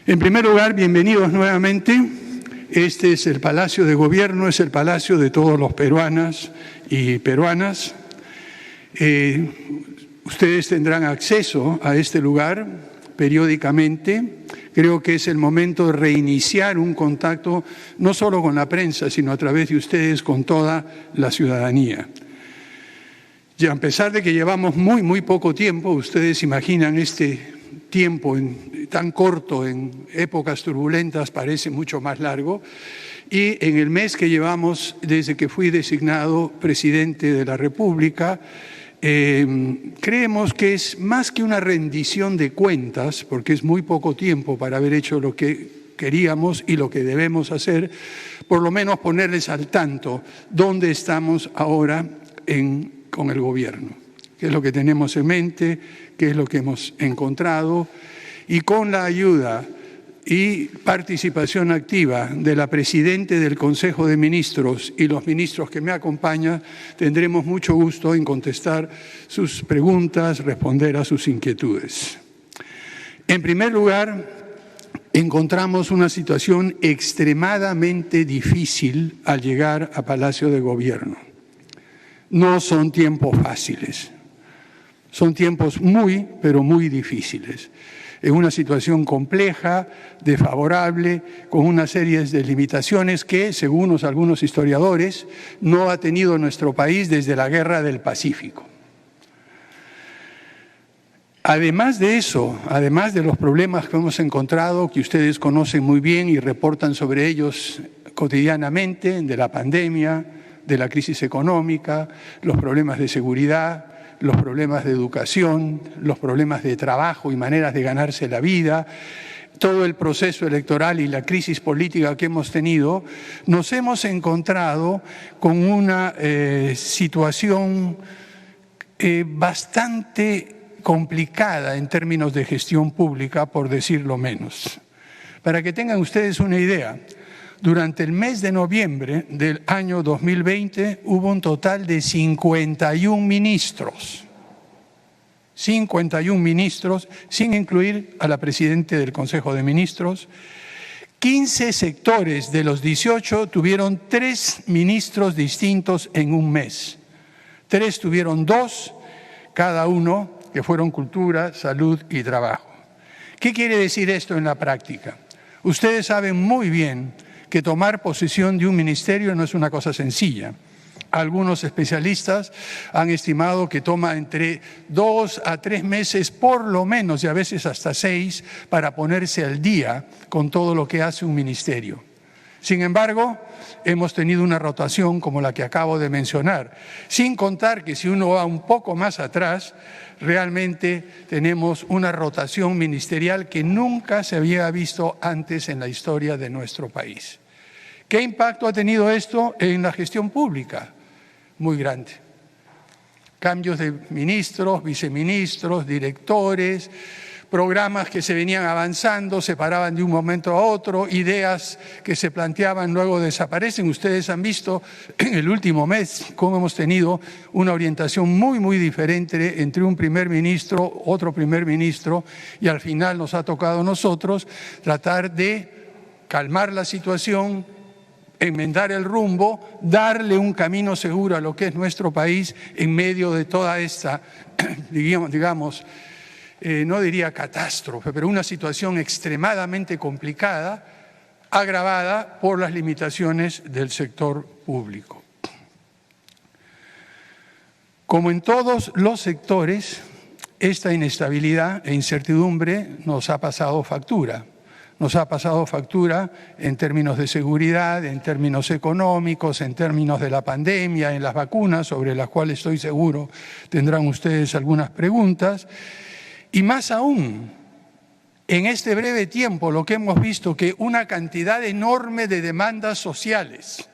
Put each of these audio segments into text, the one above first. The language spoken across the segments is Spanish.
En primer lugar, bienvenidos nuevamente. Este es el Palacio de Gobierno, es el palacio de todos los peruanas y peruanas. Ustedes tendrán acceso a este lugar periódicamente. Creo que es el momento de reiniciar un contacto no solo con la prensa, sino a través de ustedes con toda la ciudadanía. Y a pesar de que llevamos muy poco tiempo, ustedes imaginan este tiempo tan corto en épocas turbulentas parece mucho más largo, y en el mes que llevamos desde que fui designado presidente de la República, creemos que es más que una rendición de cuentas, porque es muy poco tiempo para haber hecho lo que queríamos y lo que debemos hacer, por lo menos ponerles al tanto dónde estamos ahora con el gobierno, qué es lo que tenemos en mente, qué es lo que hemos encontrado, y con la ayuda y participación activa de la Presidenta del Consejo de Ministros y los ministros que me acompañan, tendremos mucho gusto en contestar sus preguntas, responder a sus inquietudes. En primer lugar, encontramos una situación extremadamente difícil al llegar a Palacio de Gobierno. No son tiempos fáciles, son tiempos pero muy difíciles. Es una situación compleja, desfavorable, con una serie de limitaciones que, según algunos historiadores, no ha tenido nuestro país desde la Guerra del Pacífico. Además de eso, además de los problemas que hemos encontrado, que ustedes conocen muy bien y reportan sobre ellos cotidianamente, de la pandemia, de la crisis económica, los problemas de seguridad, los problemas de educación, los problemas de trabajo y maneras de ganarse la vida, todo el proceso electoral y la crisis política que hemos tenido, nos hemos encontrado con una situación bastante complicada en términos de gestión pública, por decirlo menos. Para que tengan ustedes una idea, durante el mes de noviembre del año 2020 hubo un total de 51 ministros. 51 ministros, sin incluir a la Presidenta del Consejo de Ministros. 15 sectores de los 18 tuvieron 3 ministros distintos en un mes. 3 tuvieron 2, cada uno, que fueron Cultura, Salud y Trabajo. ¿Qué quiere decir esto en la práctica? Ustedes saben muy bien que tomar posesión de un ministerio no es una cosa sencilla. Algunos especialistas han estimado que toma entre 2 a 3 meses por lo menos, y a veces hasta 6, para ponerse al día con todo lo que hace un ministerio. Sin embargo, hemos tenido una rotación como la que acabo de mencionar, sin contar que si uno va un poco más atrás, realmente tenemos una rotación ministerial que nunca se había visto antes en la historia de nuestro país. ¿Qué impacto ha tenido esto en la gestión pública? Muy grande. Cambios de ministros, viceministros, directores, programas que se venían avanzando, se paraban de un momento a otro, ideas que se planteaban luego desaparecen. Ustedes han visto en el último mes cómo hemos tenido una orientación muy diferente entre un primer ministro, otro primer ministro, y al final nos ha tocado a nosotros tratar de calmar la situación, enmendar el rumbo, darle un camino seguro a lo que es nuestro país en medio de toda esta, digamos, no diría catástrofe, pero una situación extremadamente complicada, agravada por las limitaciones del sector público. Como en todos los sectores, esta inestabilidad e incertidumbre nos ha pasado factura. Nos ha pasado factura en términos de seguridad, en términos económicos, en términos de la pandemia, en las vacunas, sobre las cuales estoy seguro tendrán ustedes algunas preguntas. Y más aún, en este breve tiempo lo que hemos visto que una cantidad enorme de demandas sociales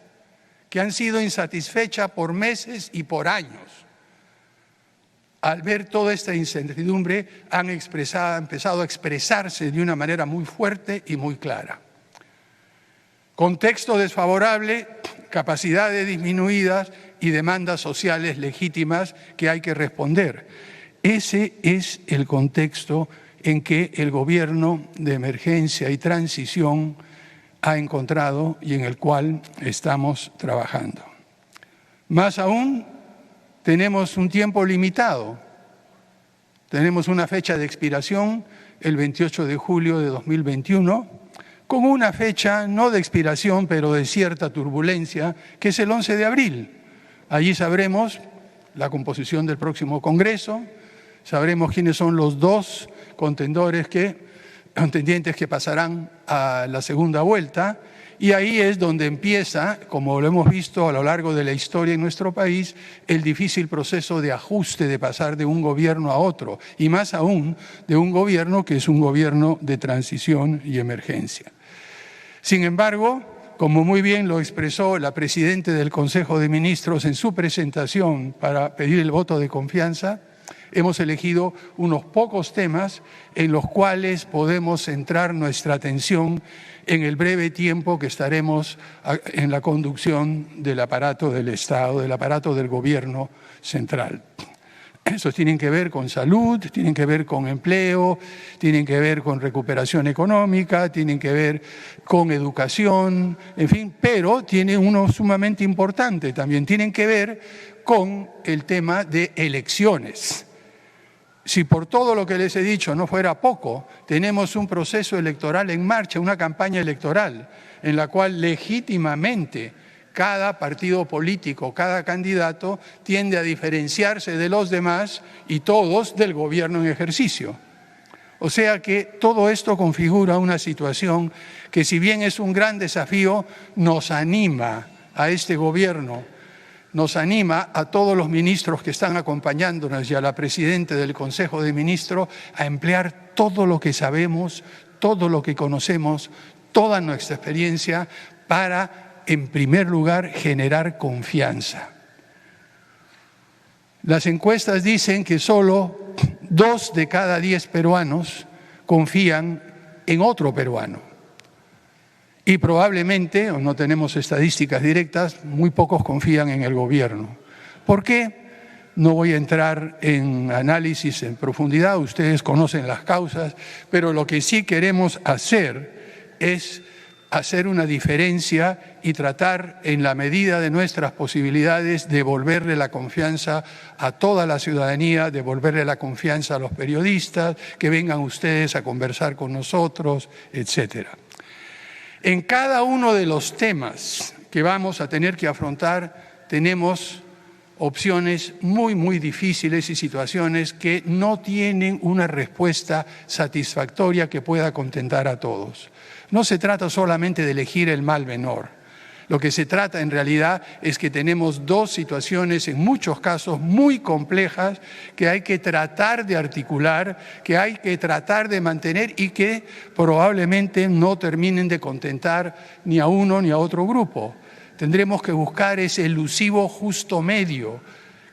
que han sido insatisfechas por meses y por años, al ver toda esta incertidumbre, han empezado a expresarse de una manera muy fuerte y muy clara. Contexto desfavorable, capacidades disminuidas y demandas sociales legítimas que hay que responder. Ese es el contexto en que el gobierno de emergencia y transición ha encontrado y en el cual estamos trabajando. Más aún, tenemos un tiempo limitado. Tenemos una fecha de expiración, el 28 de julio de 2021, con una fecha no de expiración, pero de cierta turbulencia, que es el 11 de abril. Allí sabremos la composición del próximo Congreso, sabremos quiénes son los dos contendientes que pasarán a la segunda vuelta, y ahí es donde empieza, como lo hemos visto a lo largo de la historia en nuestro país, el difícil proceso de ajuste, de pasar de un gobierno a otro, y más aún de un gobierno que es un gobierno de transición y emergencia. Sin embargo, como muy bien lo expresó la presidenta del Consejo de Ministros en su presentación para pedir el voto de confianza, hemos elegido unos pocos temas en los cuales podemos centrar nuestra atención en el breve tiempo que estaremos en la conducción del aparato del Estado, del aparato del gobierno central. Esos tienen que ver con salud, tienen que ver con empleo, tienen que ver con recuperación económica, tienen que ver con educación, en fin, pero tiene uno sumamente importante también, tienen que ver con el tema de elecciones. Si por todo lo que les he dicho no fuera poco, tenemos un proceso electoral en marcha, una campaña electoral, en la cual legítimamente cada partido político, cada candidato tiende a diferenciarse de los demás y todos del gobierno en ejercicio. O sea que todo esto configura una situación que, si bien es un gran desafío, nos anima a este gobierno, nos anima a todos los ministros que están acompañándonos y a la presidenta del Consejo de Ministros a emplear todo lo que sabemos, todo lo que conocemos, toda nuestra experiencia para, en primer lugar, generar confianza. Las encuestas dicen que solo 2 de cada 10 peruanos confían en otro peruano. Y probablemente, o no tenemos estadísticas directas, muy pocos confían en el gobierno. ¿Por qué? No voy a entrar en análisis en profundidad, ustedes conocen las causas, pero lo que sí queremos hacer es hacer una diferencia y tratar, en la medida de nuestras posibilidades, de devolverle la confianza a toda la ciudadanía, devolverle la confianza a los periodistas, que vengan ustedes a conversar con nosotros, etcétera. En cada uno de los temas que vamos a tener que afrontar tenemos opciones muy difíciles y situaciones que no tienen una respuesta satisfactoria que pueda contentar a todos. No se trata solamente de elegir el mal menor. Lo que se trata en realidad es que tenemos dos situaciones, en muchos casos muy complejas, que hay que tratar de articular, que hay que tratar de mantener y que probablemente no terminen de contentar ni a uno ni a otro grupo. Tendremos que buscar ese elusivo justo medio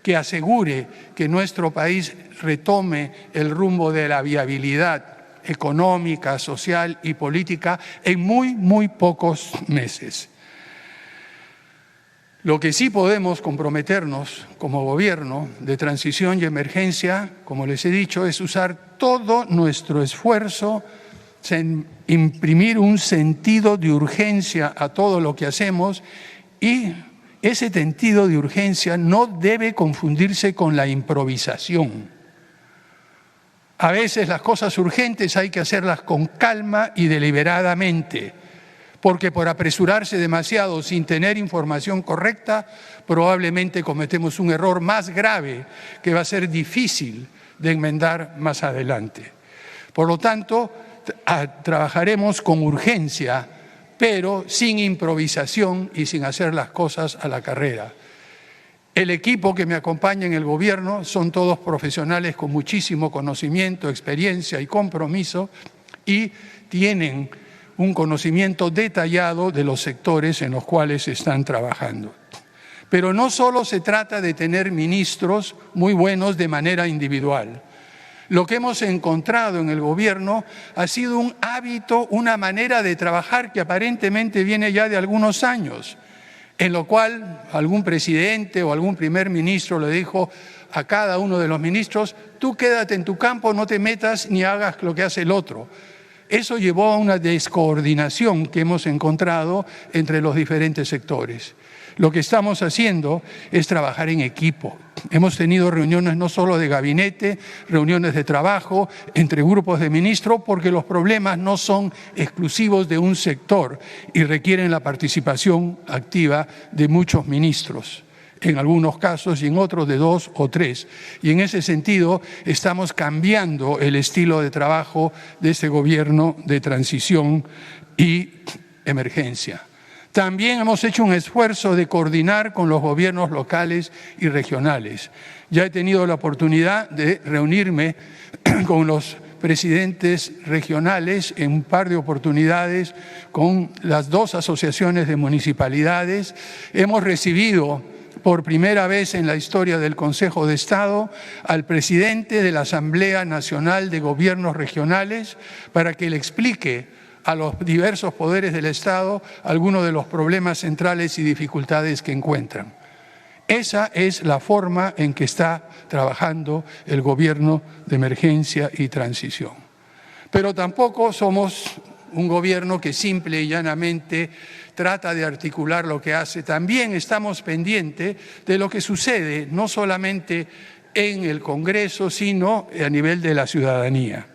que asegure que nuestro país retome el rumbo de la viabilidad económica, social y política en muy pocos meses. Lo que sí podemos comprometernos como gobierno de transición y emergencia, como les he dicho, es usar todo nuestro esfuerzo, imprimir un sentido de urgencia a todo lo que hacemos, y ese sentido de urgencia no debe confundirse con la improvisación. A veces las cosas urgentes hay que hacerlas con calma y deliberadamente, porque por apresurarse demasiado sin tener información correcta, probablemente cometemos un error más grave que va a ser difícil de enmendar más adelante. Por lo tanto, trabajaremos con urgencia, pero sin improvisación y sin hacer las cosas a la carrera. El equipo que me acompaña en el gobierno son todos profesionales con muchísimo conocimiento, experiencia y compromiso, y tienen un conocimiento detallado de los sectores en los cuales están trabajando. Pero no solo se trata de tener ministros muy buenos de manera individual. Lo que hemos encontrado en el gobierno ha sido un hábito, una manera de trabajar que aparentemente viene ya de algunos años, en lo cual algún presidente o algún primer ministro le dijo a cada uno de los ministros: tú quédate en tu campo, no te metas ni hagas lo que hace el otro. Eso llevó a una descoordinación que hemos encontrado entre los diferentes sectores. Lo que estamos haciendo es trabajar en equipo. Hemos tenido reuniones no solo de gabinete, reuniones de trabajo entre grupos de ministros, porque los problemas no son exclusivos de un sector y requieren la participación activa de muchos ministros, en algunos casos y en otros de 2 o 3. Y en ese sentido estamos cambiando el estilo de trabajo de este gobierno de transición y emergencia. También hemos hecho un esfuerzo de coordinar con los gobiernos locales y regionales. Ya he tenido la oportunidad de reunirme con los presidentes regionales en un par de oportunidades, con las 2 asociaciones de municipalidades. Hemos recibido por primera vez en la historia del Consejo de Estado al presidente de la Asamblea Nacional de Gobiernos Regionales para que le explique a los diversos poderes del Estado algunos de los problemas centrales y dificultades que encuentran. Esa es la forma en que está trabajando el gobierno de emergencia y transición. Pero tampoco somos un gobierno que simple y llanamente trata de articular lo que hace. También estamos pendientes de lo que sucede, no solamente en el Congreso, sino a nivel de la ciudadanía.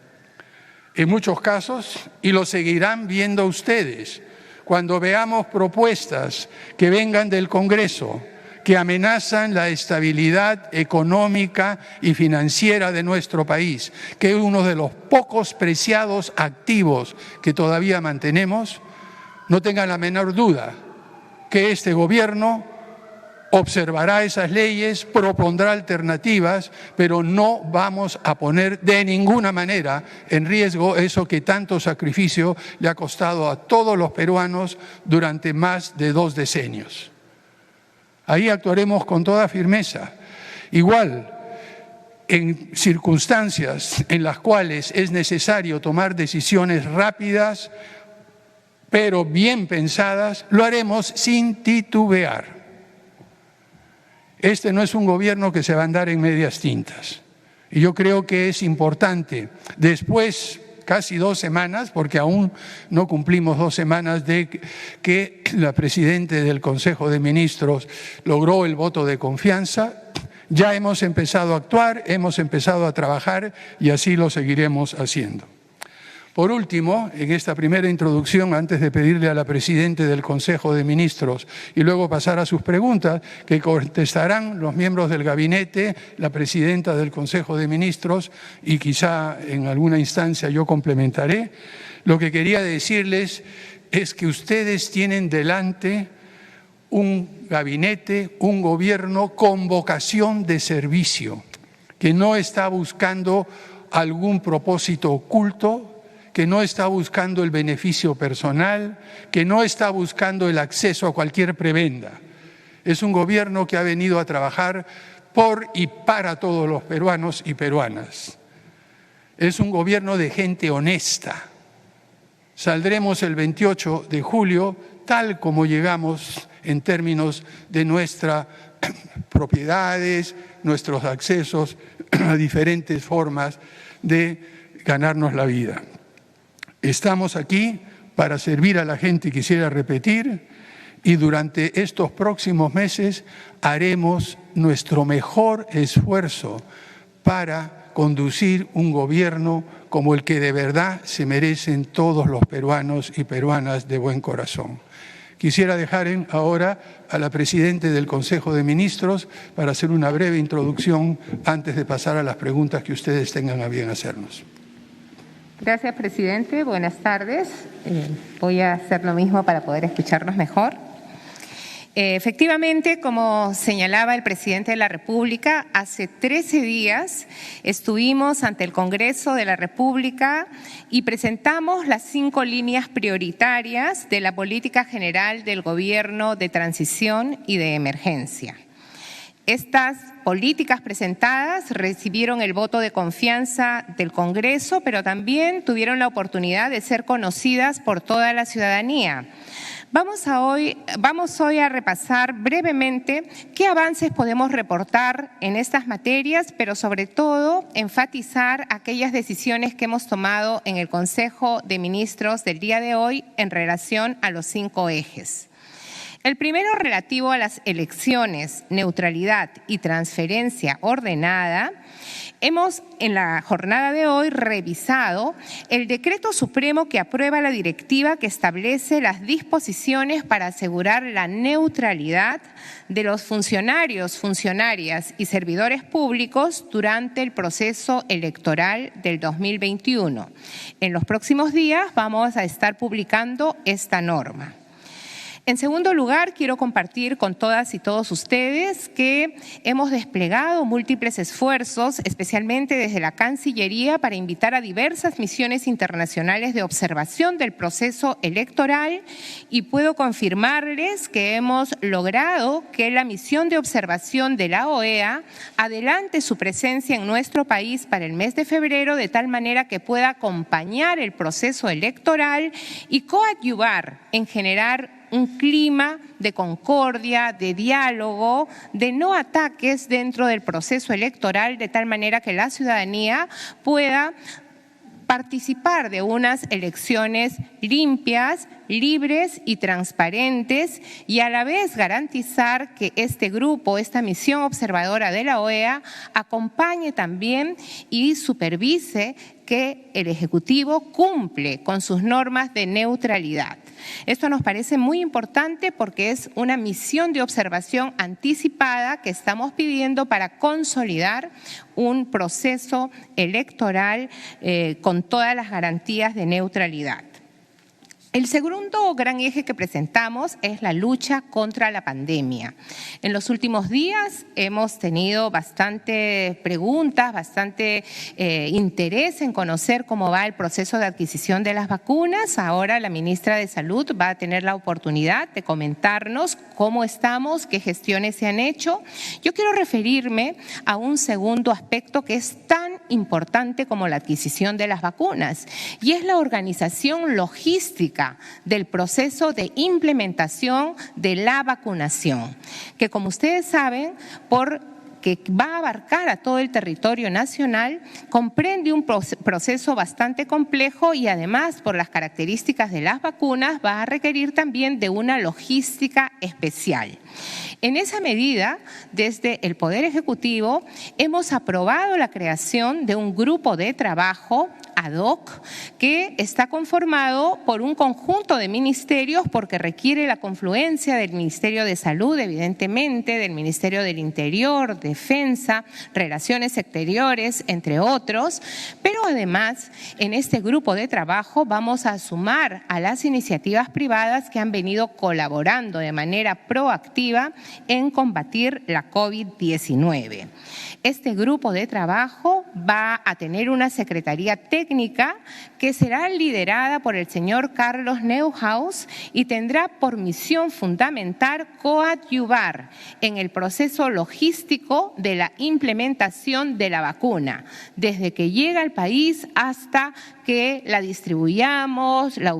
En muchos casos, y lo seguirán viendo ustedes, cuando veamos propuestas que vengan del Congreso que amenazan la estabilidad económica y financiera de nuestro país, que es uno de los pocos preciados activos que todavía mantenemos, no tengan la menor duda que este gobierno observará esas leyes, propondrá alternativas, pero no vamos a poner de ninguna manera en riesgo eso que tanto sacrificio le ha costado a todos los peruanos durante más de 2 decenios. Ahí actuaremos con toda firmeza. Igual, en circunstancias en las cuales es necesario tomar decisiones rápidas, pero bien pensadas, lo haremos sin titubear. Este no es un gobierno que se va a andar en medias tintas. Y yo creo que es importante, después casi 2 semanas, porque aún no cumplimos 2 semanas de que la presidenta del Consejo de Ministros logró el voto de confianza, ya hemos empezado a actuar, hemos empezado a trabajar y así lo seguiremos haciendo. Por último, en esta primera introducción, antes de pedirle a la presidenta del Consejo de Ministros y luego pasar a sus preguntas, que contestarán los miembros del gabinete, la presidenta del Consejo de Ministros y quizá en alguna instancia yo complementaré, lo que quería decirles es que ustedes tienen delante un gabinete, un gobierno con vocación de servicio, que no está buscando algún propósito oculto, que no está buscando el beneficio personal, que no está buscando el acceso a cualquier prebenda. Es un gobierno que ha venido a trabajar por y para todos los peruanos y peruanas. Es un gobierno de gente honesta. Saldremos el 28 de julio tal como llegamos en términos de nuestras propiedades, nuestros accesos a diferentes formas de ganarnos la vida. Estamos aquí para servir a la gente, quisiera repetir, y durante estos próximos meses haremos nuestro mejor esfuerzo para conducir un gobierno como el que de verdad se merecen todos los peruanos y peruanas de buen corazón. Quisiera dejar ahora a la presidenta del Consejo de Ministros para hacer una breve introducción antes de pasar a las preguntas que ustedes tengan a bien hacernos. Gracias, presidente. Buenas tardes. Voy a hacer lo mismo para poder escucharnos mejor. Efectivamente, como señalaba el presidente de la República, hace 13 días estuvimos ante el Congreso de la República y presentamos las 5 líneas prioritarias de la política general del Gobierno de Transición y de Emergencia. Estas políticas presentadas recibieron el voto de confianza del Congreso, pero también tuvieron la oportunidad de ser conocidas por toda la ciudadanía, Vamos hoy a repasar brevemente qué avances podemos reportar en estas materias, pero sobre todo enfatizar aquellas decisiones que hemos tomado en el Consejo de Ministros del día de hoy en relación a los 5 ejes. El primero, relativo a las elecciones, neutralidad y transferencia ordenada. Hemos en la jornada de hoy revisado el decreto supremo que aprueba la directiva que establece las disposiciones para asegurar la neutralidad de los funcionarios, funcionarias y servidores públicos durante el proceso electoral del 2021. En los próximos días vamos a estar publicando esta norma. En segundo lugar, quiero compartir con todas y todos ustedes que hemos desplegado múltiples esfuerzos, especialmente desde la Cancillería, para invitar a diversas misiones internacionales de observación del proceso electoral, y puedo confirmarles que hemos logrado que la misión de observación de la OEA adelante su presencia en nuestro país para el mes de febrero, de tal manera que pueda acompañar el proceso electoral y coadyuvar en generar un clima de concordia, de diálogo, de no ataques dentro del proceso electoral, de tal manera que la ciudadanía pueda participar de unas elecciones limpias, libres y transparentes, y a la vez garantizar que este grupo, esta misión observadora de la OEA, acompañe también y supervise que el Ejecutivo cumple con sus normas de neutralidad. Esto nos parece muy importante porque es una misión de observación anticipada que estamos pidiendo para consolidar un proceso electoral con todas las garantías de neutralidad. El segundo gran eje que presentamos es la lucha contra la pandemia. En los últimos días hemos tenido bastante preguntas, bastante interés en conocer cómo va el proceso de adquisición de las vacunas. Ahora la ministra de Salud va a tener la oportunidad de comentarnos cómo estamos, qué gestiones se han hecho. Yo quiero referirme a un segundo aspecto que es tan importante como la adquisición de las vacunas, y es la organización logística del proceso de implementación de la vacunación, que como ustedes saben, que va a abarcar a todo el territorio nacional, comprende un proceso bastante complejo y además, por las características de las vacunas, va a requerir también de una logística especial. En esa medida, desde el Poder Ejecutivo, hemos aprobado la creación de un grupo de trabajo ad hoc que está conformado por un conjunto de ministerios, porque requiere la confluencia del Ministerio de Salud, evidentemente, del Ministerio del Interior, Defensa, Relaciones Exteriores, entre otros, pero además en este grupo de trabajo vamos a sumar a las iniciativas privadas que han venido colaborando de manera proactiva en combatir la COVID-19. Este grupo de trabajo va a tener una secretaría técnica que será liderada por el señor Carlos Neuhaus y tendrá por misión fundamental coadyuvar en el proceso logístico de la implementación de la vacuna, desde que llega al país hasta que la distribuyamos, la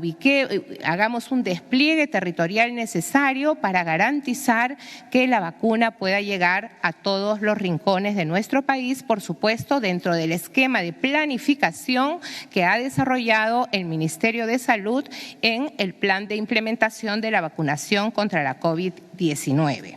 hagamos un despliegue territorial necesario para garantizar que la vacuna pueda llegar a todos los rincones de nuestro país, por supuesto, dentro del esquema de planificación que ha desarrollado el Ministerio de Salud en el plan de implementación de la vacunación contra la COVID-19.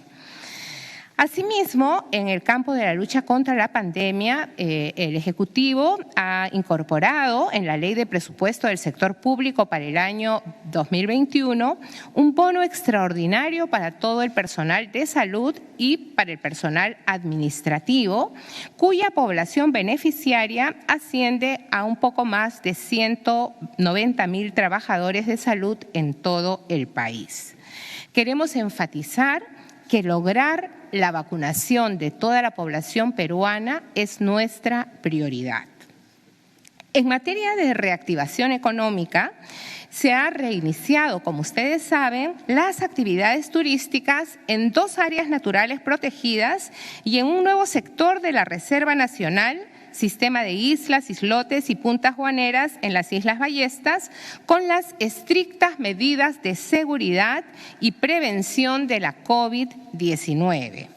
Asimismo, en el campo de la lucha contra la pandemia, el Ejecutivo ha incorporado en la Ley de Presupuesto del Sector Público para el año 2021 un bono extraordinario para todo el personal de salud y para el personal administrativo, cuya población beneficiaria asciende a un poco más de 190,000 trabajadores de salud en todo el país. Queremos enfatizar que lograr la vacunación de toda la población peruana es nuestra prioridad. En materia de reactivación económica, se ha reiniciado, como ustedes saben, las actividades turísticas en 2 áreas naturales protegidas y en un nuevo sector de la Reserva Nacional sistema de islas, islotes y puntas guaneras en las Islas Ballestas, con las estrictas medidas de seguridad y prevención de la COVID-19.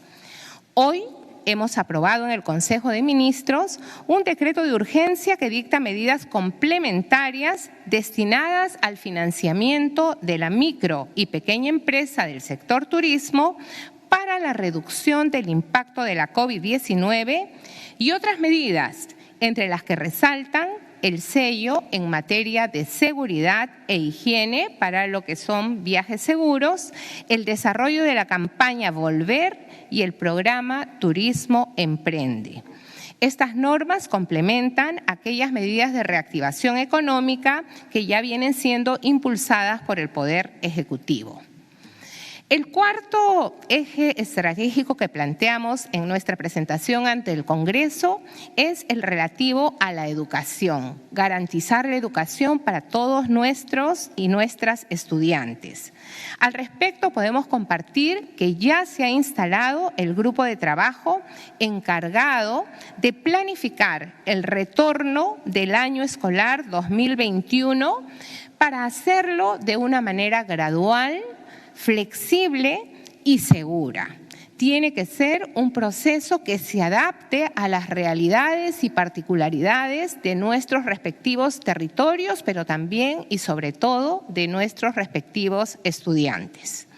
Hoy hemos aprobado en el Consejo de Ministros un decreto de urgencia que dicta medidas complementarias destinadas al financiamiento de la micro y pequeña empresa del sector turismo para la reducción del impacto de la COVID-19 y otras medidas, entre las que resaltan el sello en materia de seguridad e higiene para lo que son viajes seguros, el desarrollo de la campaña Volver y el programa Turismo Emprende. Estas normas complementan aquellas medidas de reactivación económica que ya vienen siendo impulsadas por el Poder Ejecutivo. El cuarto eje estratégico que planteamos en nuestra presentación ante el Congreso es el relativo a la educación, garantizar la educación para todos nuestros y nuestras estudiantes. Al respecto, podemos compartir que ya se ha instalado el grupo de trabajo encargado de planificar el retorno del año escolar 2021 para hacerlo de una manera gradual, flexible y segura. Tiene que ser un proceso que se adapte a las realidades y particularidades de nuestros respectivos territorios, pero también y sobre todo de nuestros respectivos estudiantes.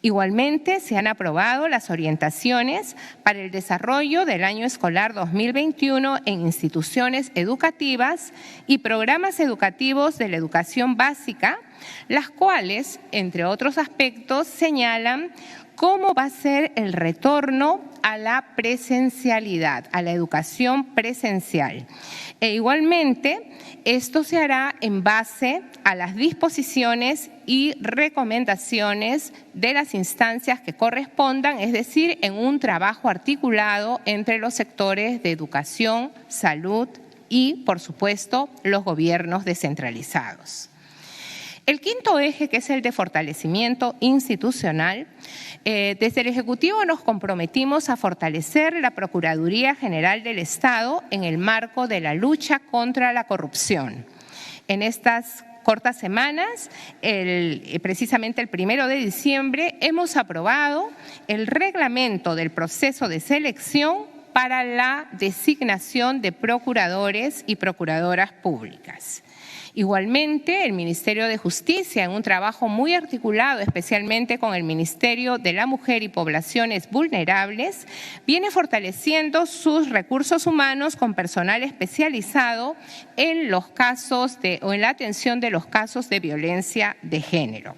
Igualmente, se han aprobado las orientaciones para el desarrollo del año escolar 2021 en instituciones educativas y programas educativos de la educación básica, las cuales, entre otros aspectos, señalan cómo va a ser el retorno a la presencialidad, a la educación presencial. E igualmente, esto se hará en base a las disposiciones y recomendaciones de las instancias que correspondan, es decir, en un trabajo articulado entre los sectores de educación, salud y, por supuesto, los gobiernos descentralizados. El quinto eje, que es el de fortalecimiento institucional, desde el Ejecutivo nos comprometimos a fortalecer la Procuraduría General del Estado en el marco de la lucha contra la corrupción. En estas cortas semanas, precisamente el 1 de diciembre, hemos aprobado el reglamento del proceso de selección para la designación de procuradores y procuradoras públicas. Igualmente, el Ministerio de Justicia, en un trabajo muy articulado, especialmente con el Ministerio de la Mujer y Poblaciones Vulnerables, viene fortaleciendo sus recursos humanos con personal especializado en los casos o en la atención de los casos de violencia de género.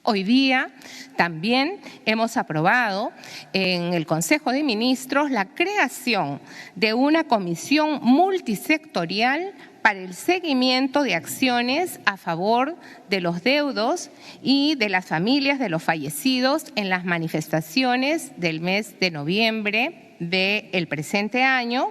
Hoy día también hemos aprobado en el Consejo de Ministros la creación de una comisión multisectorial para el seguimiento de acciones a favor de los deudos y de las familias de los fallecidos en las manifestaciones del mes de noviembre del presente año,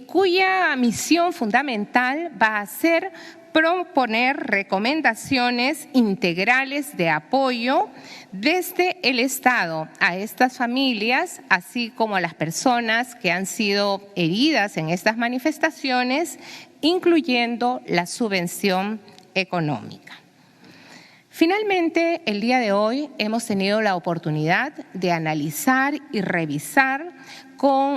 cuya misión fundamental va a ser proponer recomendaciones integrales de apoyo desde el Estado a estas familias, así como a las personas que han sido heridas en estas manifestaciones, incluyendo la subvención económica. Finalmente, el día de hoy hemos tenido la oportunidad de analizar y revisar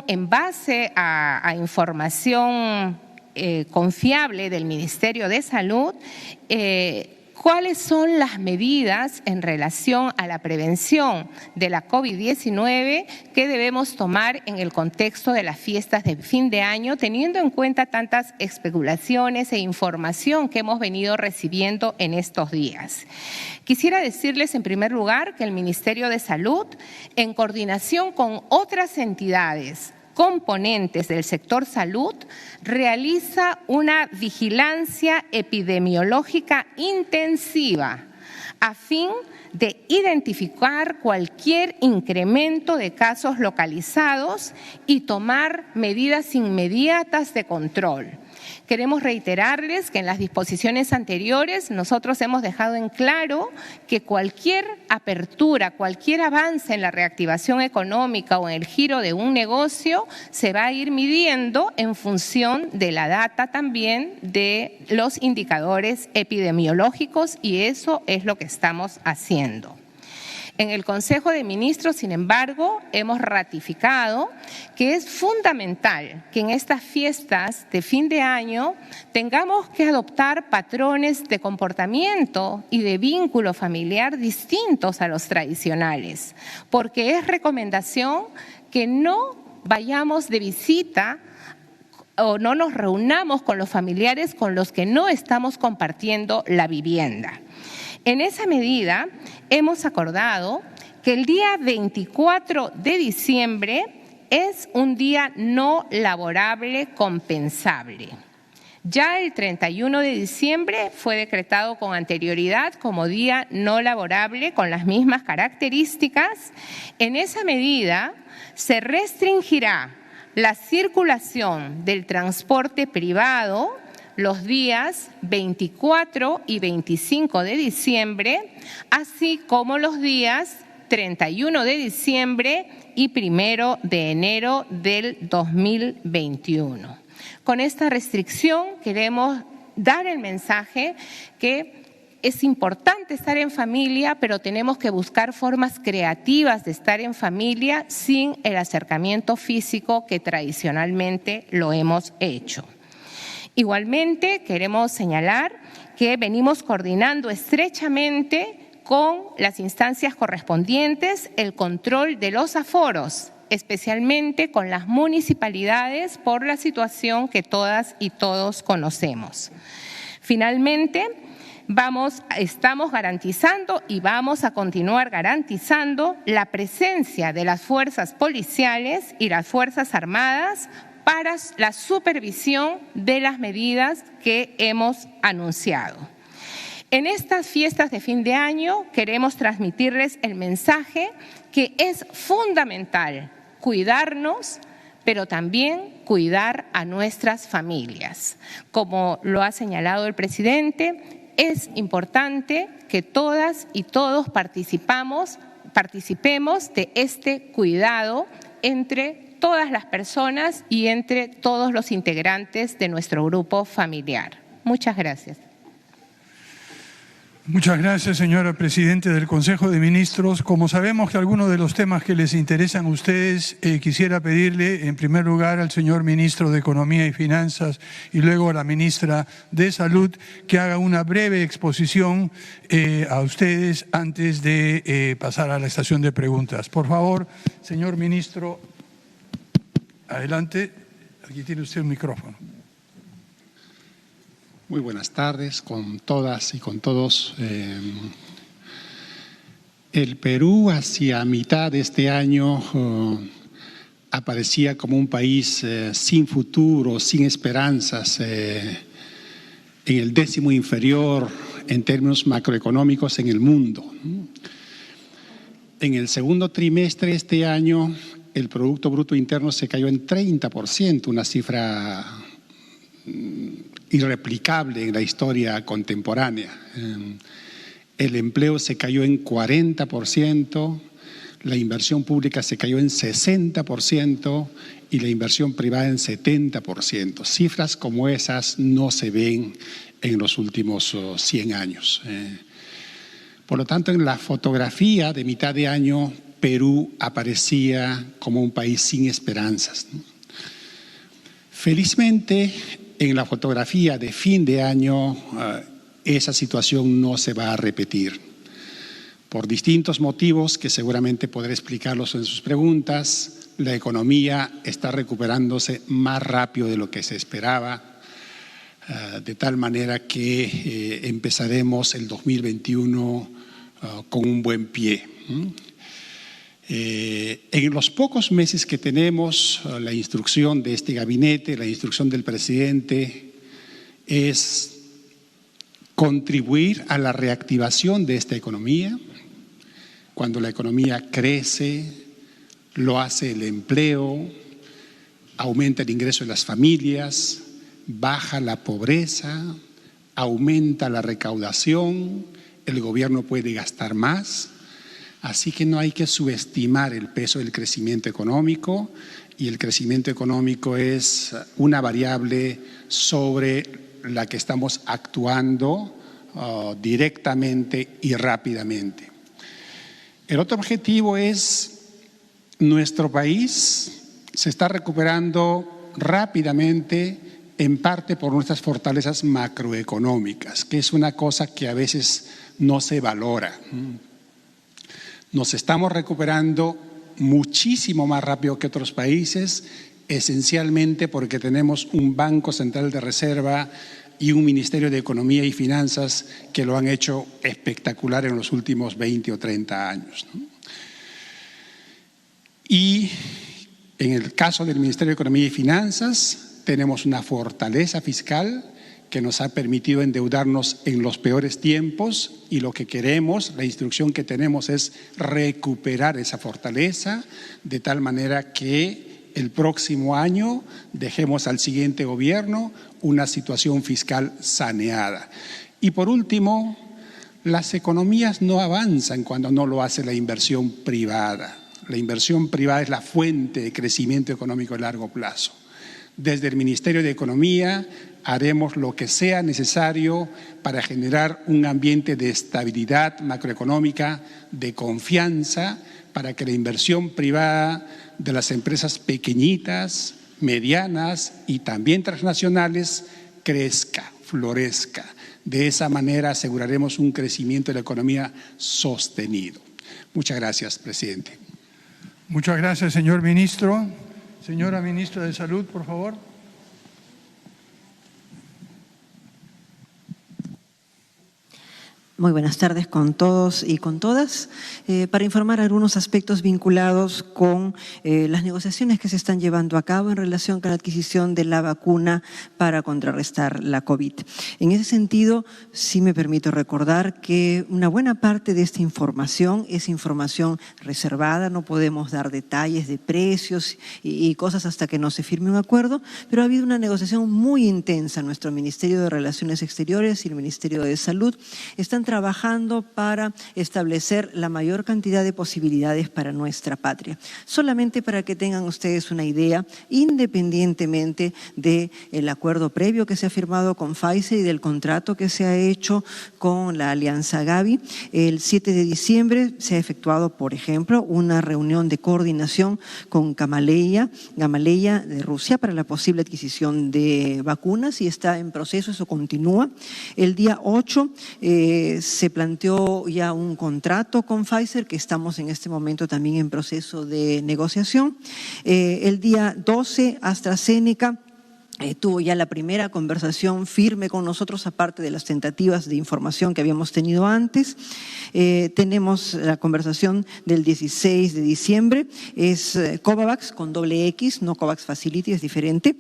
en base a información confiable del Ministerio de Salud, cuáles son las medidas en relación a la prevención de la COVID-19 que debemos tomar en el contexto de las fiestas de fin de año, teniendo en cuenta tantas especulaciones e información que hemos venido recibiendo en estos días. Quisiera decirles en primer lugar que el Ministerio de Salud, en coordinación con otras entidades componentes del sector salud, realiza una vigilancia epidemiológica intensiva a fin de identificar cualquier incremento de casos localizados y tomar medidas inmediatas de control. Queremos reiterarles que en las disposiciones anteriores nosotros hemos dejado en claro que cualquier apertura, cualquier avance en la reactivación económica o en el giro de un negocio se va a ir midiendo en función de la data también de los indicadores epidemiológicos, y eso es lo que estamos haciendo. En el Consejo de Ministros, sin embargo, hemos ratificado que es fundamental que en estas fiestas de fin de año tengamos que adoptar patrones de comportamiento y de vínculo familiar distintos a los tradicionales, porque es recomendación que no vayamos de visita o no nos reunamos con los familiares con los que no estamos compartiendo la vivienda. En esa medida, hemos acordado que el día 24 de diciembre es un día no laborable compensable. Ya el 31 de diciembre fue decretado con anterioridad como día no laborable con las mismas características. En esa medida, se restringirá la circulación del transporte privado los días 24 y 25 de diciembre, así como los días 31 de diciembre y 1 de enero del 2021. Con esta restricción queremos dar el mensaje que es importante estar en familia, pero tenemos que buscar formas creativas de estar en familia sin el acercamiento físico que tradicionalmente lo hemos hecho. Igualmente, queremos señalar que venimos coordinando estrechamente con las instancias correspondientes el control de los aforos, especialmente con las municipalidades por la situación que todas y todos conocemos. Finalmente, estamos garantizando y vamos a continuar garantizando la presencia de las fuerzas policiales y las fuerzas armadas para la supervisión de las medidas que hemos anunciado. En estas fiestas de fin de año queremos transmitirles el mensaje que es fundamental cuidarnos, pero también cuidar a nuestras familias. Como lo ha señalado el presidente, es importante que todas y todos participemos de este cuidado entre todas las personas y entre todos los integrantes de nuestro grupo familiar. Muchas gracias. Muchas gracias, señora Presidenta del Consejo de Ministros. Como sabemos que algunos de los temas que les interesan a ustedes, quisiera pedirle en primer lugar al señor Ministro de Economía y Finanzas y luego a la Ministra de Salud que haga una breve exposición a ustedes antes de pasar a la estación de preguntas. Por favor, señor Ministro, adelante. Aquí tiene usted un micrófono. Muy buenas tardes con todas y con todos. El Perú hacia mitad de este año aparecía como un país sin futuro, sin esperanzas, en el 10º inferior en términos macroeconómicos en el mundo. En el segundo trimestre de este año, el Producto Bruto Interno se cayó en 30%, una cifra irreplicable en la historia contemporánea. El empleo se cayó en 40%, la inversión pública se cayó en 60% y la inversión privada en 70%. Cifras como esas no se ven en los últimos 100 años. Por lo tanto, en la fotografía de mitad de año, Perú aparecía como un país sin esperanzas. Felizmente, en la fotografía de fin de año, esa situación no se va a repetir. Por distintos motivos que seguramente podré explicarlos en sus preguntas, la economía está recuperándose más rápido de lo que se esperaba, de tal manera que empezaremos el 2021 con un buen pie. En los pocos meses que tenemos, la instrucción de este gabinete, la instrucción del presidente es contribuir a la reactivación de esta economía. Cuando la economía crece, lo hace el empleo, aumenta el ingreso de las familias, baja la pobreza, aumenta la recaudación, el gobierno puede gastar más. Así que no hay que subestimar el peso del crecimiento económico, y el crecimiento económico es una variable sobre la que estamos actuando directamente y rápidamente. El otro objetivo es: nuestro país se está recuperando rápidamente, en parte por nuestras fortalezas macroeconómicas, que es una cosa que a veces no se valora. Nos estamos recuperando muchísimo más rápido que otros países, esencialmente porque tenemos un Banco Central de Reserva y un Ministerio de Economía y Finanzas que lo han hecho espectacular en los últimos 20 o 30 años, ¿no? Y en el caso del Ministerio de Economía y Finanzas tenemos una fortaleza fiscal que nos ha permitido endeudarnos en los peores tiempos, y lo que queremos, la instrucción que tenemos es recuperar esa fortaleza de tal manera que el próximo año dejemos al siguiente gobierno una situación fiscal saneada. Y por último, las economías no avanzan cuando no lo hace la inversión privada. La inversión privada es la fuente de crecimiento económico a largo plazo. Desde el Ministerio de Economía haremos lo que sea necesario para generar un ambiente de estabilidad macroeconómica, de confianza, para que la inversión privada de las empresas pequeñitas, medianas y también transnacionales crezca, florezca. De esa manera aseguraremos un crecimiento de la economía sostenido. Muchas gracias, presidente. Muchas gracias, señor ministro. Señora ministra de Salud, por favor. Muy buenas tardes con todos y con todas. Para informar algunos aspectos vinculados con las negociaciones que se están llevando a cabo en relación con la adquisición de la vacuna para contrarrestar la COVID. En ese sentido, sí me permito recordar que una buena parte de esta información es información reservada, no podemos dar detalles de precios y cosas hasta que no se firme un acuerdo, pero ha habido una negociación muy intensa. Nuestro Ministerio de Relaciones Exteriores y el Ministerio de Salud están trabajando para establecer la mayor cantidad de posibilidades para nuestra patria. Solamente para que tengan ustedes una idea, independientemente del acuerdo previo que se ha firmado con Pfizer y del contrato que se ha hecho con la Alianza Gavi, el 7 de diciembre se ha efectuado, por ejemplo, una reunión de coordinación con Gamaleya de Rusia para la posible adquisición de vacunas, y está en proceso, eso continúa. El día 8 se planteó ya un contrato con Pfizer, que estamos en este momento también en proceso de negociación. El día 12, AstraZeneca tuvo ya la primera conversación firme con nosotros, aparte de las tentativas de información que habíamos tenido antes. Tenemos la conversación del 16 de diciembre, es Covax con doble X, no Covax Facility, es diferente.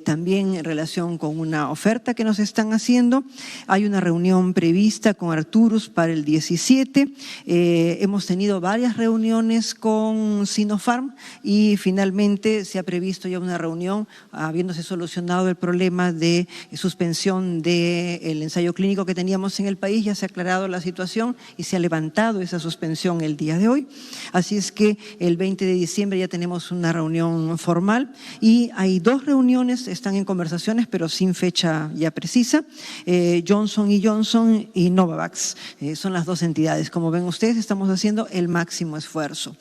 También en relación con una oferta que nos están haciendo. Hay una reunión prevista con Arcturus para el 17. Hemos tenido varias reuniones con Sinopharm y finalmente se ha previsto ya una reunión habiéndose solucionado el problema de suspensión del ensayo clínico que teníamos en el país. Ya se ha aclarado la situación y se ha levantado esa suspensión el día de hoy. Así es que el 20 de diciembre ya tenemos una reunión formal y hay dos reuniones, están en conversaciones pero sin fecha ya precisa. Johnson & Johnson y Novavax son las dos entidades. Como ven ustedes, estamos haciendo el máximo esfuerzo.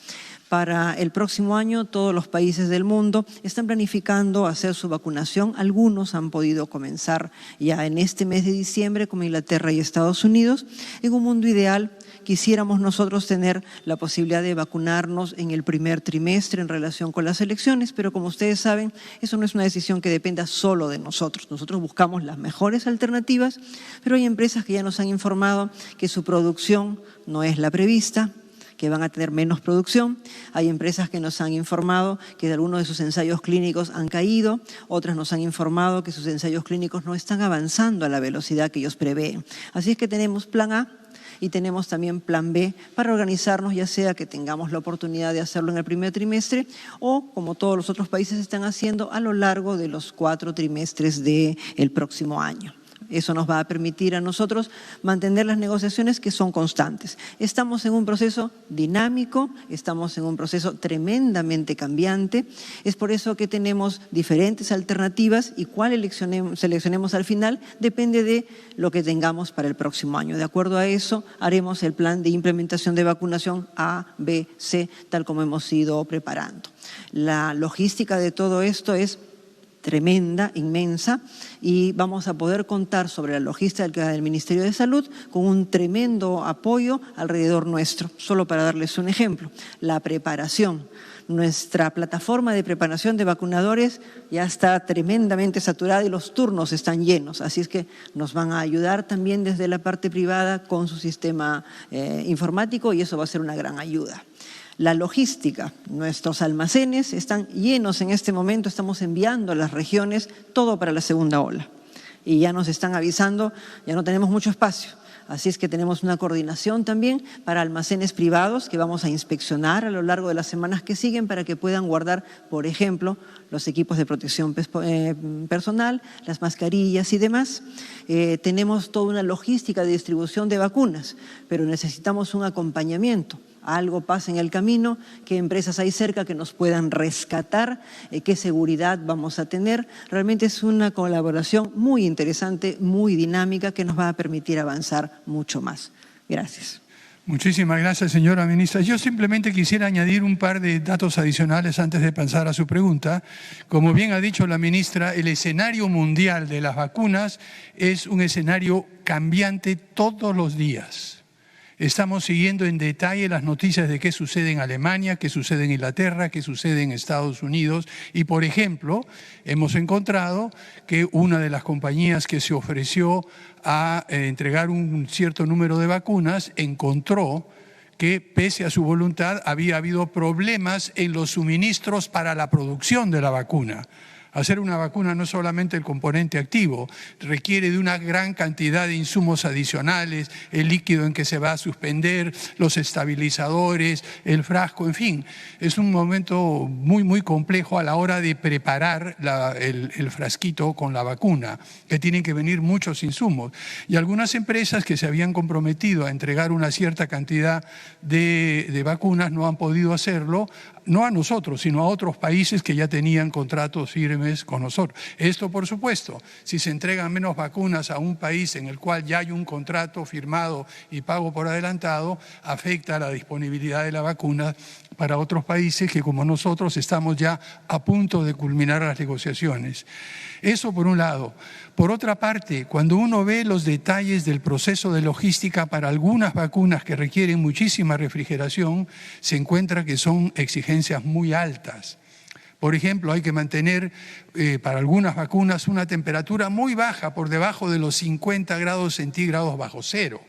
Para el próximo año, todos los países del mundo están planificando hacer su vacunación. Algunos han podido comenzar ya en este mes de diciembre, como Inglaterra y Estados Unidos. En un mundo ideal, quisiéramos nosotros tener la posibilidad de vacunarnos en el primer trimestre en relación con las elecciones, pero como ustedes saben, eso no es una decisión que dependa solo de nosotros. Nosotros buscamos las mejores alternativas, pero hay empresas que ya nos han informado que su producción no es la prevista, que van a tener menos producción. Hay empresas que nos han informado que algunos de sus ensayos clínicos han caído, otras nos han informado que sus ensayos clínicos no están avanzando a la velocidad que ellos prevén. Así es que tenemos plan A y tenemos también plan B para organizarnos, ya sea que tengamos la oportunidad de hacerlo en el primer trimestre o, como todos los otros países están haciendo, a lo largo de los 4 trimestres del próximo año. Eso nos va a permitir a nosotros mantener las negociaciones que son constantes. Estamos en un proceso dinámico, estamos en un proceso tremendamente cambiante. Es por eso que tenemos diferentes alternativas y cuál seleccionemos al final depende de lo que tengamos para el próximo año. De acuerdo a eso, haremos el plan de implementación de vacunación A, B, C, tal como hemos ido preparando. La logística de todo esto es tremenda, inmensa, y vamos a poder contar sobre la logística del Ministerio de Salud con un tremendo apoyo alrededor nuestro. Solo para darles un ejemplo, la preparación. Nuestra plataforma de preparación de vacunadores ya está tremendamente saturada y los turnos están llenos, así es que nos van a ayudar también desde la parte privada con su sistema informático y eso va a ser una gran ayuda. La logística, nuestros almacenes están llenos en este momento, estamos enviando a las regiones todo para la segunda ola. Y ya nos están avisando, ya no tenemos mucho espacio. Así es que tenemos una coordinación también para almacenes privados que vamos a inspeccionar a lo largo de las semanas que siguen para que puedan guardar, por ejemplo, los equipos de protección personal, las mascarillas y demás. Tenemos toda una logística de distribución de vacunas, pero necesitamos un acompañamiento. Algo pasa en el camino, qué empresas hay cerca que nos puedan rescatar, qué seguridad vamos a tener. Realmente es una colaboración muy interesante, muy dinámica, que nos va a permitir avanzar mucho más. Gracias. Muchísimas gracias, señora ministra. Yo simplemente quisiera añadir un par de datos adicionales antes de pasar a su pregunta. Como bien ha dicho la ministra, el escenario mundial de las vacunas es un escenario cambiante todos los días. Estamos siguiendo en detalle las noticias de qué sucede en Alemania, qué sucede en Inglaterra, qué sucede en Estados Unidos. Y, por ejemplo, hemos encontrado que una de las compañías que se ofreció a entregar un cierto número de vacunas encontró que, pese a su voluntad, había habido problemas en los suministros para la producción de la vacuna. Hacer una vacuna no es solamente el componente activo, requiere de una gran cantidad de insumos adicionales, el líquido en que se va a suspender, los estabilizadores, el frasco, en fin. Es un momento muy complejo a la hora de preparar el frasquito con la vacuna, que tienen que venir muchos insumos. Y algunas empresas que se habían comprometido a entregar una cierta cantidad de vacunas no han podido hacerlo, no a nosotros, sino a otros países que ya tenían contratos firmes con nosotros. Esto, por supuesto, si se entregan menos vacunas a un país en el cual ya hay un contrato firmado y pago por adelantado, afecta la disponibilidad de la vacuna para otros países que, como nosotros, estamos ya a punto de culminar las negociaciones. Eso por un lado. Por otra parte, cuando uno ve los detalles del proceso de logística para algunas vacunas que requieren muchísima refrigeración, se encuentra que son exigencias muy altas. Por ejemplo, hay que mantener para algunas vacunas una temperatura muy baja, por debajo de los 50 grados centígrados bajo cero.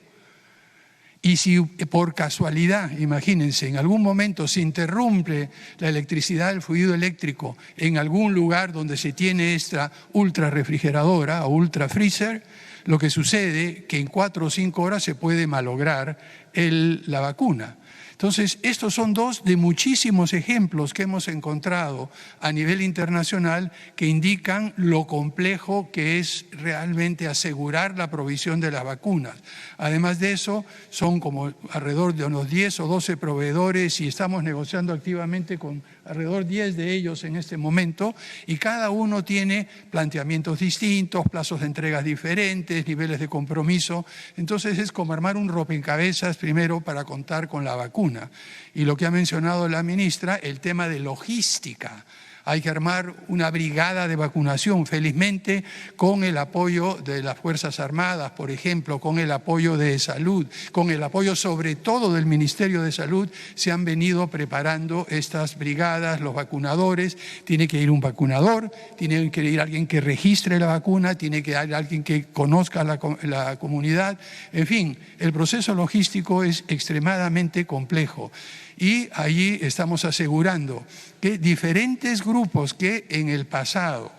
Y si por casualidad, imagínense, en algún momento se interrumpe la electricidad del fluido eléctrico en algún lugar donde se tiene esta ultra refrigeradora o ultra freezer, lo que sucede es que en 4 o 5 horas se puede malograr la vacuna. Entonces, estos son dos de muchísimos ejemplos que hemos encontrado a nivel internacional que indican lo complejo que es realmente asegurar la provisión de las vacunas. Además de eso, son como alrededor de unos 10 o 12 proveedores y estamos negociando activamente con alrededor de 10 de ellos en este momento y cada uno tiene planteamientos distintos, plazos de entregas diferentes, niveles de compromiso. Entonces, es como armar un rompecabezas primero para contar con la vacuna. Y lo que ha mencionado la ministra, el tema de logística. Hay que armar una brigada de vacunación, felizmente con el apoyo de las Fuerzas Armadas, por ejemplo, con el apoyo de salud, con el apoyo sobre todo del Ministerio de Salud, se han venido preparando estas brigadas, los vacunadores. Tiene que ir un vacunador, tiene que ir alguien que registre la vacuna, tiene que ir alguien que conozca la comunidad. En fin, el proceso logístico es extremadamente complejo. Y allí estamos asegurando que diferentes grupos que en el pasado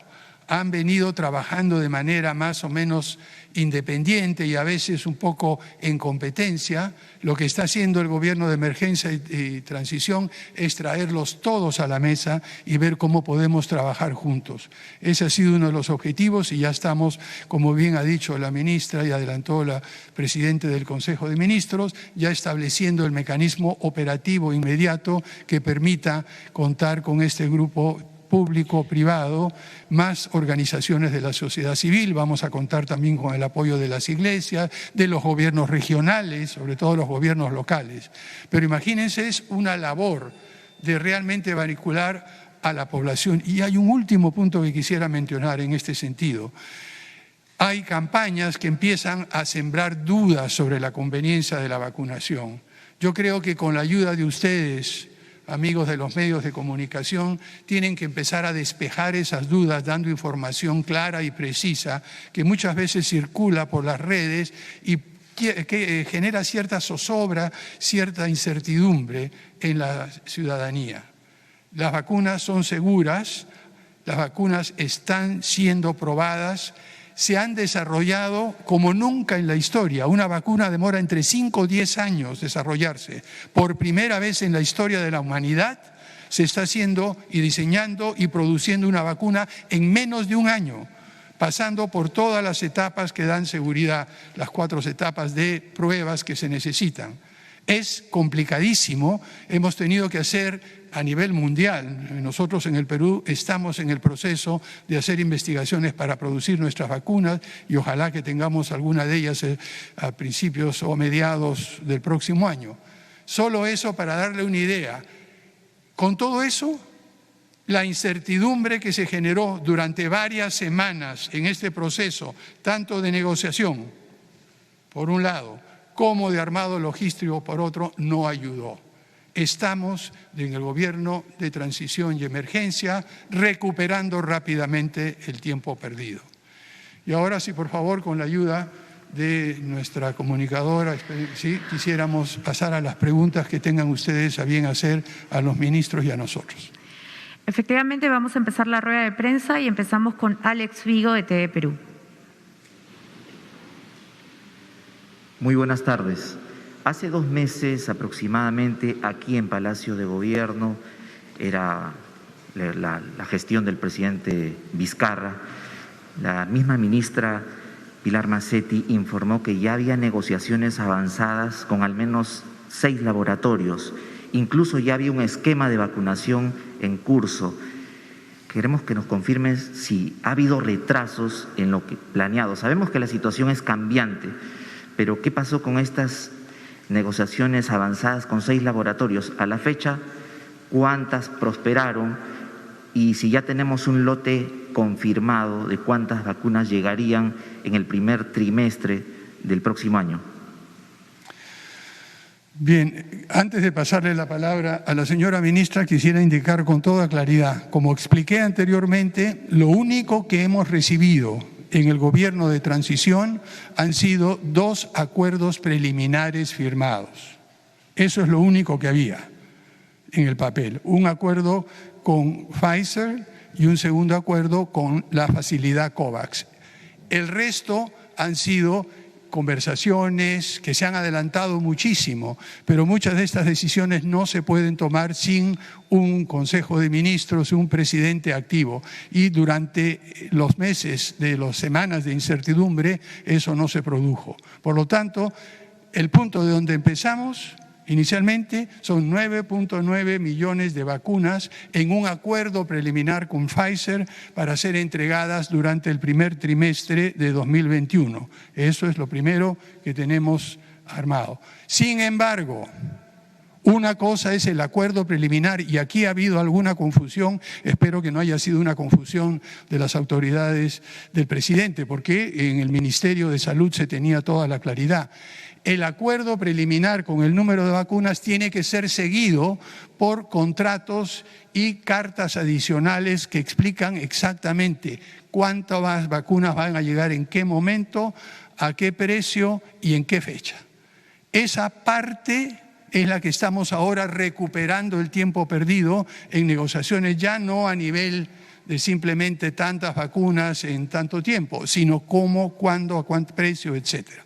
han venido trabajando de manera más o menos independiente y a veces un poco en competencia. Lo que está haciendo el gobierno de emergencia y transición es traerlos todos a la mesa y ver cómo podemos trabajar juntos. Ese ha sido uno de los objetivos y ya estamos, como bien ha dicho la ministra y adelantó la presidenta del Consejo de Ministros, ya estableciendo el mecanismo operativo inmediato que permita contar con este grupo público-privado, más organizaciones de la sociedad civil. Vamos a contar también con el apoyo de las iglesias, de los gobiernos regionales, sobre todo los gobiernos locales. Pero imagínense, es una labor de realmente vincular a la población. Y hay un último punto que quisiera mencionar en este sentido. Hay campañas que empiezan a sembrar dudas sobre la conveniencia de la vacunación. Yo creo que con la ayuda de ustedes, amigos de los medios de comunicación, tienen que empezar a despejar esas dudas dando información clara y precisa que muchas veces circula por las redes y que genera cierta zozobra, cierta incertidumbre en la ciudadanía. Las vacunas son seguras, las vacunas están siendo probadas, se han desarrollado como nunca en la historia. Una vacuna demora entre 5 o 10 años desarrollarse. Por primera vez en la historia de la humanidad se está haciendo y diseñando y produciendo una vacuna en menos de un año, pasando por todas las etapas que dan seguridad, las 4 etapas de pruebas que se necesitan. Es complicadísimo, hemos tenido que hacer a nivel mundial. Nosotros en el Perú estamos en el proceso de hacer investigaciones para producir nuestras vacunas y ojalá que tengamos alguna de ellas a principios o mediados del próximo año. Solo eso para darle una idea. Con todo eso, la incertidumbre que se generó durante varias semanas en este proceso, tanto de negociación, por un lado, como de armado logístico, por otro, no ayudó. Estamos en el gobierno de transición y emergencia recuperando rápidamente el tiempo perdido. Y ahora sí, por favor, con la ayuda de nuestra comunicadora, sí, quisiéramos pasar a las preguntas que tengan ustedes a bien hacer a los ministros y a nosotros. Efectivamente, vamos a empezar la rueda de prensa y empezamos con Alex Vigo de TV Perú. Muy buenas tardes. Hace 2 meses aproximadamente, aquí en Palacio de Gobierno, era la gestión del presidente Vizcarra, la misma ministra Pilar Mazzetti informó que ya había negociaciones avanzadas con al menos 6 laboratorios, incluso ya había un esquema de vacunación en curso. Queremos que nos confirmes si ha habido retrasos en lo que planeado. Sabemos que la situación es cambiante, pero ¿qué pasó con estas negociaciones avanzadas con 6 laboratorios? A la fecha, ¿cuántas prosperaron? Y si ya tenemos un lote confirmado de cuántas vacunas llegarían en el primer trimestre del próximo año. Bien, antes de pasarle la palabra a la señora ministra, quisiera indicar con toda claridad, como expliqué anteriormente, lo único que hemos recibido en el gobierno de transición han sido 2 acuerdos preliminares firmados. Eso es lo único que había en el papel. Un acuerdo con Pfizer y un segundo acuerdo con la facilidad COVAX. El resto han sido conversaciones que se han adelantado muchísimo, pero muchas de estas decisiones no se pueden tomar sin un Consejo de Ministros, un presidente activo. Y durante los meses de las semanas de incertidumbre, eso no se produjo. Por lo tanto, el punto de donde empezamos inicialmente son 9.9 millones de vacunas en un acuerdo preliminar con Pfizer para ser entregadas durante el primer trimestre de 2021. Eso es lo primero que tenemos armado. Sin embargo, una cosa es el acuerdo preliminar y aquí ha habido alguna confusión, espero que no haya sido una confusión de las autoridades del presidente, porque en el Ministerio de Salud se tenía toda la claridad. El acuerdo preliminar con el número de vacunas tiene que ser seguido por contratos y cartas adicionales que explican exactamente cuántas vacunas van a llegar en qué momento, a qué precio y en qué fecha. Esa parte es la que estamos ahora recuperando el tiempo perdido en negociaciones, ya no a nivel de simplemente tantas vacunas en tanto tiempo, sino cómo, cuándo, a cuánto precio, etcétera.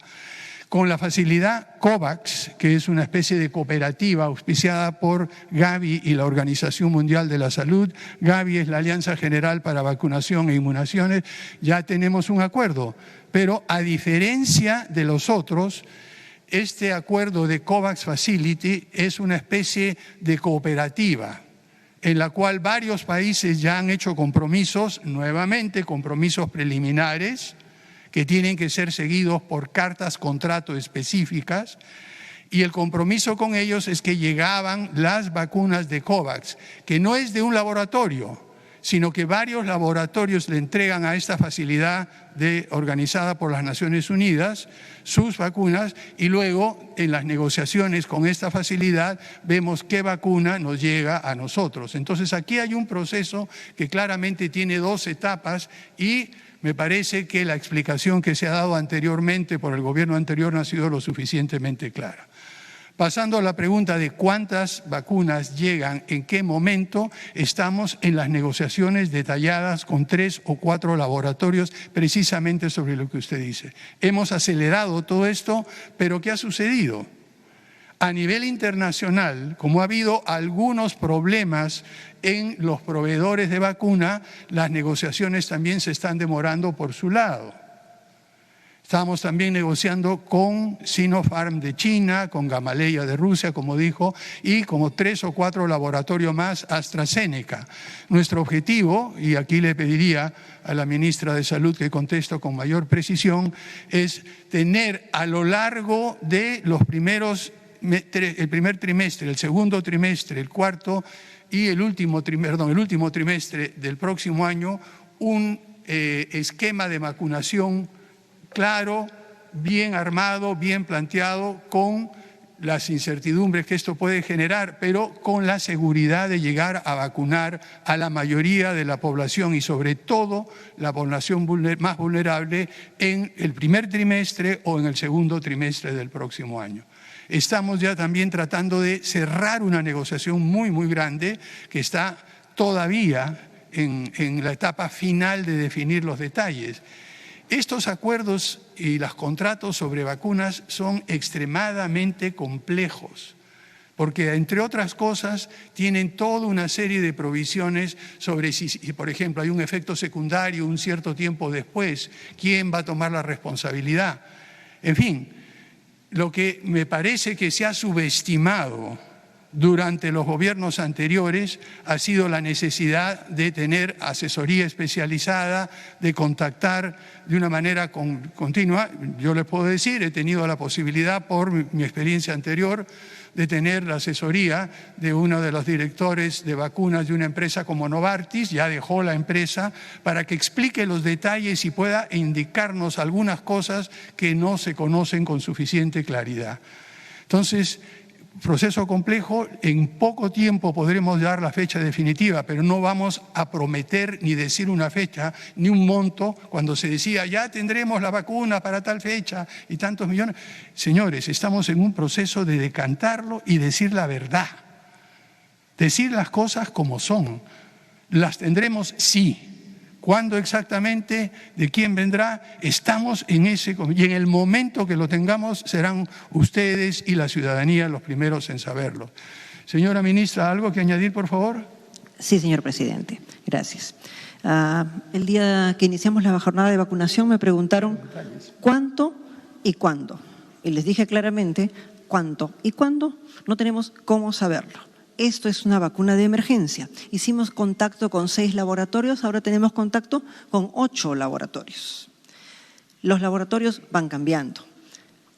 Con la facilidad COVAX, que es una especie de cooperativa auspiciada por Gavi y la Organización Mundial de la Salud. Gavi es la Alianza General para Vacunación e Inmunizaciones. Ya tenemos un acuerdo, pero a diferencia de los otros, este acuerdo de COVAX Facility es una especie de cooperativa en la cual varios países ya han hecho compromisos, nuevamente compromisos preliminares, que tienen que ser seguidos por cartas contrato específicas, y el compromiso con ellos es que llegaban las vacunas de COVAX, que no es de un laboratorio, sino que varios laboratorios le entregan a esta facilidad organizada por las Naciones Unidas sus vacunas, y luego en las negociaciones con esta facilidad vemos qué vacuna nos llega a nosotros. Entonces aquí hay un proceso que claramente tiene dos etapas, y me parece que la explicación que se ha dado anteriormente por el gobierno anterior no ha sido lo suficientemente clara. Pasando a la pregunta de cuántas vacunas llegan, en qué momento, estamos en las negociaciones detalladas con 3 o 4 laboratorios precisamente sobre lo que usted dice. Hemos acelerado todo esto, pero ¿qué ha sucedido? A nivel internacional, como ha habido algunos problemas en los proveedores de vacuna, las negociaciones también se están demorando por su lado. Estamos también negociando con Sinopharm de China, con Gamaleya de Rusia, como dijo, y como 3 o 4 laboratorios más, AstraZeneca. Nuestro objetivo, y aquí le pediría a la ministra de Salud que conteste con mayor precisión, es tener a lo largo de los el primer trimestre, el segundo trimestre, el cuarto y el último trimestre del próximo año, un esquema de vacunación claro, bien armado, bien planteado, con las incertidumbres que esto puede generar, pero con la seguridad de llegar a vacunar a la mayoría de la población y sobre todo la población más vulnerable en el primer trimestre o en el segundo trimestre del próximo año. Estamos ya también tratando de cerrar una negociación muy, muy grande que está todavía en la etapa final de definir los detalles. Estos acuerdos y los contratos sobre vacunas son extremadamente complejos, porque entre otras cosas tienen toda una serie de provisiones sobre si, por ejemplo, hay un efecto secundario un cierto tiempo después, quién va a tomar la responsabilidad. En fin, lo que me parece que se ha subestimado durante los gobiernos anteriores ha sido la necesidad de tener asesoría especializada, de contactar de una manera continua. Yo les puedo decir, he tenido la posibilidad por mi experiencia anterior de tener la asesoría de uno de los directores de vacunas de una empresa como Novartis, ya dejó la empresa, para que explique los detalles y pueda indicarnos algunas cosas que no se conocen con suficiente claridad. Entonces, proceso complejo, en poco tiempo podremos dar la fecha definitiva, pero no vamos a prometer ni decir una fecha, ni un monto, cuando se decía ya tendremos la vacuna para tal fecha y tantos millones. Señores, estamos en un proceso de decantarlo y decir la verdad, decir las cosas como son. ¿Las tendremos? Sí. ¿Cuándo exactamente? ¿De quién vendrá? Estamos en ese, y en el momento que lo tengamos serán ustedes y la ciudadanía los primeros en saberlo. Señora ministra, ¿algo que añadir, por favor? Sí, señor presidente. Gracias. El día que iniciamos la jornada de vacunación me preguntaron cuánto y cuándo. Y les dije claramente cuánto y cuándo no tenemos cómo saberlo. Esto es una vacuna de emergencia. Hicimos contacto con 6 laboratorios, ahora tenemos contacto con 8 laboratorios. Los laboratorios van cambiando.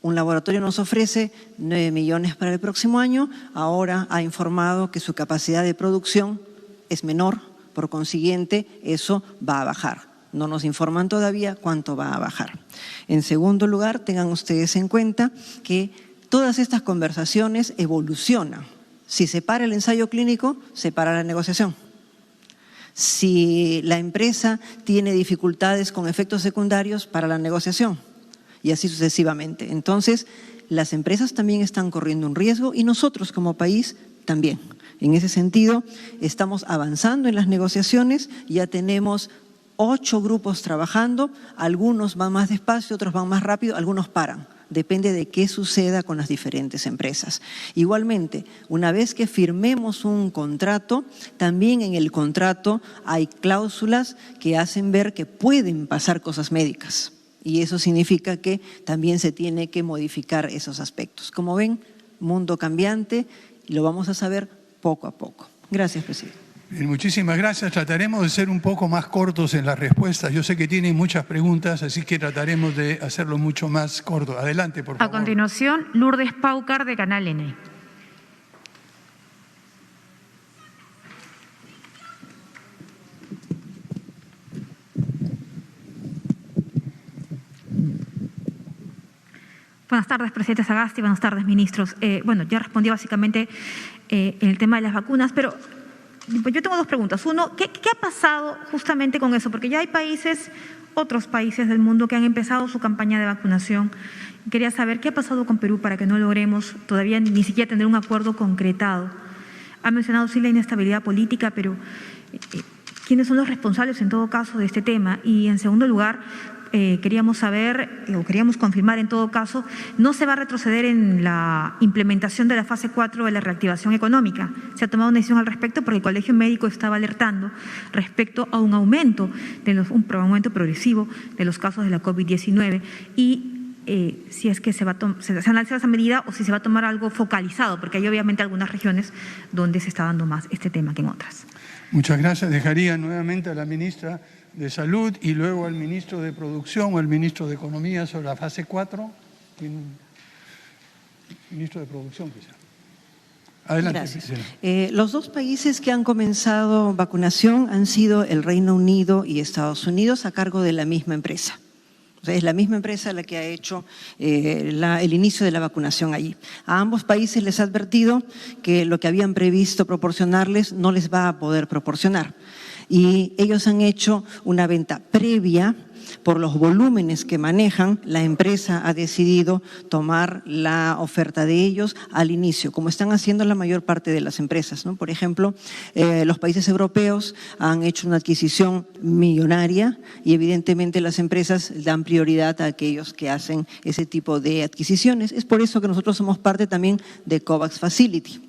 Un laboratorio nos ofrece 9 millones para el próximo año, ahora ha informado que su capacidad de producción es menor, por consiguiente eso va a bajar. No nos informan todavía cuánto va a bajar. En segundo lugar, tengan ustedes en cuenta que todas estas conversaciones evolucionan. Si se para el ensayo clínico, se para la negociación. Si la empresa tiene dificultades con efectos secundarios, para la negociación. Y así sucesivamente. Entonces, las empresas también están corriendo un riesgo y nosotros como país también. En ese sentido, estamos avanzando en las negociaciones, ya tenemos 8 grupos trabajando, algunos van más despacio, otros van más rápido, algunos paran. Depende de qué suceda con las diferentes empresas. Igualmente, una vez que firmemos un contrato, también en el contrato hay cláusulas que hacen ver que pueden pasar cosas médicas. Y eso significa que también se tiene que modificar esos aspectos. Como ven, mundo cambiante, y lo vamos a saber poco a poco. Gracias, presidente. Bien, muchísimas gracias. Trataremos de ser un poco más cortos en las respuestas. Yo sé que tienen muchas preguntas, así que trataremos de hacerlo mucho más corto. Adelante, por favor. A continuación, Lourdes Paucar, de Canal N. Buenas tardes, presidente Sagasti. Buenas tardes, ministros. Ya respondí básicamente en el tema de las vacunas, pero yo tengo 2 preguntas. Uno, ¿qué ha pasado justamente con eso? Porque ya hay otros países del mundo que han empezado su campaña de vacunación. Quería saber qué ha pasado con Perú para que no logremos todavía ni siquiera tener un acuerdo concretado. Ha mencionado sí la inestabilidad política, pero ¿quiénes son los responsables en todo caso de este tema? Y en segundo lugar, queríamos saber, o queríamos confirmar en todo caso, no se va a retroceder en la implementación de la fase 4 de la reactivación económica. Se ha tomado una decisión al respecto porque el Colegio Médico estaba alertando respecto a un aumento progresivo de los casos de la COVID-19 y si es que se analiza esa medida o si se va a tomar algo focalizado, porque hay obviamente algunas regiones donde se está dando más este tema que en otras. Muchas gracias. Dejaría nuevamente a la ministra de Salud y luego al ministro de Producción o al ministro de Economía sobre la fase 4. Ministro de Producción, quizá. Adelante. Gracias. Los 2 países que han comenzado vacunación han sido el Reino Unido y Estados Unidos a cargo de la misma empresa. O sea, es la misma empresa la que ha hecho el inicio de la vacunación allí. A ambos países les ha advertido que lo que habían previsto proporcionarles no les va a poder proporcionar. Y ellos han hecho una venta previa por los volúmenes que manejan. La empresa ha decidido tomar la oferta de ellos al inicio, como están haciendo la mayor parte de las empresas, ¿no? Por ejemplo, los países europeos han hecho una adquisición millonaria y evidentemente las empresas dan prioridad a aquellos que hacen ese tipo de adquisiciones. Es por eso que nosotros somos parte también de COVAX Facility,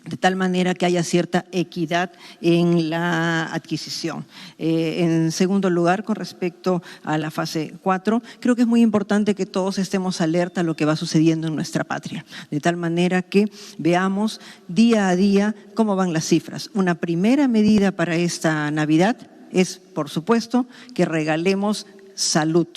de tal manera que haya cierta equidad en la adquisición. En segundo lugar, con respecto a la fase 4, creo que es muy importante que todos estemos alerta a lo que va sucediendo en nuestra patria, de tal manera que veamos día a día cómo van las cifras. Una primera medida para esta Navidad es, por supuesto, que regalemos salud,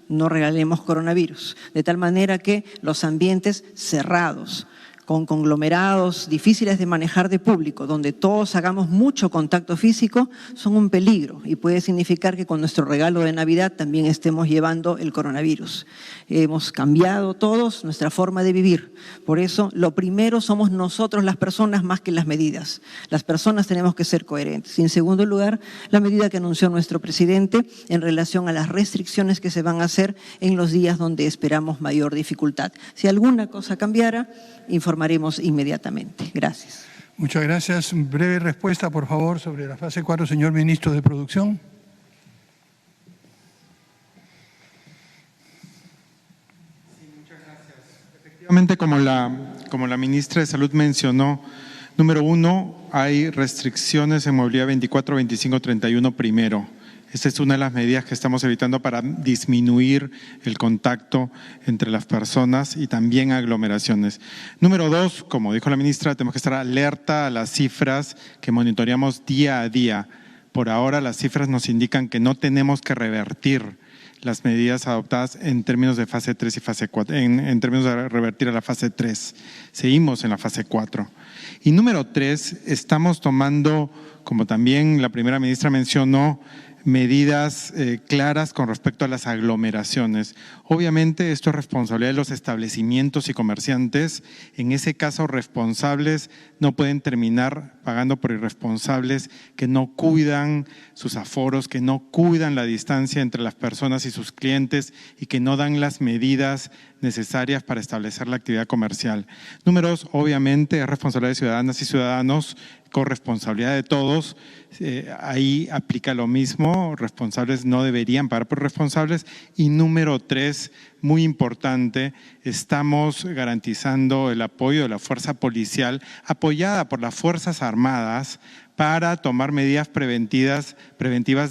no regalemos coronavirus, de tal manera que los ambientes cerrados, con conglomerados difíciles de manejar de público, donde todos hagamos mucho contacto físico, son un peligro y puede significar que con nuestro regalo de Navidad también estemos llevando el coronavirus. Hemos cambiado todos nuestra forma de vivir. Por eso, lo primero somos nosotros las personas más que las medidas. Las personas tenemos que ser coherentes. Y en segundo lugar, la medida que anunció nuestro presidente en relación a las restricciones que se van a hacer en los días donde esperamos mayor dificultad. Si alguna cosa cambiara, informaremos inmediatamente. Gracias. Muchas gracias. Breve respuesta, por favor, sobre la fase 4, señor ministro de Producción. Sí, muchas gracias. Efectivamente, como la ministra de Salud mencionó, número 1, hay restricciones en movilidad 24, 25, 31 primero. Esta es una de las medidas que estamos evitando para disminuir el contacto entre las personas y también aglomeraciones. Número 2, como dijo la ministra, tenemos que estar alerta a las cifras que monitoreamos día a día. Por ahora las cifras nos indican que no tenemos que revertir las medidas adoptadas en términos de fase 3 y fase 4, en términos de revertir a la fase 3. Seguimos en la fase 4. Y número 3, estamos tomando, como también la primera ministra mencionó, medidas claras con respecto a las aglomeraciones. Obviamente esto es responsabilidad de los establecimientos y comerciantes. En ese caso, responsables no pueden terminar pagando por irresponsables que no cuidan sus aforos, que no cuidan la distancia entre las personas y sus clientes y que no dan las medidas necesarias para establecer la actividad comercial. Número dos, obviamente, es responsabilidad de ciudadanas y ciudadanos, corresponsabilidad de todos. Ahí aplica lo mismo, responsables no deberían pagar por responsables. Y número tres, muy importante, estamos garantizando el apoyo de la fuerza policial apoyada por las Fuerzas Armadas para tomar medidas preventivas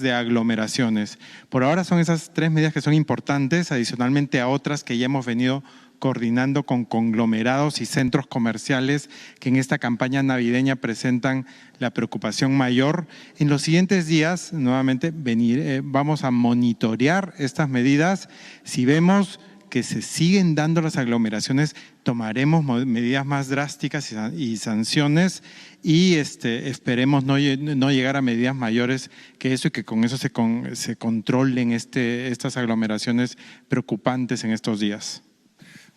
de aglomeraciones. Por ahora son esas 3 medidas que son importantes, adicionalmente a otras que ya hemos venido coordinando con conglomerados y centros comerciales que en esta campaña navideña presentan la preocupación mayor. En los siguientes días, nuevamente, vamos a monitorear estas medidas. Si vemos que se siguen dando las aglomeraciones, tomaremos medidas más drásticas y sanciones y esperemos no llegar a medidas mayores que eso y que con eso se controlen estas aglomeraciones preocupantes en estos días.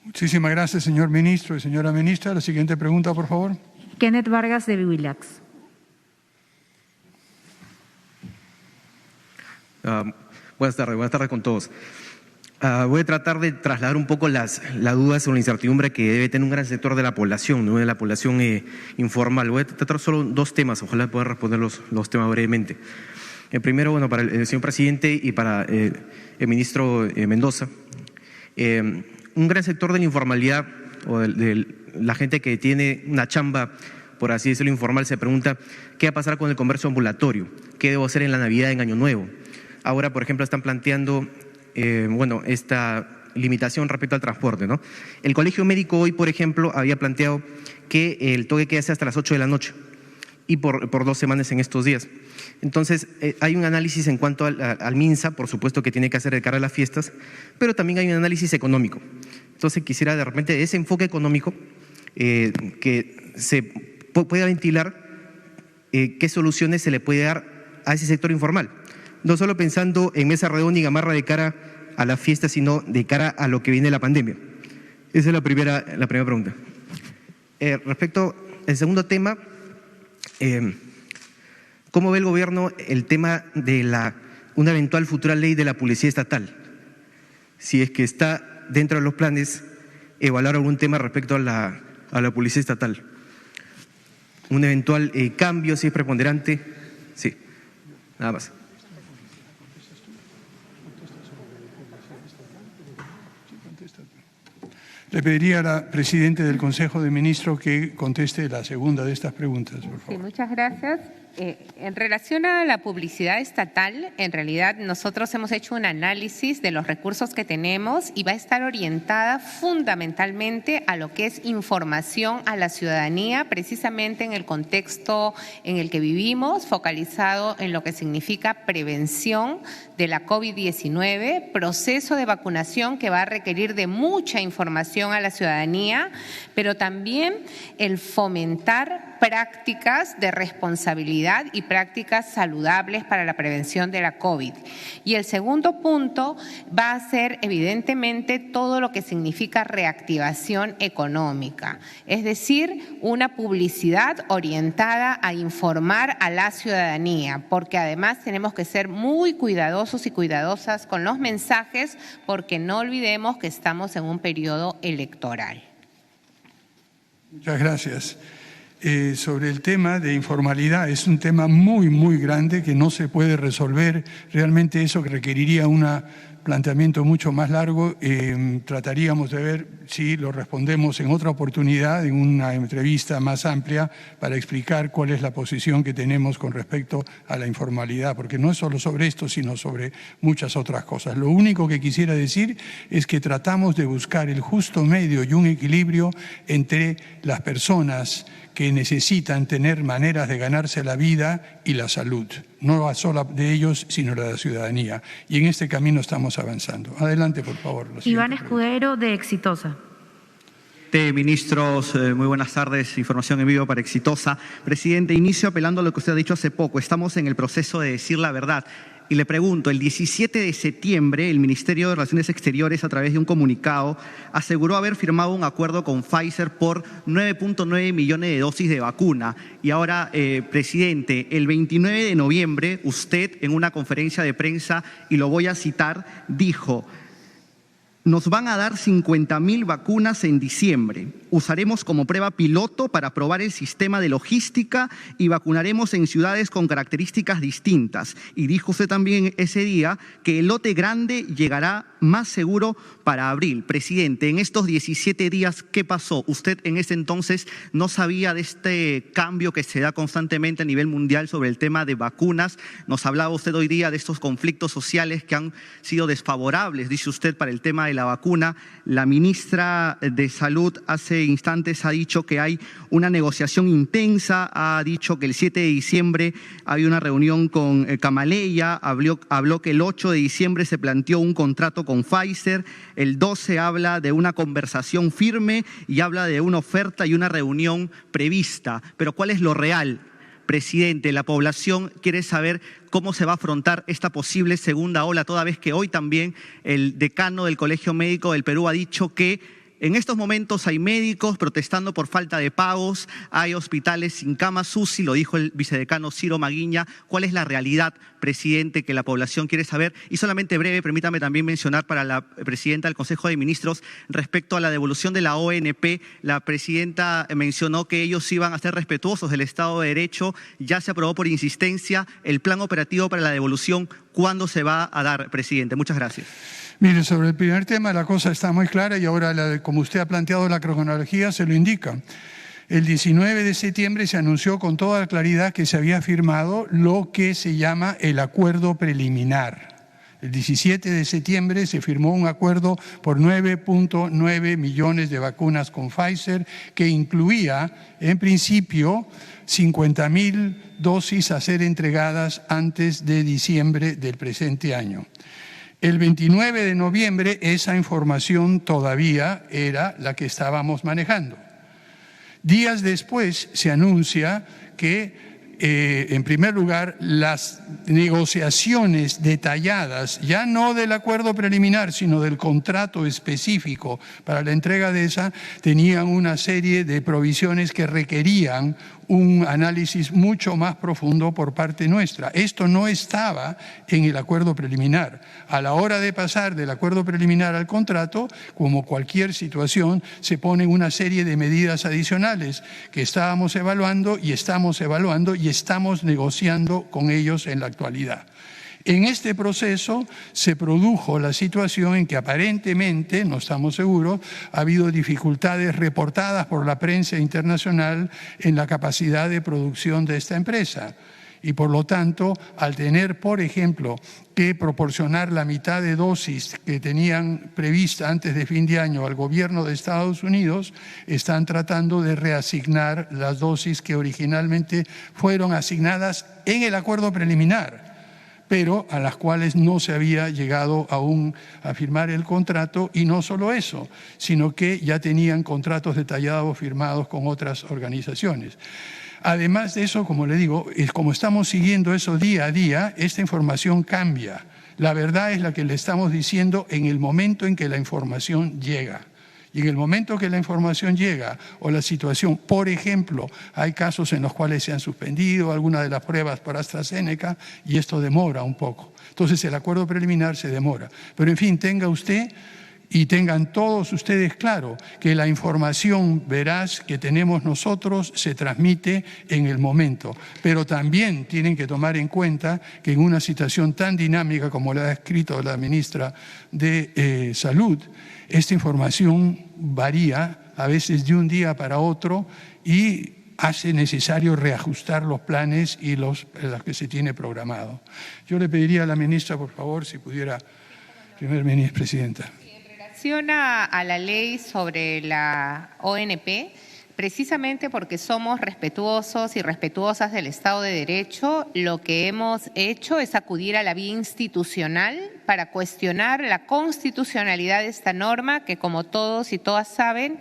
Muchísimas gracias, señor ministro y señora ministra. La siguiente pregunta, por favor. Kenneth Vargas, de Biwillax. Buenas tardes con todos. Voy a tratar de trasladar un poco las dudas o la incertidumbre que debe tener un gran sector de la población, ¿no? De la población informal. Voy a tratar solo 2 temas, ojalá pueda responder los temas brevemente. El primero, bueno, para el señor presidente y para el ministro Mendoza. Un gran sector de la informalidad o de la gente que tiene una chamba, por así decirlo, informal, se pregunta qué va a pasar con el comercio ambulatorio, qué debo hacer en la Navidad, en Año Nuevo. Ahora, por ejemplo, están planteando esta limitación respecto al transporte, ¿no? El Colegio Médico hoy, por ejemplo, había planteado que el toque quede hasta las 8 de la noche y por 2 semanas en estos días. Entonces, hay un análisis en cuanto al MINSA, por supuesto que tiene que hacer de cara a las fiestas, pero también hay un análisis económico. Entonces, quisiera de repente ese enfoque económico que se pueda ventilar, qué soluciones se le puede dar a ese sector informal. No solo pensando en mesa redonda y gamarra de cara a la fiesta, sino de cara a lo que viene de la pandemia. Esa es la primera pregunta. Respecto al segundo tema, ¿cómo ve el gobierno el tema de una eventual futura ley de la publicidad estatal? Si es que está dentro de los planes evaluar algún tema respecto a la publicidad estatal. Un eventual cambio, si es preponderante. Sí, nada más. Le pediría a la Presidenta del Consejo de Ministros que conteste la segunda de estas preguntas, por favor. Sí, muchas gracias. En relación a la publicidad estatal, en realidad nosotros hemos hecho un análisis de los recursos que tenemos y va a estar orientada fundamentalmente a lo que es información a la ciudadanía, precisamente en el contexto en el que vivimos, focalizado en lo que significa prevención de la COVID-19, proceso de vacunación que va a requerir de mucha información a la ciudadanía, pero también el fomentar prácticas de responsabilidad y prácticas saludables para la prevención de la COVID. Y el segundo punto va a ser evidentemente todo lo que significa reactivación económica, es decir, una publicidad orientada a informar a la ciudadanía, porque además tenemos que ser muy cuidadosos y cuidadosas con los mensajes, porque no olvidemos que estamos en un periodo electoral. Muchas gracias. Sobre el tema de informalidad, es un tema muy grande que no se puede resolver. Realmente eso que requeriría un planteamiento mucho más largo. Trataríamos de ver si lo respondemos en otra oportunidad, en una entrevista más amplia, para explicar cuál es la posición que tenemos con respecto a la informalidad, porque no es solo sobre esto, sino sobre muchas otras cosas. Lo único que quisiera decir es que tratamos de buscar el justo medio y un equilibrio entre las personas que necesitan tener maneras de ganarse la vida y la salud, no solo de ellos, sino de la ciudadanía. Y en este camino estamos avanzando. Adelante, por favor. Iván Escudero, de Exitosa. Ministros, muy buenas tardes. Información en vivo para Exitosa. Presidente, inicio apelando a lo que usted ha dicho hace poco. Estamos en el proceso de decir la verdad. Y le pregunto, el 17 de septiembre el Ministerio de Relaciones Exteriores, a través de un comunicado, aseguró haber firmado un acuerdo con Pfizer por 9.9 millones de dosis de vacuna. Y ahora, presidente, el 29 de noviembre, usted en una conferencia de prensa, y lo voy a citar, dijo: nos van a dar 50.000 vacunas en diciembre. Usaremos como prueba piloto para probar el sistema de logística y vacunaremos en ciudades con características distintas. Y dijo usted también ese día que el lote grande llegará más seguro para abril. Presidente, en estos 17 días, ¿qué pasó? Usted en ese entonces no sabía de este cambio que se da constantemente a nivel mundial sobre el tema de vacunas. Nos hablaba usted hoy día de estos conflictos sociales que han sido desfavorables, dice usted, para el tema de la vacuna. La ministra de Salud hace instantes ha dicho que hay una negociación intensa, ha dicho que el 7 de diciembre hay una reunión con Camaleya, habló que el 8 de diciembre se planteó un contrato con Pfizer, el 12 habla de una conversación firme y habla de una oferta y una reunión prevista. Pero ¿cuál es lo real? Presidente, la población quiere saber cómo se va a afrontar esta posible segunda ola, toda vez que hoy también el decano del Colegio Médico del Perú ha dicho que en estos momentos hay médicos protestando por falta de pagos, hay hospitales sin camas UCI, lo dijo el vicedecano Ciro Maguiña. ¿Cuál es la realidad, presidente, que la población quiere saber? Y solamente breve, permítame también mencionar para la presidenta del Consejo de Ministros respecto a la devolución de la ONP. La presidenta mencionó que ellos iban a ser respetuosos del Estado de Derecho. Ya se aprobó por insistencia el plan operativo para la devolución. ¿Cuándo se va a dar, presidente? Muchas gracias. Mire, sobre el primer tema la cosa está muy clara y ahora, como usted ha planteado la cronología, se lo indica. El 19 de septiembre se anunció con toda claridad que se había firmado lo que se llama el acuerdo preliminar. El 17 de septiembre se firmó un acuerdo por 9.9 millones de vacunas con Pfizer que incluía, en principio, 50.000 dosis a ser entregadas antes de diciembre del presente año. El 29 de noviembre esa información todavía era la que estábamos manejando. Días después se anuncia que, en primer lugar, las negociaciones detalladas, ya no del acuerdo preliminar, sino del contrato específico para la entrega de esa, tenían una serie de provisiones que requerían un análisis mucho más profundo por parte nuestra. Esto no estaba en el acuerdo preliminar. A la hora de pasar del acuerdo preliminar al contrato, como cualquier situación, se ponen una serie de medidas adicionales que estábamos evaluando y estamos negociando con ellos en la actualidad. En este proceso se produjo la situación en que aparentemente, no estamos seguros, ha habido dificultades reportadas por la prensa internacional en la capacidad de producción de esta empresa. Y por lo tanto, al tener, por ejemplo, que proporcionar la mitad de dosis que tenían prevista antes de fin de año al gobierno de Estados Unidos, están tratando de reasignar las dosis que originalmente fueron asignadas en el acuerdo preliminar, pero a las cuales no se había llegado aún a firmar el contrato. Y no solo eso, sino que ya tenían contratos detallados firmados con otras organizaciones. Además de eso, como le digo, como estamos siguiendo eso día a día, esta información cambia. La verdad es la que le estamos diciendo en el momento en que la información llega. Y en el momento que la información llega o la situación, por ejemplo, hay casos en los cuales se han suspendido algunas de las pruebas para AstraZeneca y esto demora un poco. Entonces el acuerdo preliminar se demora. Pero en fin, tenga usted y tengan todos ustedes claro que la información veraz que tenemos nosotros se transmite en el momento. Pero también tienen que tomar en cuenta que en una situación tan dinámica como la ha escrito la ministra de Salud, esta información varía a veces de un día para otro y hace necesario reajustar los planes y los que se tiene programado. Yo le pediría a la ministra, por favor, si pudiera, presidenta. En relación a la ley sobre la ONP, precisamente porque somos respetuosos y respetuosas del Estado de Derecho, lo que hemos hecho es acudir a la vía institucional para cuestionar la constitucionalidad de esta norma que, como todos y todas saben,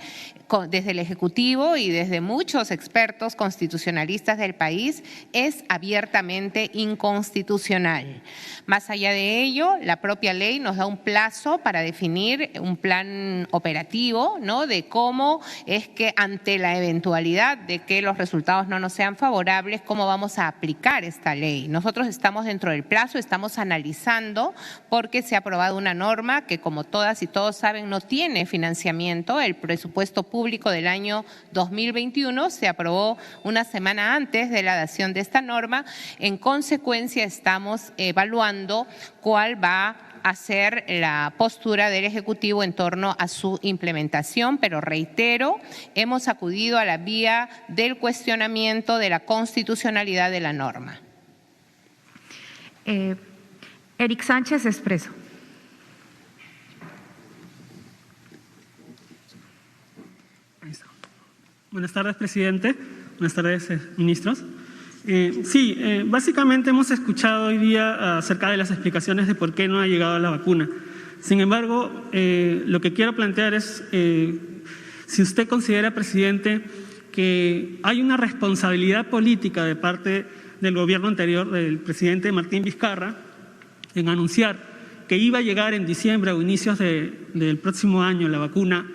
desde el Ejecutivo y desde muchos expertos constitucionalistas del país, es abiertamente inconstitucional. Más allá de ello, la propia ley nos da un plazo para definir un plan operativo, ¿no?, de cómo es que ante la eventualidad de que los resultados no nos sean favorables, cómo vamos a aplicar esta ley. Nosotros estamos dentro del plazo, estamos analizando porque se ha aprobado una norma que, como todas y todos saben, no tiene financiamiento. El presupuesto público del año 2021 se aprobó una semana antes de la dación de esta norma. En consecuencia, estamos evaluando cuál va a ser la postura del Ejecutivo en torno a su implementación, pero reitero, hemos acudido a la vía del cuestionamiento de la constitucionalidad de la norma. Eric Sánchez, Expreso. Buenas tardes, presidente. Buenas tardes, ministros. Básicamente hemos escuchado hoy día acerca de las explicaciones de por qué no ha llegado la vacuna. Sin embargo, lo que quiero plantear es si usted considera, presidente, que hay una responsabilidad política de parte del gobierno anterior, del presidente Martín Vizcarra, en anunciar que iba a llegar en diciembre o inicios del próximo año la vacuna,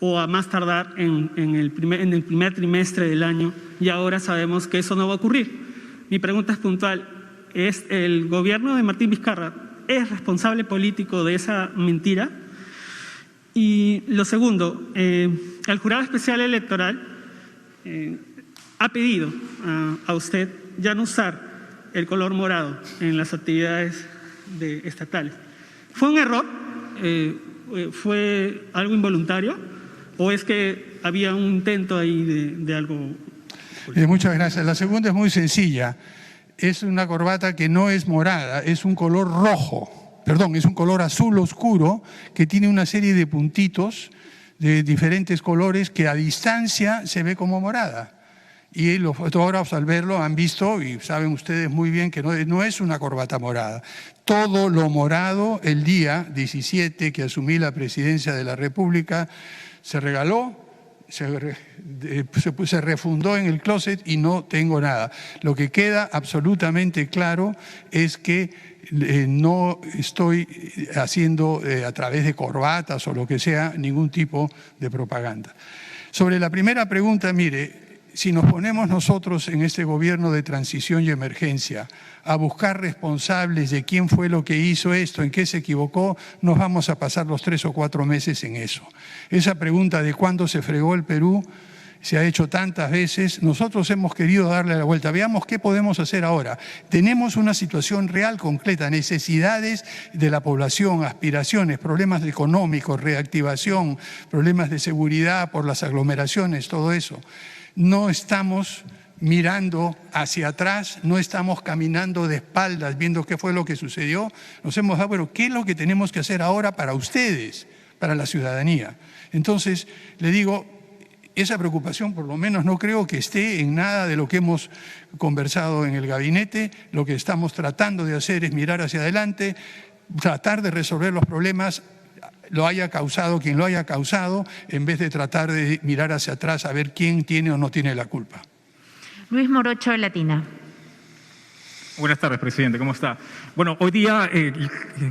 o a más tardar en el primer trimestre del año, y ahora sabemos que eso no va a ocurrir. Mi pregunta es puntual: ¿es el gobierno de Martín Vizcarra es responsable político de esa mentira? Y lo segundo, el Jurado Especial Electoral ha pedido a usted ya no usar el color morado en las actividades estatales. ¿Fue un error? ¿Fue algo involuntario? ¿O es que había un intento ahí de algo? Muchas gracias. La segunda es muy sencilla. Es una corbata que no es morada, es un color rojo. Perdón, es un color azul oscuro que tiene una serie de puntitos de diferentes colores que a distancia se ve como morada. Y los fotógrafos al verlo han visto, y saben ustedes muy bien que no es una corbata morada. Todo lo morado el día 17 que asumí la presidencia de la República se regaló, se refundó en el closet y no tengo nada. Lo que queda absolutamente claro es que no estoy haciendo a través de corbatas o lo que sea ningún tipo de propaganda. Sobre la primera pregunta, mire, si nos ponemos nosotros en este gobierno de transición y emergencia a buscar responsables de quién fue lo que hizo esto, en qué se equivocó, nos vamos a pasar los 3 o 4 meses en eso. Esa pregunta de cuándo se fregó el Perú se ha hecho tantas veces. Nosotros hemos querido darle la vuelta. Veamos qué podemos hacer ahora. Tenemos una situación real, concreta, necesidades de la población, aspiraciones, problemas económicos, reactivación, problemas de seguridad por las aglomeraciones, todo eso. No estamos mirando hacia atrás, no estamos caminando de espaldas viendo qué fue lo que sucedió. Nos hemos dado, bueno, ¿qué es lo que tenemos que hacer ahora para ustedes, para la ciudadanía? Entonces, le digo, esa preocupación por lo menos no creo que esté en nada de lo que hemos conversado en el gabinete. Lo que estamos tratando de hacer es mirar hacia adelante, tratar de resolver los problemas, lo haya causado quien lo haya causado, en vez de tratar de mirar hacia atrás a ver quién tiene o no tiene la culpa. Luis Morocho, de Latina. Buenas tardes, presidente. ¿Cómo está? Bueno, hoy día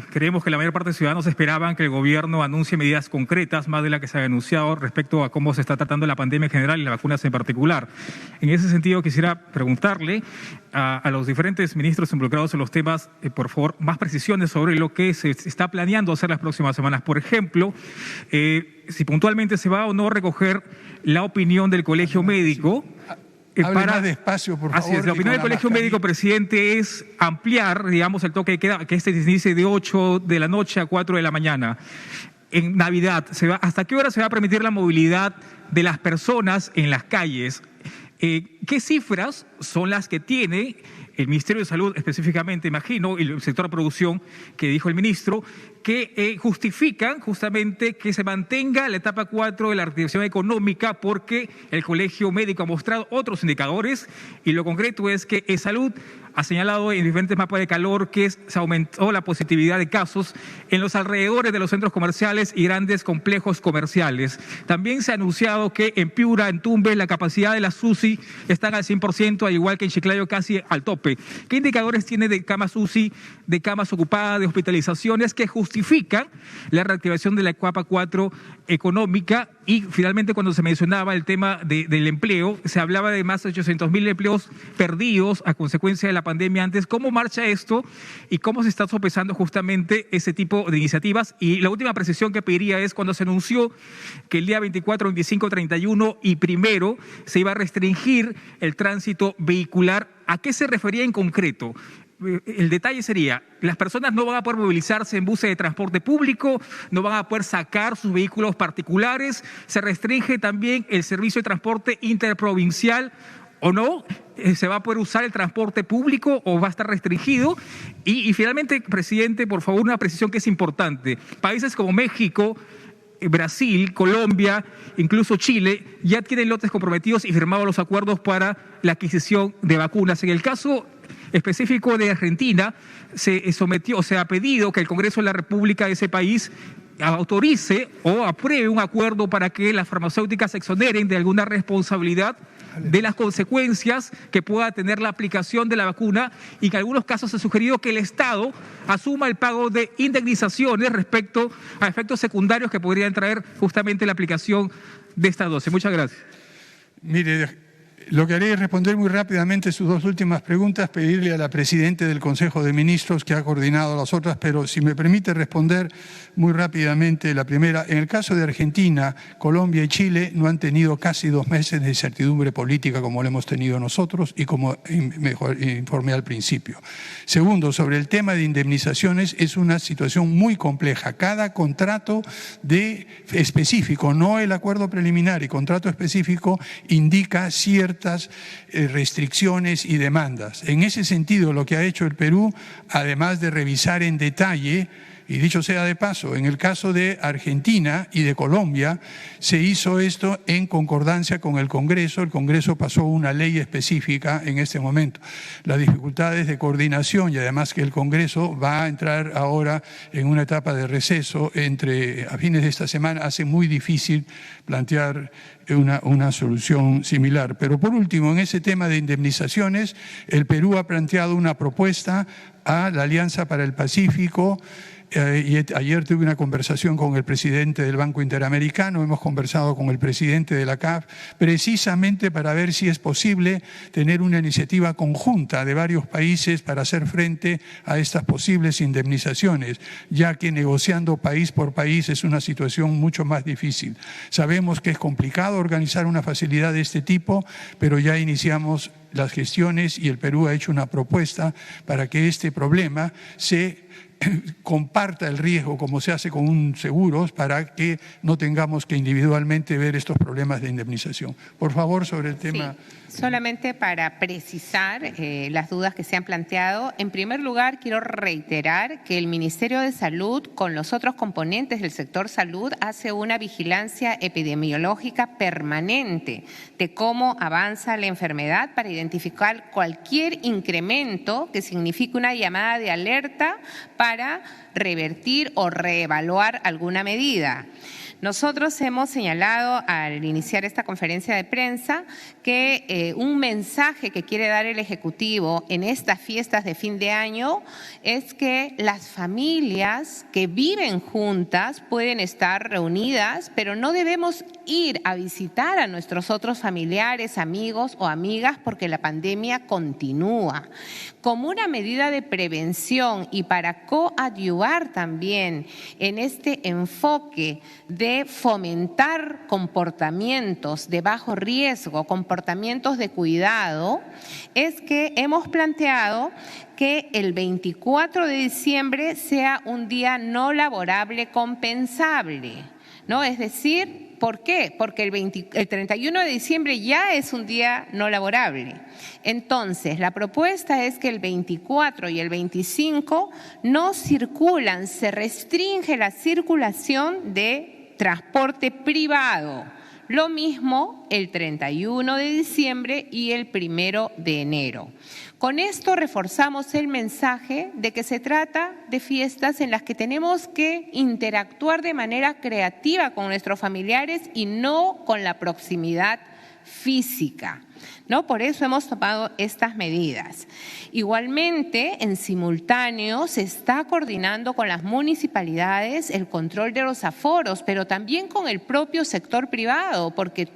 creemos que la mayor parte de ciudadanos esperaban que el gobierno anuncie medidas concretas, más de las que se ha anunciado, respecto a cómo se está tratando la pandemia en general y las vacunas en particular. En ese sentido, quisiera preguntarle a los diferentes ministros involucrados en los temas, por favor, más precisiones sobre lo que se está planeando hacer las próximas semanas. Por ejemplo, si puntualmente se va o no a recoger la opinión del Colegio Médico. Hable más despacio, por favor. Así es, la opinión del Colegio Médico, presidente, es ampliar, digamos, el toque de queda, que se inicie de 8 de la noche a 4 de la mañana. En Navidad, ¿hasta qué hora se va a permitir la movilidad de las personas en las calles? ¿Qué cifras son las que tiene el Ministerio de Salud específicamente, imagino, y el sector de producción que dijo el ministro, que justifican justamente que se mantenga la etapa 4 de la reactivación económica, porque el Colegio Médico ha mostrado otros indicadores y lo concreto es que Salud ha señalado en diferentes mapas de calor que se aumentó la positividad de casos en los alrededores de los centros comerciales y grandes complejos comerciales. También se ha anunciado que en Piura, en Tumbes, la capacidad de las UCI están al 100%, al igual que en Chiclayo casi al tope. ¿Qué indicadores tiene de camas UCI, de camas ocupadas, de hospitalizaciones que justifican la reactivación de la etapa 4 económica? Y finalmente, cuando se mencionaba el tema del empleo, se hablaba de más de 800.000 empleos perdidos a consecuencia de la pandemia antes. ¿Cómo marcha esto y cómo se está sopesando justamente ese tipo de iniciativas? Y la última precisión que pediría es cuando se anunció que el día 24, 25, 31 y 1 se iba a restringir el tránsito vehicular. ¿A qué se refería en concreto? El detalle sería, las personas no van a poder movilizarse en buses de transporte público, no van a poder sacar sus vehículos particulares, se restringe también el servicio de transporte interprovincial o no, se va a poder usar el transporte público o va a estar restringido. Y finalmente, presidente, por favor, una precisión que es importante. Países como México, Brasil, Colombia, incluso Chile, ya tienen lotes comprometidos y firmados los acuerdos para la adquisición de vacunas. En el caso específico de Argentina, se ha pedido que el Congreso de la República de ese país autorice o apruebe un acuerdo para que las farmacéuticas se exoneren de alguna responsabilidad de las consecuencias que pueda tener la aplicación de la vacuna, y en algunos casos se ha sugerido que el Estado asuma el pago de indemnizaciones respecto a efectos secundarios que podrían traer justamente la aplicación de esta dosis. Muchas gracias. Mire, lo que haré es responder muy rápidamente sus dos últimas preguntas, pedirle a la Presidenta del Consejo de Ministros, que ha coordinado las otras, pero si me permite responder muy rápidamente la primera. En el caso de Argentina, Colombia y Chile no han tenido casi 2 meses de incertidumbre política como lo hemos tenido nosotros y como informé al principio. Segundo, sobre el tema de indemnizaciones, es una situación muy compleja. Cada contrato específico, no el acuerdo preliminar, y contrato específico indica ciertas restricciones y demandas. En ese sentido, lo que ha hecho el Perú, además de revisar en detalle, y dicho sea de paso, en el caso de Argentina y de Colombia, se hizo esto en concordancia con el Congreso. El Congreso pasó una ley específica en este momento. Las dificultades de coordinación y además que el Congreso va a entrar ahora en una etapa de receso a fines de esta semana, hace muy difícil plantear una solución similar. Pero por último, en ese tema de indemnizaciones, el Perú ha planteado una propuesta a la Alianza para el Pacífico. Y ayer tuve una conversación con el presidente del Banco Interamericano, hemos conversado con el presidente de la CAF, precisamente para ver si es posible tener una iniciativa conjunta de varios países para hacer frente a estas posibles indemnizaciones, ya que negociando país por país es una situación mucho más difícil. Sabemos que es complicado organizar una facilidad de este tipo, pero ya iniciamos las gestiones y el Perú ha hecho una propuesta para que este problema se comparta el riesgo como se hace con un seguro para que no tengamos que individualmente ver estos problemas de indemnización. Por favor, sobre el tema. Sí, solamente para precisar las dudas que se han planteado. En primer lugar, quiero reiterar que el Ministerio de Salud, con los otros componentes del sector salud, hace una vigilancia epidemiológica permanente de cómo avanza la enfermedad para identificar cualquier incremento que signifique una llamada de alerta para revertir o reevaluar alguna medida. Nosotros hemos señalado al iniciar esta conferencia de prensa que un mensaje que quiere dar el Ejecutivo en estas fiestas de fin de año es que las familias que viven juntas pueden estar reunidas, pero no debemos ir a visitar a nuestros otros familiares, amigos o amigas porque la pandemia continúa. Como una medida de prevención y para coadyuvar también en este enfoque de fomentar comportamientos de bajo riesgo, comportamientos de cuidado, es que hemos planteado que el 24 de diciembre sea un día no laborable compensable, ¿no? Es decir, ¿por qué? Porque el 31 de diciembre ya es un día no laborable. Entonces, la propuesta es que el 24 y el 25 no circulan, se restringe la circulación de transporte privado. Lo mismo el 31 de diciembre y el 1 de enero. Con esto reforzamos el mensaje de que se trata de fiestas en las que tenemos que interactuar de manera creativa con nuestros familiares y no con la proximidad física, ¿no? Por eso hemos tomado estas medidas. Igualmente, en simultáneo, se está coordinando con las municipalidades el control de los aforos, pero también con el propio sector privado, porque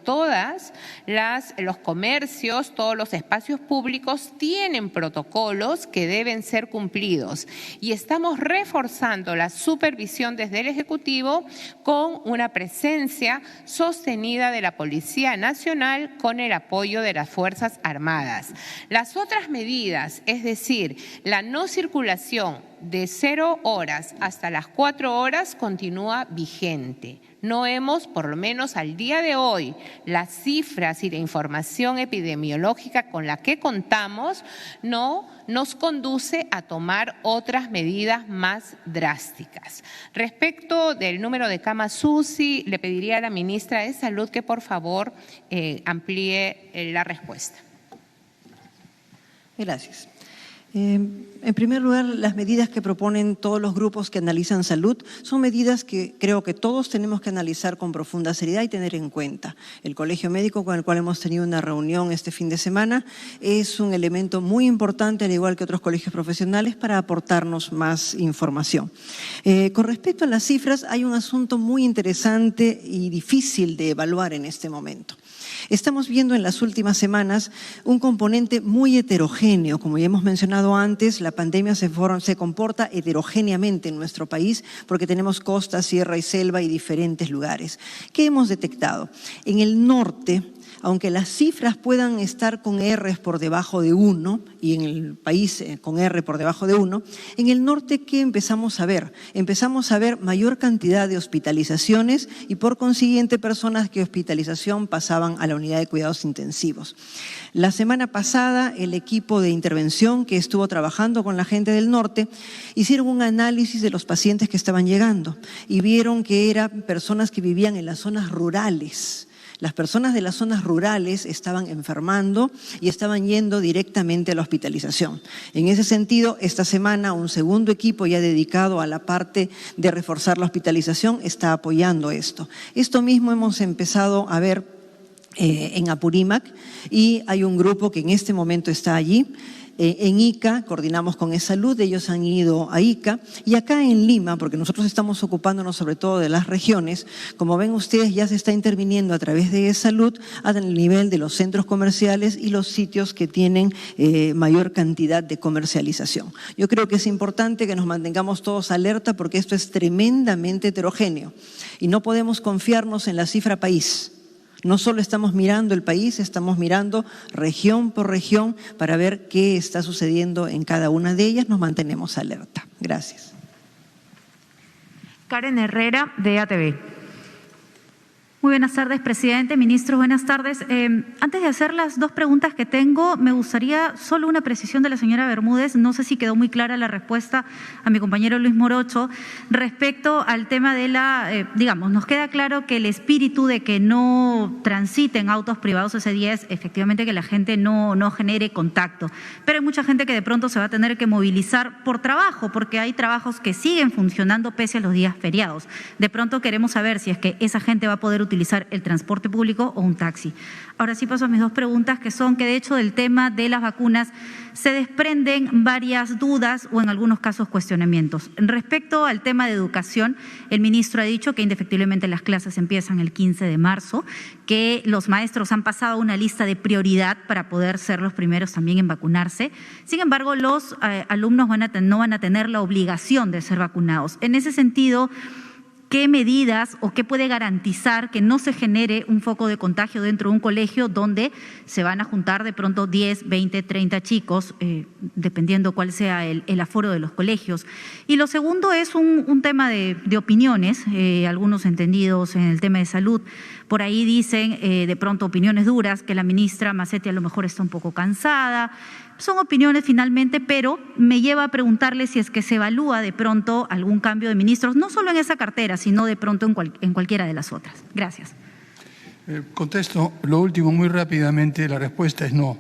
los comercios, todos los espacios públicos tienen protocolos que deben ser cumplidos. Y estamos reforzando la supervisión desde el Ejecutivo con una presencia sostenida de la Policía Nacional con el apoyo de las Fuerzas Armadas. Las otras medidas, es decir, la no circulación de 0 horas hasta las 4 horas continúa vigente. No hemos, por lo menos al día de hoy, las cifras y la información epidemiológica con la que contamos no nos conduce a tomar otras medidas más drásticas. Respecto del número de camas UCI, le pediría a la ministra de Salud que por favor amplíe la respuesta. Gracias. En primer lugar, las medidas que proponen todos los grupos que analizan salud son medidas que creo que todos tenemos que analizar con profunda seriedad y tener en cuenta. El Colegio Médico, con el cual hemos tenido una reunión este fin de semana, es un elemento muy importante, al igual que otros colegios profesionales, para aportarnos más información. Con respecto a las cifras, hay un asunto muy interesante y difícil de evaluar en este momento. Estamos viendo en las últimas semanas un componente muy heterogéneo. Como ya hemos mencionado antes, la pandemia se comporta heterogéneamente en nuestro país porque tenemos costa, sierra y selva y diferentes lugares. ¿Qué hemos detectado? En el norte, aunque las cifras puedan estar con R por debajo de 1 y en el país con R por debajo de 1, en el norte, ¿qué empezamos a ver? Empezamos a ver mayor cantidad de hospitalizaciones y por consiguiente personas que hospitalización pasaban a la unidad de cuidados intensivos. La semana pasada el equipo de intervención que estuvo trabajando con la gente del norte hicieron un análisis de los pacientes que estaban llegando y vieron que eran personas que vivían en las zonas rurales. Las personas de las zonas rurales estaban enfermando y estaban yendo directamente a la hospitalización. En ese sentido, esta semana un segundo equipo ya dedicado a la parte de reforzar la hospitalización está apoyando esto. Esto mismo hemos empezado a ver en Apurímac y hay un grupo que en este momento está allí. En Ica, coordinamos con eSalud, ellos han ido a Ica, y acá en Lima, porque nosotros estamos ocupándonos sobre todo de las regiones, como ven ustedes ya se está interviniendo a través de eSalud al nivel de los centros comerciales y los sitios que tienen mayor cantidad de comercialización. Yo creo que es importante que nos mantengamos todos alerta porque esto es tremendamente heterogéneo y no podemos confiarnos en la cifra país. No solo estamos mirando el país, estamos mirando región por región para ver qué está sucediendo en cada una de ellas. Nos mantenemos alerta. Gracias. Karen Herrera, de ATV. Muy buenas tardes, presidente, ministros, buenas tardes. Antes de hacer las dos preguntas que tengo, me gustaría solo una precisión de la señora Bermúdez. No sé si quedó muy clara la respuesta a mi compañero Luis Morocho respecto al tema de nos queda claro que el espíritu de que no transiten autos privados ese día es efectivamente que la gente no genere contacto. Pero hay mucha gente que de pronto se va a tener que movilizar por trabajo, porque hay trabajos que siguen funcionando pese a los días feriados. De pronto queremos saber si es que esa gente va a poder utilizar el transporte público o un taxi. Ahora sí paso a mis dos preguntas, que son que de hecho del tema de las vacunas se desprenden varias dudas o en algunos casos cuestionamientos. Respecto al tema de educación, el ministro ha dicho que indefectiblemente las clases empiezan el 15 de marzo, que los maestros han pasado una lista de prioridad para poder ser los primeros también en vacunarse. Sin embargo, los alumnos no van a tener la obligación de ser vacunados. En ese sentido, ¿qué medidas o qué puede garantizar que no se genere un foco de contagio dentro de un colegio donde se van a juntar de pronto 10, 20, 30 chicos, dependiendo cuál sea el aforo de los colegios? Y lo segundo es un tema de opiniones, algunos entendidos en el tema de salud. Por ahí dicen de pronto opiniones duras, que la ministra Macetti a lo mejor está un poco cansada. Son opiniones finalmente, pero me lleva a preguntarle si es que se evalúa de pronto algún cambio de ministros, no solo en esa cartera, sino de pronto en cualquiera de las otras. Gracias. Contesto lo último muy rápidamente, la respuesta es no.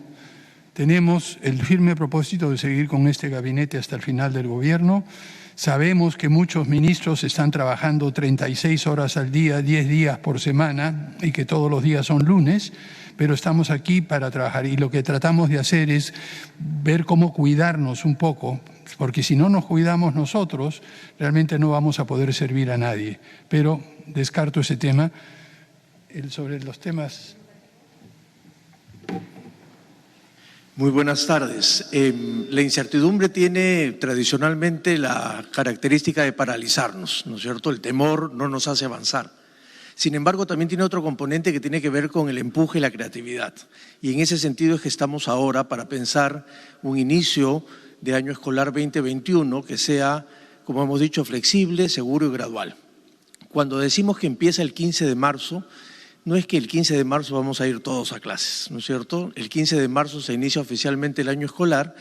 Tenemos el firme propósito de seguir con este gabinete hasta el final del gobierno. Sabemos que muchos ministros están trabajando 36 horas al día, 10 días por semana y que todos los días son lunes, pero estamos aquí para trabajar y lo que tratamos de hacer es ver cómo cuidarnos un poco, porque si no nos cuidamos nosotros, realmente no vamos a poder servir a nadie. Pero descarto ese tema. Sobre los temas... Muy buenas tardes. La incertidumbre tiene tradicionalmente la característica de paralizarnos, ¿no es cierto? El temor no nos hace avanzar. Sin embargo, también tiene otro componente que tiene que ver con el empuje y la creatividad. Y en ese sentido es que estamos ahora para pensar un inicio de año escolar 2021 que sea, como hemos dicho, flexible, seguro y gradual. Cuando decimos que empieza el 15 de marzo, no es que el 15 de marzo vamos a ir todos a clases, ¿no es cierto? El 15 de marzo se inicia oficialmente el año escolar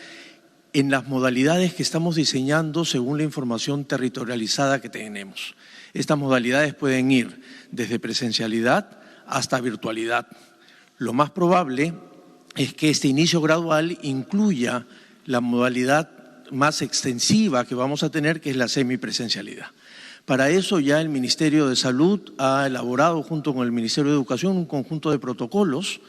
en las modalidades que estamos diseñando según la información territorializada que tenemos. Estas modalidades pueden ir desde presencialidad hasta virtualidad. Lo más probable es que este inicio gradual incluya la modalidad más extensiva que vamos a tener, que es la semipresencialidad. Para eso ya el Ministerio de Salud ha elaborado junto con el Ministerio de Educación un conjunto de protocolos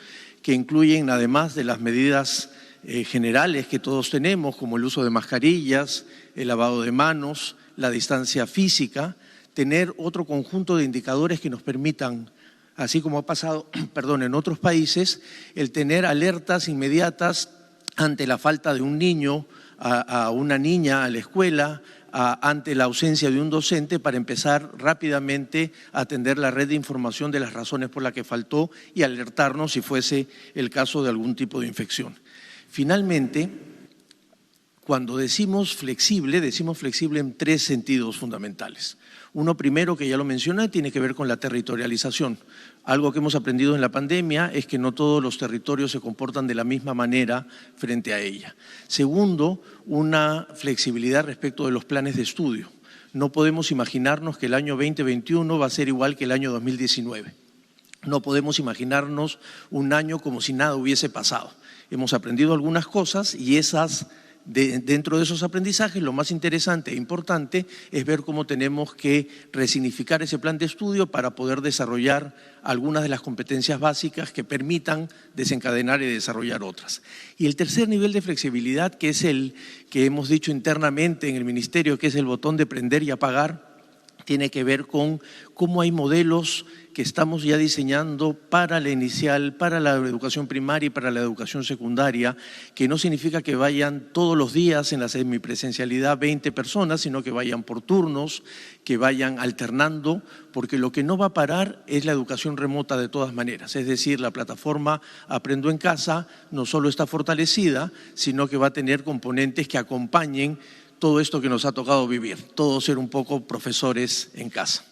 que incluyen, además de las medidas generales que todos tenemos, como el uso de mascarillas, el lavado de manos, la distancia física, tener otro conjunto de indicadores que nos permitan, así como ha pasado en otros países, el tener alertas inmediatas ante la falta de un niño, a una niña a la escuela, ante la ausencia de un docente, para empezar rápidamente a atender la red de información de las razones por las que faltó y alertarnos si fuese el caso de algún tipo de infección. Finalmente, cuando decimos flexible en tres sentidos fundamentales. Uno primero, que ya lo mencioné, tiene que ver con la territorialización. Algo que hemos aprendido en la pandemia es que no todos los territorios se comportan de la misma manera frente a ella. Segundo, una flexibilidad respecto de los planes de estudio. No podemos imaginarnos que el año 2021 va a ser igual que el año 2019. No podemos imaginarnos un año como si nada hubiese pasado. Hemos aprendido algunas cosas y dentro de esos aprendizajes, lo más interesante e importante es ver cómo tenemos que resignificar ese plan de estudio para poder desarrollar algunas de las competencias básicas que permitan desencadenar y desarrollar otras. Y el tercer nivel de flexibilidad, que es el que hemos dicho internamente en el Ministerio, que es el botón de prender y apagar, tiene que ver con cómo hay modelos que estamos ya diseñando para la inicial, para la educación primaria y para la educación secundaria, que no significa que vayan todos los días en la semipresencialidad 20 personas, sino que vayan por turnos, que vayan alternando, porque lo que no va a parar es la educación remota de todas maneras. Es decir, la plataforma Aprendo en Casa no solo está fortalecida, sino que va a tener componentes que acompañen todo esto que nos ha tocado vivir, todos ser un poco profesores en casa.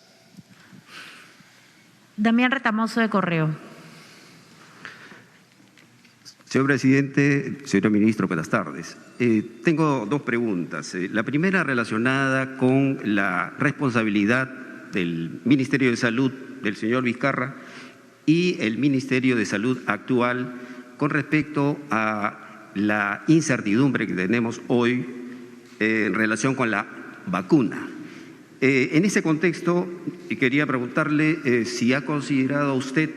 Damián Retamoso, de Correo. Señor presidente, señor ministro, buenas tardes. Tengo dos preguntas. La primera relacionada con la responsabilidad del Ministerio de Salud del señor Vizcarra y el Ministerio de Salud actual con respecto a la incertidumbre que tenemos hoy en relación con la vacuna. En ese contexto, quería preguntarle si ha considerado usted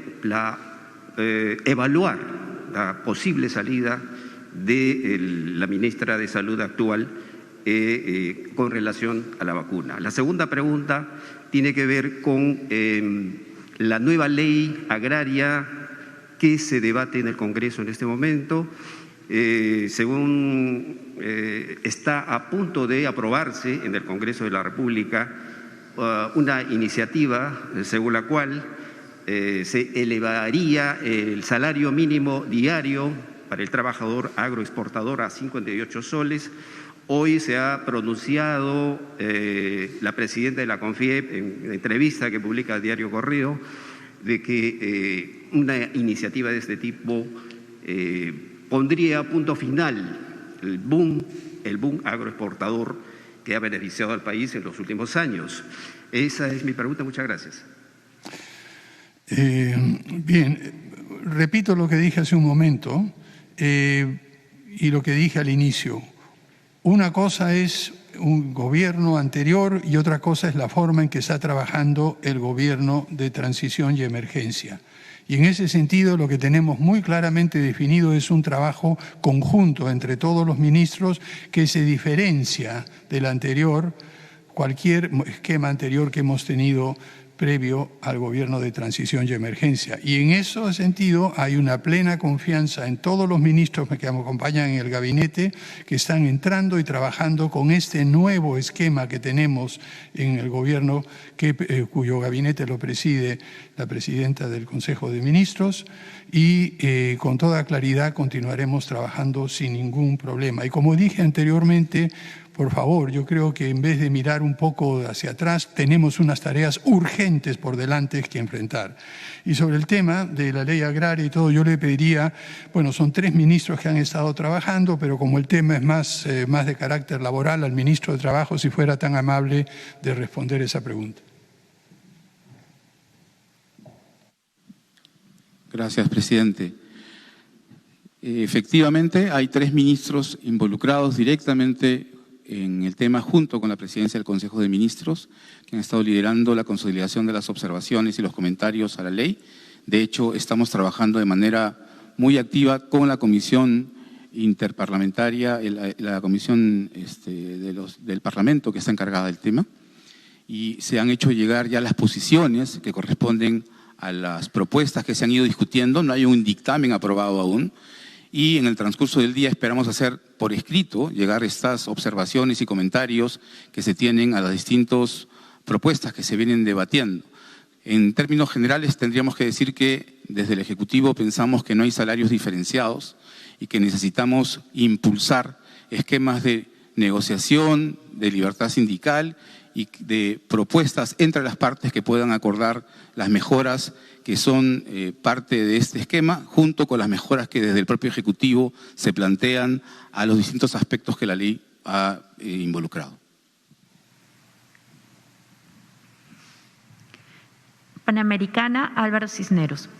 evaluar la posible salida de la ministra de Salud actual con relación a la vacuna. La segunda pregunta tiene que ver con la nueva ley agraria que se debate en el Congreso en este momento. Según está a punto de aprobarse en el Congreso de la República una iniciativa según la cual se elevaría el salario mínimo diario para el trabajador agroexportador a 58 soles. Hoy se ha pronunciado la presidenta de la CONFIEP en entrevista que publica el diario Correo de que una iniciativa de este tipo pondría punto final el boom agroexportador que ha beneficiado al país en los últimos años. Esa es mi pregunta. Muchas gracias. Bien, repito lo que dije hace un momento. y lo que dije al inicio. Una cosa es un gobierno anterior y otra cosa es la forma en que está trabajando el gobierno de transición y emergencia. Y en ese sentido lo que tenemos muy claramente definido es un trabajo conjunto entre todos los ministros que se diferencia del anterior, cualquier esquema anterior que hemos tenido previo al gobierno de transición y emergencia. Y en ese sentido hay una plena confianza en todos los ministros que me acompañan en el gabinete, que están entrando y trabajando con este nuevo esquema que tenemos en el gobierno, cuyo gabinete lo preside la presidenta del Consejo de Ministros, y con toda claridad continuaremos trabajando sin ningún problema. Y como dije anteriormente, por favor, yo creo que en vez de mirar un poco hacia atrás, tenemos unas tareas urgentes por delante que enfrentar. Y sobre el tema de la ley agraria y todo, yo le pediría, bueno, son 3 ministros que han estado trabajando, pero como el tema es más de carácter laboral, al ministro de Trabajo, si fuera tan amable de responder esa pregunta. Gracias, presidente. Efectivamente, hay 3 ministros involucrados directamente en el tema junto con la presidencia del Consejo de Ministros, que han estado liderando la consolidación de las observaciones y los comentarios a la ley. De hecho, estamos trabajando de manera muy activa con la Comisión Interparlamentaria, la Comisión del Parlamento que está encargada del tema, y se han hecho llegar ya las posiciones que corresponden a las propuestas que se han ido discutiendo. No hay un dictamen aprobado aún, y en el transcurso del día esperamos hacer por escrito llegar estas observaciones y comentarios que se tienen a las distintas propuestas que se vienen debatiendo. En términos generales tendríamos que decir que desde el Ejecutivo pensamos que no hay salarios diferenciados y que necesitamos impulsar esquemas de negociación, de libertad sindical y de propuestas entre las partes que puedan acordar las mejoras que son parte de este esquema, junto con las mejoras que desde el propio Ejecutivo se plantean a los distintos aspectos que la ley ha involucrado. Panamericana, Álvaro Cisneros.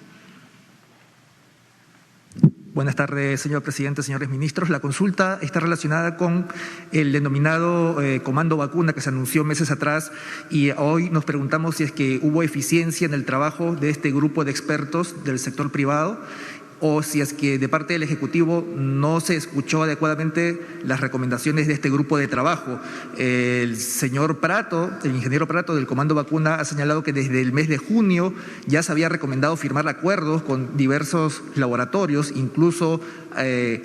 Buenas tardes, señor presidente, señores ministros. La consulta está relacionada con el denominado Comando Vacuna que se anunció meses atrás, y hoy nos preguntamos si es que hubo eficiencia en el trabajo de este grupo de expertos del sector privado, o si es que de parte del Ejecutivo no se escuchó adecuadamente las recomendaciones de este grupo de trabajo. El señor Prato, el ingeniero Prato del Comando Vacuna, ha señalado que desde el mes de junio ya se había recomendado firmar acuerdos con diversos laboratorios, incluso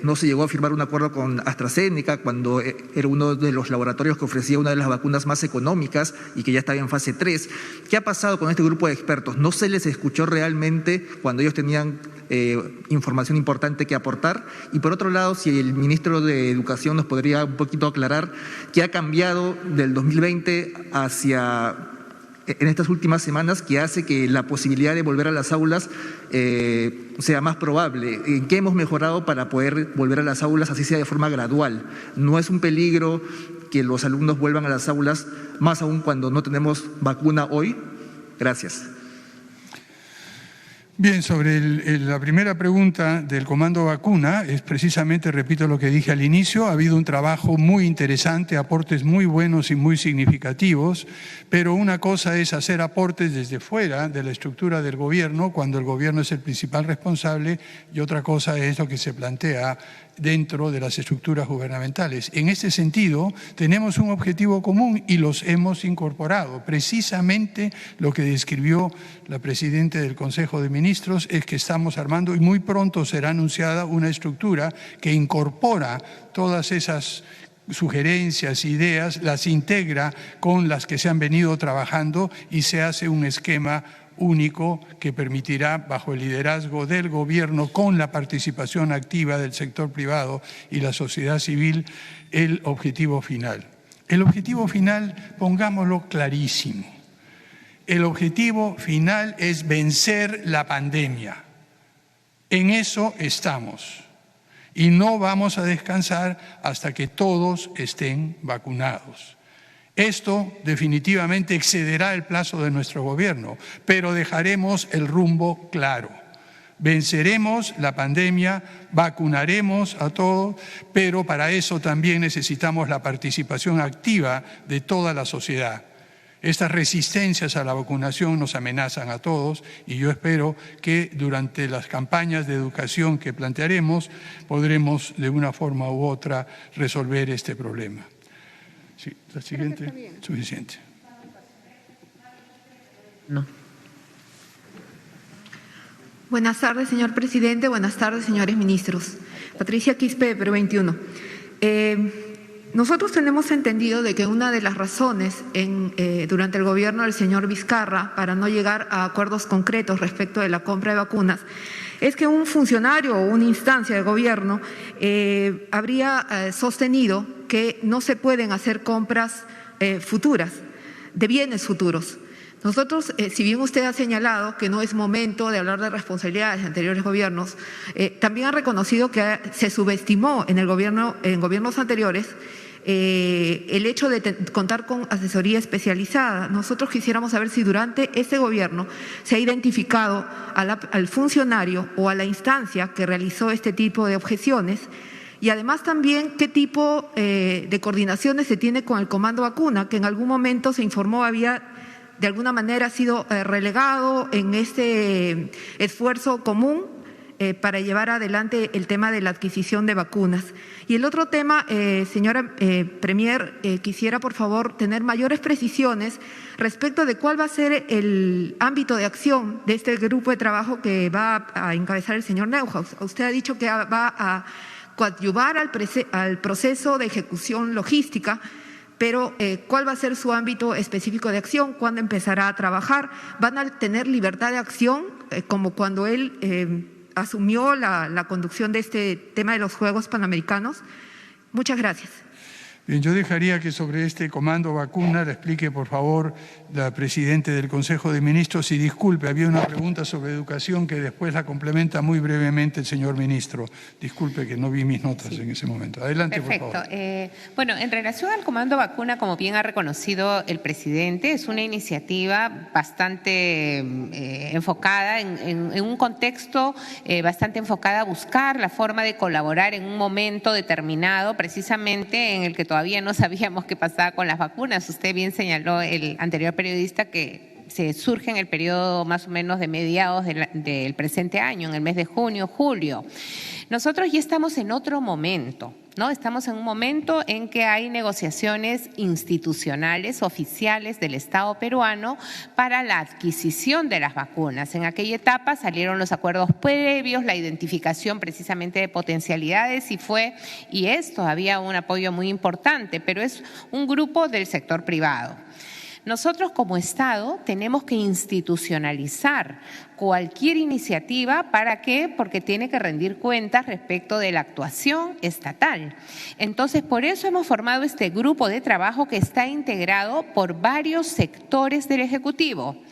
no se llegó a firmar un acuerdo con AstraZeneca cuando era uno de los laboratorios que ofrecía una de las vacunas más económicas y que ya estaba en fase 3. ¿Qué ha pasado con este grupo de expertos? ¿No se les escuchó realmente cuando ellos tenían información importante que aportar? Y por otro lado, si el ministro de Educación nos podría un poquito aclarar qué ha cambiado del 2020 hacia en estas últimas semanas que hace que la posibilidad de volver a las aulas sea más probable. ¿En qué hemos mejorado para poder volver a las aulas, así sea de forma gradual? ¿No es un peligro que los alumnos vuelvan a las aulas, más aún cuando no tenemos vacuna hoy? Gracias. Bien, sobre la primera pregunta del Comando Vacuna, es precisamente, repito lo que dije al inicio, ha habido un trabajo muy interesante, aportes muy buenos y muy significativos, pero una cosa es hacer aportes desde fuera de la estructura del gobierno, cuando el gobierno es el principal responsable, y otra cosa es lo que se plantea dentro de las estructuras gubernamentales. En este sentido, tenemos un objetivo común y los hemos incorporado. Precisamente lo que describió la presidenta del Consejo de Ministros es que estamos armando, y muy pronto será anunciada, una estructura que incorpora todas esas sugerencias, ideas, las integra con las que se han venido trabajando y se hace un esquema único que permitirá, bajo el liderazgo del gobierno, con la participación activa del sector privado y la sociedad civil, el objetivo final. El objetivo final, pongámoslo clarísimo, el objetivo final es vencer la pandemia. En eso estamos. Y no vamos a descansar hasta que todos estén vacunados. Esto definitivamente excederá el plazo de nuestro gobierno, pero dejaremos el rumbo claro. Venceremos la pandemia, vacunaremos a todos, pero para eso también necesitamos la participación activa de toda la sociedad. Estas resistencias a la vacunación nos amenazan a todos y yo espero que durante las campañas de educación que plantearemos podremos de una forma u otra resolver este problema. Sí, la siguiente, suficiente. No. Buenas tardes, señor presidente. Buenas tardes, señores ministros. Patricia Quispe, de Perú 21. Nosotros tenemos entendido de que una de las razones durante el gobierno del señor Vizcarra para no llegar a acuerdos concretos respecto de la compra de vacunas es que un funcionario o una instancia del gobierno habría sostenido que no se pueden hacer compras futuras, de bienes futuros. Nosotros, si bien usted ha señalado que no es momento de hablar de responsabilidades de anteriores gobiernos, también ha reconocido que se subestimó en gobiernos anteriores el hecho de contar con asesoría especializada. Nosotros quisiéramos saber si durante este gobierno se ha identificado al funcionario o a la instancia que realizó este tipo de objeciones y además también qué tipo de coordinaciones se tiene con el Comando Vacuna, que en algún momento se informó había de alguna manera ha sido relegado en este esfuerzo común para llevar adelante el tema de la adquisición de vacunas. Y el otro tema, señora Premier, quisiera por favor tener mayores precisiones respecto de cuál va a ser el ámbito de acción de este grupo de trabajo que va a encabezar el señor Neuhaus. Usted ha dicho que va a coadyuvar al proceso de ejecución logística, pero ¿cuál va a ser su ámbito específico de acción? ¿Cuándo empezará a trabajar? ¿Van a tener libertad de acción como cuando él asumió la conducción de este tema de los Juegos Panamericanos? Muchas gracias. Bien, yo dejaría que sobre este comando vacuna le explique, por favor, la Presidenta del Consejo de Ministros. Y disculpe, había una pregunta sobre educación que después la complementa muy brevemente el señor ministro. Disculpe que no vi mis notas en ese momento. Adelante, perfecto. por favor. Bueno, en relación al comando vacuna, como bien ha reconocido el presidente, es una iniciativa bastante enfocada en un contexto bastante enfocada a buscar la forma de colaborar en un momento determinado, precisamente en el que todavía no sabíamos qué pasaba con las vacunas. Usted bien señaló, el anterior periodista, que se surge en el periodo más o menos de mediados del presente año, en el mes de junio, julio. Nosotros ya estamos en otro momento, ¿no? Estamos en un momento en que hay negociaciones institucionales, oficiales del Estado peruano para la adquisición de las vacunas. En aquella etapa salieron los acuerdos previos, la identificación precisamente de potencialidades y es todavía un apoyo muy importante, pero es un grupo del sector privado. Nosotros como Estado tenemos que institucionalizar cualquier iniciativa. ¿Para qué? Porque tiene que rendir cuentas respecto de la actuación estatal. Entonces, por eso hemos formado este grupo de trabajo que está integrado por varios sectores del Ejecutivo.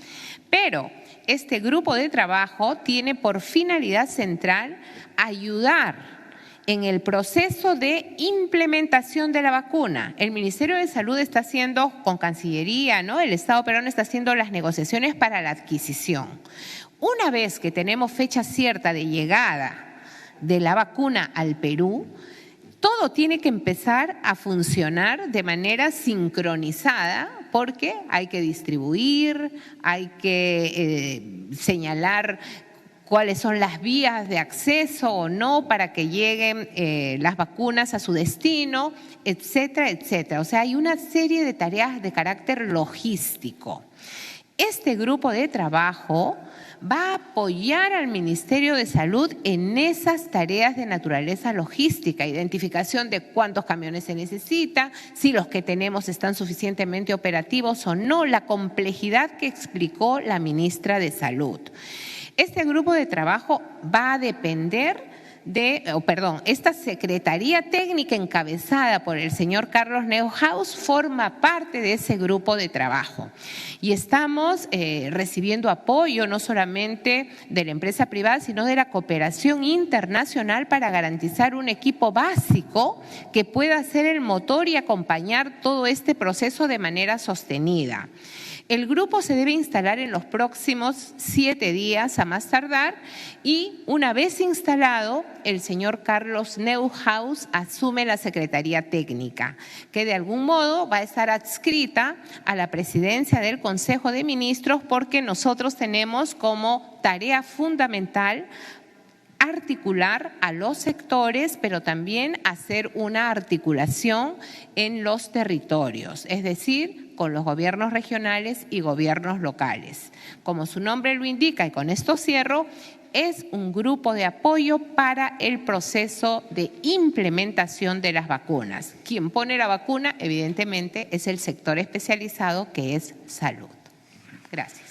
Pero este grupo de trabajo tiene por finalidad central ayudar en el proceso de implementación de la vacuna. El Ministerio de Salud está haciendo, con Cancillería, ¿no? El Estado peruano está haciendo las negociaciones para la adquisición. Una vez que tenemos fecha cierta de llegada de la vacuna al Perú, todo tiene que empezar a funcionar de manera sincronizada, porque hay que distribuir, hay que señalar cuáles son las vías de acceso o no para que lleguen las vacunas a su destino, etcétera, etcétera. O sea, hay una serie de tareas de carácter logístico. Este grupo de trabajo va a apoyar al Ministerio de Salud en esas tareas de naturaleza logística, identificación de cuántos camiones se necesita, si los que tenemos están suficientemente operativos o no, la complejidad que explicó la ministra de Salud. Este grupo de trabajo va a depender esta Secretaría Técnica encabezada por el señor Carlos Neuhaus forma parte de ese grupo de trabajo. Y estamos recibiendo apoyo no solamente de la empresa privada, sino de la cooperación internacional para garantizar un equipo básico que pueda ser el motor y acompañar todo este proceso de manera sostenida. El grupo se debe instalar en los próximos 7 días a más tardar y una vez instalado, el señor Carlos Neuhaus asume la Secretaría Técnica, que de algún modo va a estar adscrita a la presidencia del Consejo de Ministros porque nosotros tenemos como tarea fundamental articular a los sectores, pero también hacer una articulación en los territorios, es decir, con los gobiernos regionales y gobiernos locales. Como su nombre lo indica, y con esto cierro, es un grupo de apoyo para el proceso de implementación de las vacunas. Quien pone la vacuna, evidentemente, es el sector especializado que es salud. Gracias.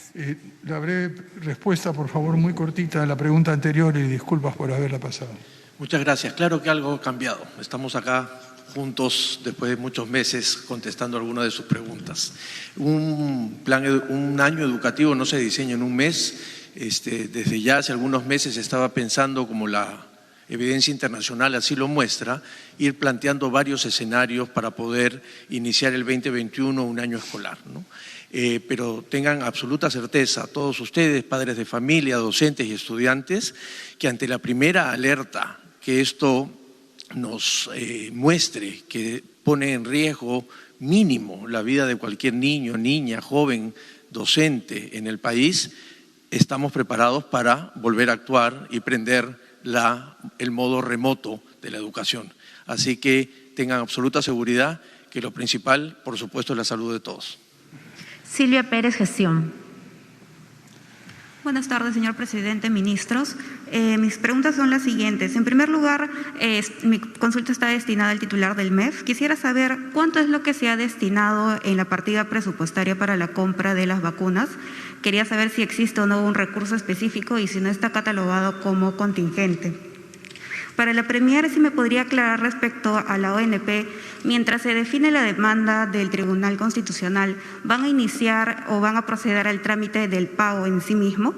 La breve respuesta, por favor, muy cortita a la pregunta anterior y disculpas por haberla pasado. Muchas gracias. Claro que algo ha cambiado. Estamos acá juntos después de muchos meses contestando algunas de sus preguntas. Un año educativo no se diseña en un mes. Desde ya hace algunos meses estaba pensando, como la evidencia internacional así lo muestra, ir planteando varios escenarios para poder iniciar el 2021 un año escolar, ¿no? Pero tengan absoluta certeza, todos ustedes, padres de familia, docentes y estudiantes, que ante la primera alerta que esto nos muestre, que pone en riesgo mínimo la vida de cualquier niño, niña, joven, docente en el país, estamos preparados para volver a actuar y prender el modo remoto de la educación. Así que tengan absoluta seguridad que lo principal, por supuesto, es la salud de todos. Silvia Pérez, Gestión. Buenas tardes, señor presidente, ministros. Mis preguntas son las siguientes. En primer lugar, mi consulta está destinada al titular del MEF. Quisiera saber cuánto es lo que se ha destinado en la partida presupuestaria para la compra de las vacunas. Quería saber si existe o no un recurso específico y si no está catalogado como contingente. Para la Premier, si me podría aclarar respecto a la ONP, mientras se define la demanda del Tribunal Constitucional, ¿van a iniciar o van a proceder al trámite del pago en sí mismo?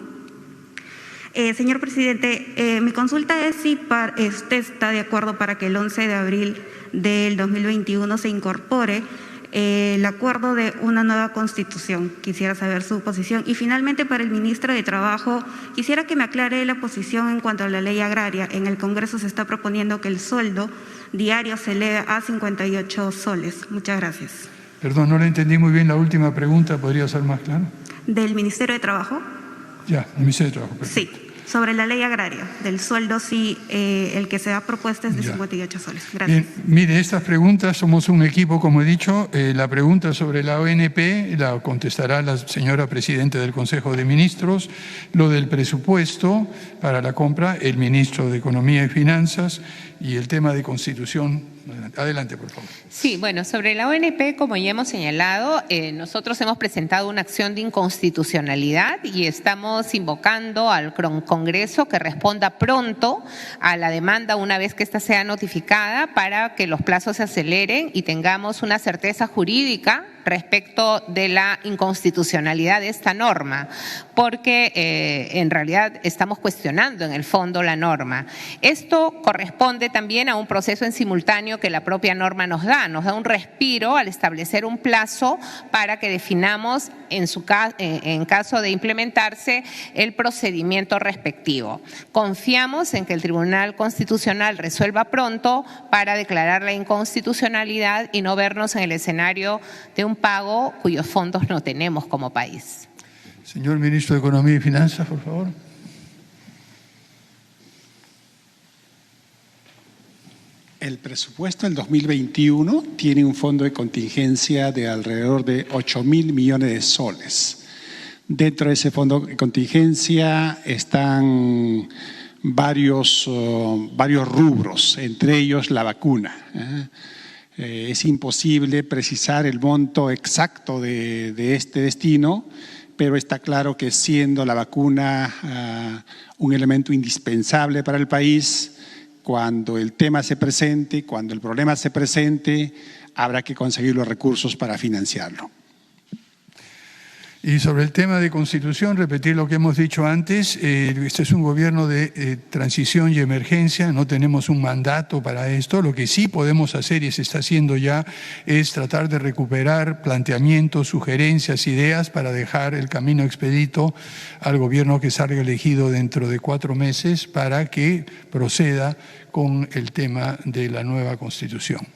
Señor presidente, mi consulta es si usted está de acuerdo para que el 11 de abril del 2021 se incorpore el acuerdo de una nueva constitución. Quisiera saber su posición. Y finalmente, para el ministro de Trabajo, quisiera que me aclare la posición en cuanto a la ley agraria. En el Congreso se está proponiendo que el sueldo diario se eleve a 58 soles. Muchas gracias. Perdón, no le entendí muy bien la última pregunta. ¿Podría ser más claro? ¿Del Ministerio de Trabajo? Ya, el Ministerio de Trabajo. Perfecto. Sí. Sobre la ley agraria, del sueldo, sí, el que se ha propuesto es de 58 soles. Gracias. Bien, mire, estas preguntas, somos un equipo, como he dicho. La pregunta sobre la ONP la contestará la señora Presidenta del Consejo de Ministros. Lo del presupuesto para la compra, el Ministro de Economía y Finanzas. Y el tema de Constitución. Adelante, por favor. Sí, bueno, sobre la ONP, como ya hemos señalado, nosotros hemos presentado una acción de inconstitucionalidad y estamos invocando al Congreso que responda pronto a la demanda una vez que ésta sea notificada para que los plazos se aceleren y tengamos una certeza jurídica respecto de la inconstitucionalidad de esta norma, porque en realidad estamos cuestionando en el fondo la norma. Esto corresponde también a un proceso en simultáneo que la propia norma nos da un respiro al establecer un plazo para que definamos en caso de implementarse el procedimiento respectivo. Confiamos en que el Tribunal Constitucional resuelva pronto para declarar la inconstitucionalidad y no vernos en el escenario de un pago cuyos fondos no tenemos como país. Señor Ministro de Economía y Finanzas, por favor. El presupuesto del 2021 tiene un fondo de contingencia de alrededor de 8.000 millones de soles. Dentro de ese fondo de contingencia están varios rubros, entre ellos la vacuna. Es imposible precisar el monto exacto de este destino, pero está claro que siendo la vacuna un elemento indispensable para el país, cuando el tema se presente, cuando el problema se presente, habrá que conseguir los recursos para financiarlo. Y sobre el tema de Constitución, repetir lo que hemos dicho antes, este es un gobierno de transición y emergencia, no tenemos un mandato para esto. Lo que sí podemos hacer y se está haciendo ya es tratar de recuperar planteamientos, sugerencias, ideas para dejar el camino expedito al gobierno que salga elegido dentro de 4 meses para que proceda con el tema de la nueva Constitución.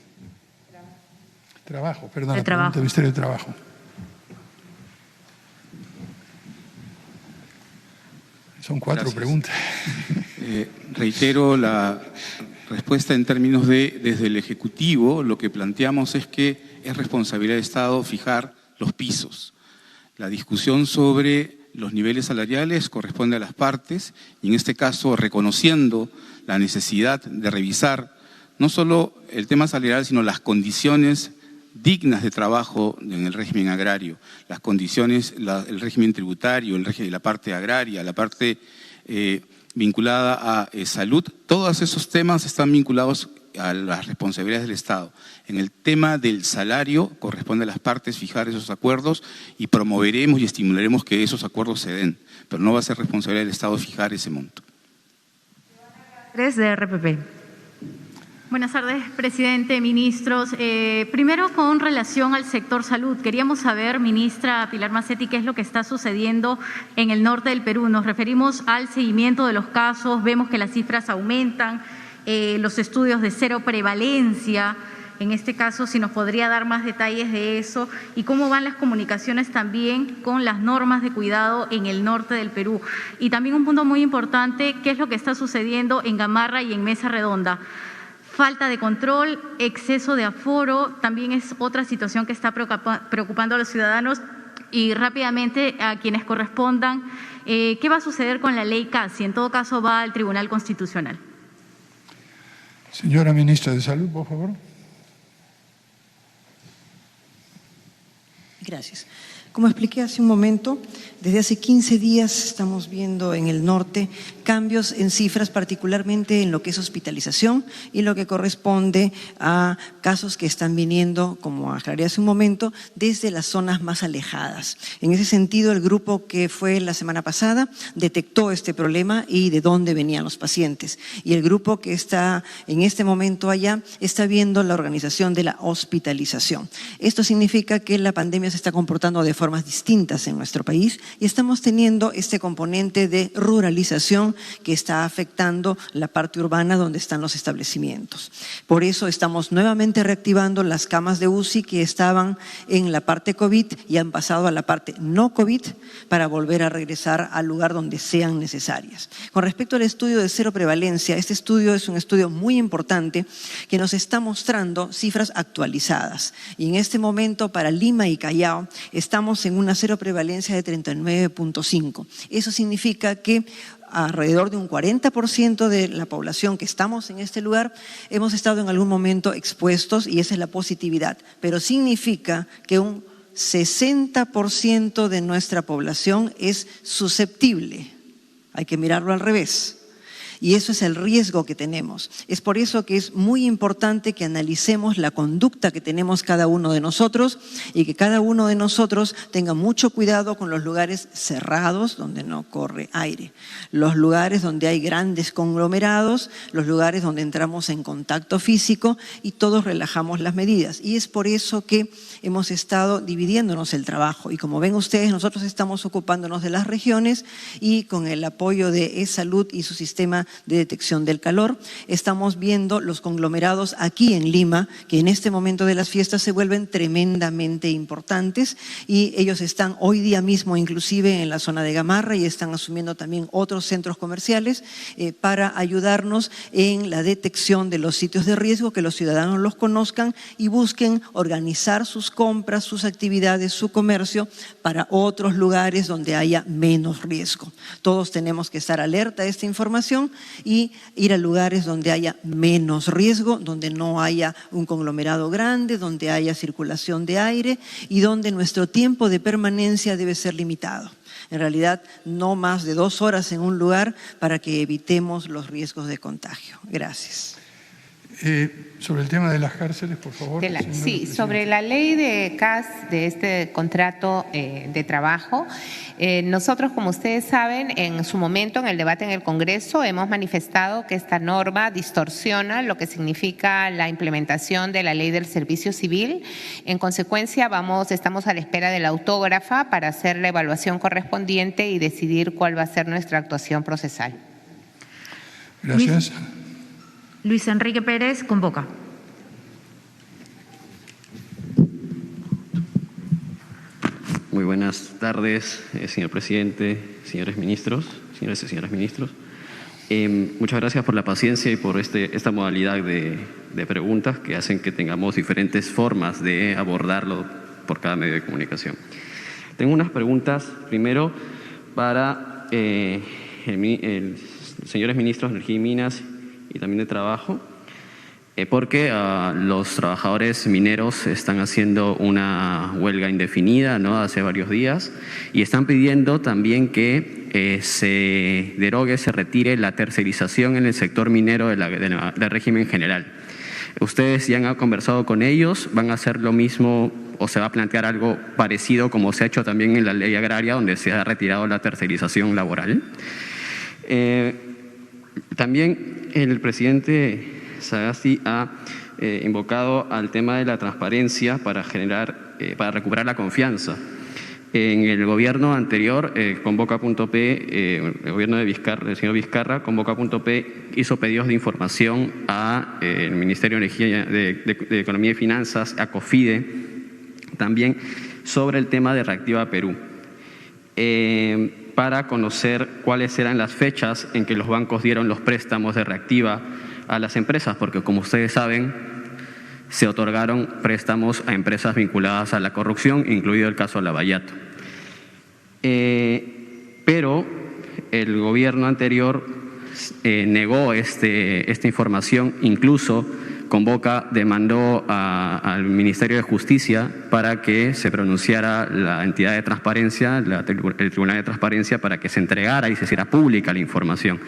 Trabajo, perdón, la pregunta del Ministerio de Trabajo. Son 4 preguntas. Reitero la respuesta en términos de, desde el Ejecutivo, lo que planteamos es que es responsabilidad del Estado fijar los pisos. La discusión sobre los niveles salariales corresponde a las partes y en este caso reconociendo la necesidad de revisar no solo el tema salarial, sino las condiciones dignas de trabajo en el régimen agrario, las condiciones, el régimen tributario, la parte agraria, la parte vinculada a salud, todos esos temas están vinculados a las responsabilidades del Estado. En el tema del salario corresponde a las partes fijar esos acuerdos y promoveremos y estimularemos que esos acuerdos se den, pero no va a ser responsabilidad del Estado fijar ese monto. 3 de RPP. Buenas tardes, presidente, ministros. Primero, con relación al sector salud, queríamos saber, ministra Pilar Macetti, qué es lo que está sucediendo en el norte del Perú. Nos referimos al seguimiento de los casos, vemos que las cifras aumentan, los estudios de cero prevalencia. En este caso, si nos podría dar más detalles de eso y cómo van las comunicaciones también con las normas de cuidado en el norte del Perú. Y también un punto muy importante, qué es lo que está sucediendo en Gamarra y en Mesa Redonda. Falta de control, exceso de aforo, también es otra situación que está preocupando a los ciudadanos. Y rápidamente, a quienes correspondan, ¿qué va a suceder con la ley CAS? Si en todo caso va al Tribunal Constitucional. Señora ministra de Salud, por favor. Gracias. Como expliqué hace un momento, desde hace 15 días estamos viendo en el norte cambios en cifras, particularmente en lo que es hospitalización y lo que corresponde a casos que están viniendo, como aclaré hace un momento, desde las zonas más alejadas. En ese sentido, el grupo que fue la semana pasada detectó este problema y de dónde venían los pacientes. Y el grupo que está en este momento allá está viendo la organización de la hospitalización. Esto significa que la pandemia se está comportando de formas distintas en nuestro país y estamos teniendo este componente de ruralización que está afectando la parte urbana donde están los establecimientos. Por eso estamos nuevamente reactivando las camas de UCI que estaban en la parte COVID y han pasado a la parte no COVID para volver a regresar al lugar donde sean necesarias. Con respecto al estudio de cero prevalencia, este estudio es un estudio muy importante que nos está mostrando cifras actualizadas. Y en este momento para Lima y Callao estamos en una cero prevalencia de 39.5. Eso significa que alrededor de un 40% de la población que estamos en este lugar hemos estado en algún momento expuestos y esa es la positividad. Pero significa que un 60% de nuestra población es susceptible. Hay que mirarlo al revés. Y eso es el riesgo que tenemos. Es por eso que es muy importante que analicemos la conducta que tenemos cada uno de nosotros y que cada uno de nosotros tenga mucho cuidado con los lugares cerrados donde no corre aire, los lugares donde hay grandes conglomerados, los lugares donde entramos en contacto físico y todos relajamos las medidas. Y es por eso que hemos estado dividiéndonos el trabajo. Y como ven ustedes, nosotros estamos ocupándonos de las regiones y con el apoyo de eSalud y su sistema de detección del calor, estamos viendo los conglomerados aquí en Lima, que en este momento de las fiestas se vuelven tremendamente importantes y ellos están hoy día mismo inclusive en la zona de Gamarra y están asumiendo también otros centros comerciales para ayudarnos en la detección de los sitios de riesgo, que los ciudadanos los conozcan y busquen organizar sus compras, sus actividades, su comercio para otros lugares donde haya menos riesgo. Todos tenemos que estar alerta a esta información y ir a lugares donde haya menos riesgo, donde no haya un conglomerado grande, donde haya circulación de aire y donde nuestro tiempo de permanencia debe ser limitado. En realidad, no más de 2 horas en un lugar para que evitemos los riesgos de contagio. Gracias. Sobre el tema de las cárceles, por favor. Sí, sobre la ley de CAS, de este contrato de trabajo, nosotros, como ustedes saben, en su momento, en el debate en el Congreso, hemos manifestado que esta norma distorsiona lo que significa la implementación de la ley del servicio civil. En consecuencia, estamos a la espera de la autógrafa para hacer la evaluación correspondiente y decidir cuál va a ser nuestra actuación procesal. Gracias. Luis Enrique Pérez convoca. Muy buenas tardes, señor presidente, señores ministros, señores y señoras ministros. Muchas gracias por la paciencia y por esta modalidad de preguntas que hacen que tengamos diferentes formas de abordarlo por cada medio de comunicación. Tengo unas preguntas, primero, para señores ministros de Energía y Minas y también de Trabajo, porque los trabajadores mineros están haciendo una huelga indefinida, ¿no?, hace varios días, y están pidiendo también que se derogue, se retire la tercerización en el sector minero del régimen general. ¿Ustedes ya han conversado con ellos? ¿Van a hacer lo mismo o se va a plantear algo parecido como se ha hecho también en la ley agraria, donde se ha retirado la tercerización laboral? También el presidente Sagasti ha invocado al tema de la transparencia para recuperar la confianza. En el gobierno anterior, Convoca.p, el gobierno del señor Vizcarra, Convoca.p hizo pedidos de información al Ministerio de Energía, de Economía y Finanzas, a COFIDE, también sobre el tema de Reactiva Perú, para conocer cuáles eran las fechas en que los bancos dieron los préstamos de Reactiva a las empresas, porque como ustedes saben, se otorgaron préstamos a empresas vinculadas a la corrupción, incluido el caso Lavallato. Pero el gobierno anterior negó esta información, incluso Convoca demandó al Ministerio de Justicia para que se pronunciara la entidad de transparencia, el Tribunal de Transparencia, para que se entregara y se hiciera pública la información.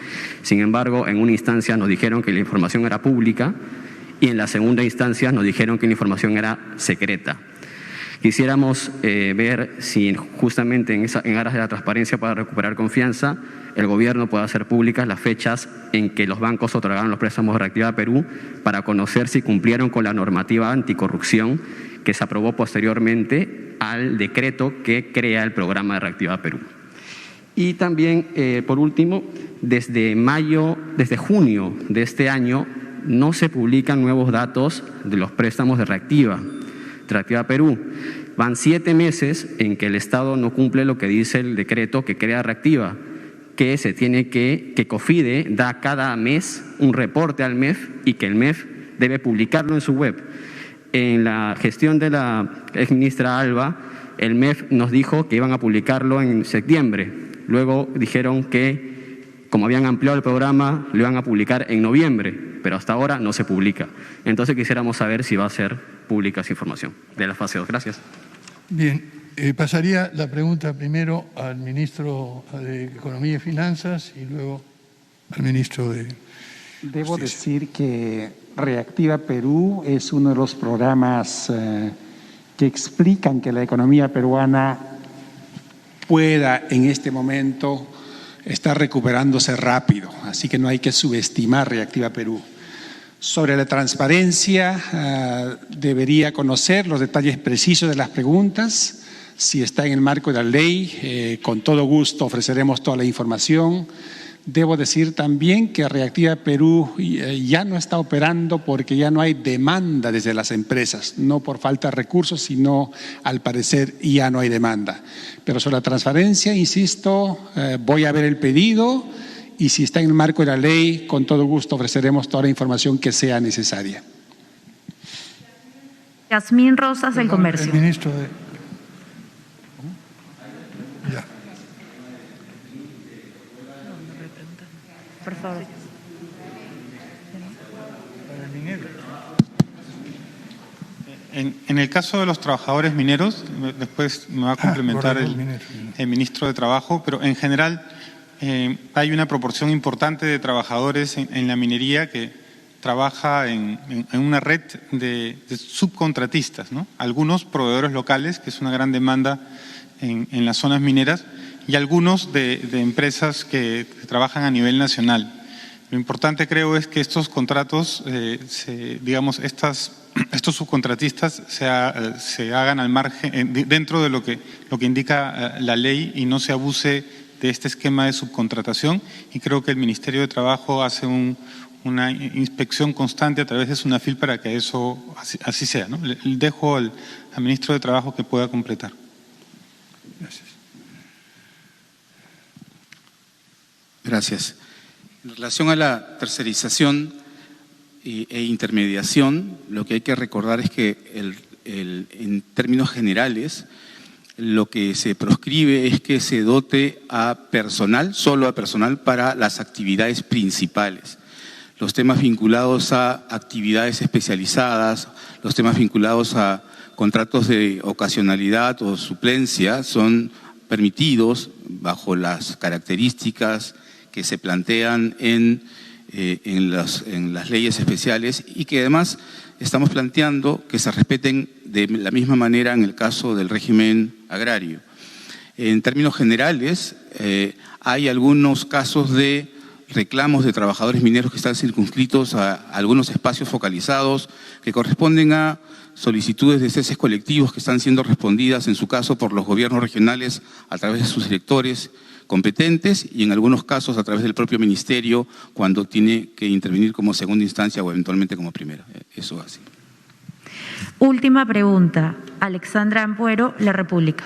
Sin embargo, en una instancia nos dijeron que la información era pública y en la segunda instancia nos dijeron que la información era secreta. Quisiéramos ver si justamente en aras de la transparencia para recuperar confianza, el gobierno puede hacer públicas las fechas en que los bancos otorgaron los préstamos de Reactiva Perú para conocer si cumplieron con la normativa anticorrupción que se aprobó posteriormente al decreto que crea el programa de Reactiva Perú. Y también, por último, desde junio de este año no se publican nuevos datos de los préstamos de Reactiva Perú. Van 7 meses en que el Estado no cumple lo que dice el decreto que crea Reactiva, que se tiene que COFIDE da cada mes un reporte al MEF y que el MEF debe publicarlo en su web. En la gestión de la exministra Alba, el MEF nos dijo que iban a publicarlo en septiembre. Luego dijeron que, como habían ampliado el programa, lo iban a publicar en noviembre, pero hasta ahora no se publica. Entonces quisiéramos saber si va a ser pública esa información de la fase 2. Gracias. Bien, pasaría la pregunta primero al ministro de Economía y Finanzas y luego al ministro de Debo decir que Reactiva Perú es uno de los programas que explican que la economía peruana pueda en este momento estar recuperándose rápido, así que no hay que subestimar Reactiva Perú. Sobre la transparencia, debería conocer los detalles precisos de las preguntas. Si está en el marco de la ley, con todo gusto ofreceremos toda la información. Debo decir también que Reactiva Perú ya no está operando porque ya no hay demanda desde las empresas, no por falta de recursos, sino al parecer ya no hay demanda. Pero sobre la transparencia, insisto, voy a ver el pedido y si está en el marco de la ley, con todo gusto ofreceremos toda la información que sea necesaria. Yasmín Rosas, del Comercio. El ministro de... Ya. Por favor. En el caso de los trabajadores mineros, después me va a complementar el ministro de Trabajo, pero en general hay una proporción importante de trabajadores en la minería que trabaja en una red de subcontratistas, ¿no? Algunos proveedores locales, que es una gran demanda en las zonas mineras, y algunos de empresas que trabajan a nivel nacional. Lo importante, creo, es que estos contratos, estos subcontratistas se hagan al margen, dentro de lo que indica la ley, y no se abuse de este esquema de subcontratación. Y creo que el Ministerio de Trabajo hace una inspección constante a través de SUNAFIL para que eso así sea, ¿no? Le dejo al Ministro de Trabajo que pueda completar. Gracias. Gracias. En relación a la tercerización e intermediación, lo que hay que recordar es que en términos generales, lo que se proscribe es que se dote a personal, solo a personal, para las actividades principales. Los temas vinculados a actividades especializadas, los temas vinculados a contratos de ocasionalidad o suplencia son permitidos bajo las características que se plantean en las leyes especiales, y que además estamos planteando que se respeten de la misma manera en el caso del régimen agrario. En términos generales, hay algunos casos de reclamos de trabajadores mineros que están circunscritos a algunos espacios focalizados que corresponden a solicitudes de ceses colectivos que están siendo respondidas en su caso por los gobiernos regionales a través de sus directores competentes, y en algunos casos a través del propio ministerio cuando tiene que intervenir como segunda instancia o eventualmente como primera. Eso así. Última pregunta. Alexandra Ampuero, La República.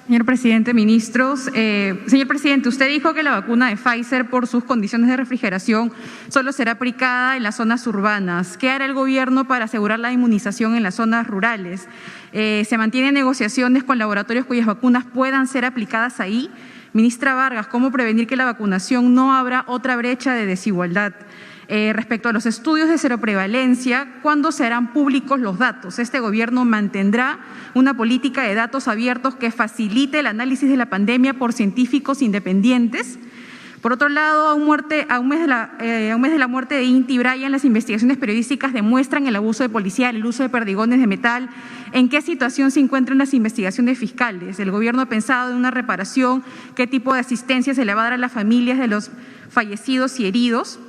Señor presidente, ministros. Señor presidente, usted dijo que la vacuna de Pfizer, por sus condiciones de refrigeración, solo será aplicada en las zonas urbanas. ¿Qué hará el gobierno para asegurar la inmunización en las zonas rurales? ¿Se mantienen negociaciones con laboratorios cuyas vacunas puedan ser aplicadas ahí? Ministra Vargas, ¿cómo prevenir que la vacunación no abra otra brecha de desigualdad? Respecto a los estudios de seroprevalencia, ¿cuándo se harán públicos los datos? ¿Este gobierno mantendrá una política de datos abiertos que facilite el análisis de la pandemia por científicos independientes? Por otro lado, a un mes de la muerte de Inti Brian, las investigaciones periodísticas demuestran el abuso policial, el uso de perdigones de metal. ¿En qué situación se encuentran las investigaciones fiscales? ¿El gobierno ha pensado en una reparación? ¿Qué tipo de asistencia se le va a dar a las familias de los fallecidos y heridos?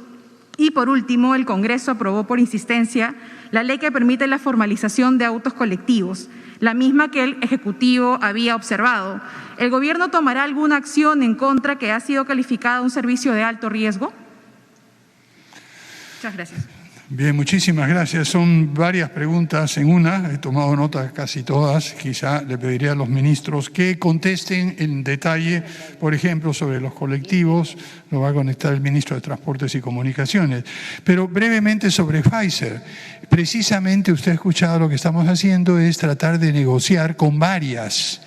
Y por último, el Congreso aprobó por insistencia la ley que permite la formalización de autos colectivos, la misma que el Ejecutivo había observado. ¿El gobierno tomará alguna acción en contra que ha sido calificada un servicio de alto riesgo? Muchas gracias. Bien, muchísimas gracias. Son varias preguntas en una. He tomado nota casi todas. Quizá le pediría a los ministros que contesten en detalle, por ejemplo, sobre los colectivos. Lo va a conectar el ministro de Transportes y Comunicaciones. Pero brevemente sobre Pfizer. Precisamente usted ha escuchado lo que estamos haciendo es tratar de negociar con varios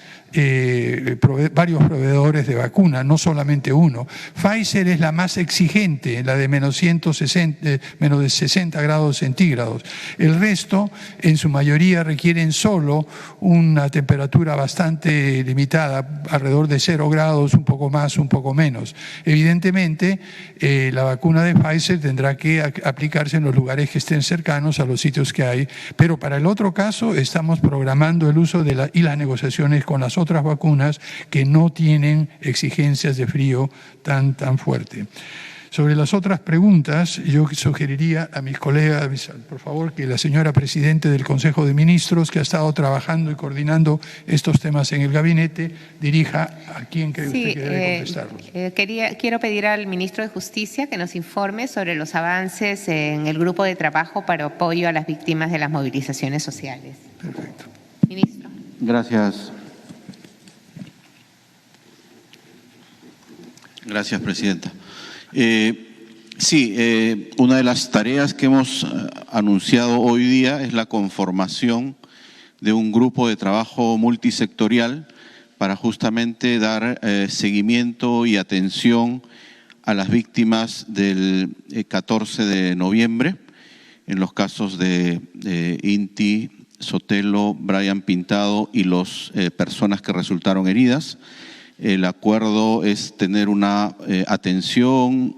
proveedores de vacunas, no solamente uno. Pfizer es la más exigente, la de menos de 60 grados centígrados. El resto, en su mayoría, requieren solo una temperatura bastante limitada, alrededor de 0 grados, un poco más, un poco menos. Evidentemente, la vacuna de Pfizer tendrá que aplicarse en los lugares que estén cercanos a los sitios que hay, pero para el otro caso estamos programando el uso y las negociaciones con las otras vacunas que no tienen exigencias de frío tan fuerte. Sobre las otras preguntas, yo sugeriría a mis colegas, por favor, que la señora Presidente del Consejo de Ministros, que ha estado trabajando y coordinando estos temas en el gabinete, dirija a quién cree usted que debe contestarlos. Quiero pedir al Ministro de Justicia que nos informe sobre los avances en el grupo de trabajo para apoyo a las víctimas de las movilizaciones sociales. Perfecto. Ministro. Gracias. Gracias, Presidenta. Una de las tareas que hemos anunciado hoy día es la conformación de un grupo de trabajo multisectorial para justamente dar seguimiento y atención a las víctimas del 14 de noviembre, en los casos de Inti, Sotelo, Brian Pintado y las personas que resultaron heridas. El acuerdo es tener una atención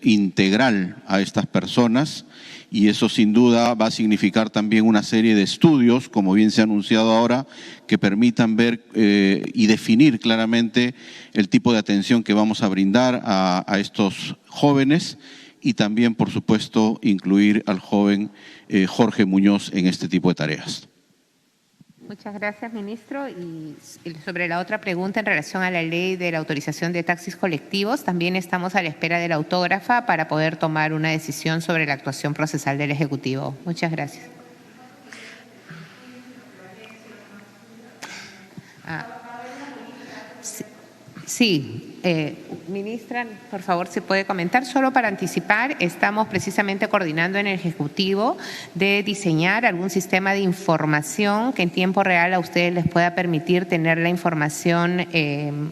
integral a estas personas, y eso sin duda va a significar también una serie de estudios, como bien se ha anunciado ahora, que permitan ver y definir claramente el tipo de atención que vamos a brindar a estos jóvenes, y también, por supuesto, incluir al joven Jorge Muñoz en este tipo de tareas. Muchas gracias, ministro. Y sobre la otra pregunta en relación a la ley de la autorización de taxis colectivos, también estamos a la espera de la autógrafa para poder tomar una decisión sobre la actuación procesal del Ejecutivo. Muchas gracias. Sí. Ministra, por favor, ¿se puede comentar? Solo para anticipar, estamos precisamente coordinando en el Ejecutivo de diseñar algún sistema de información que en tiempo real a ustedes les pueda permitir tener la información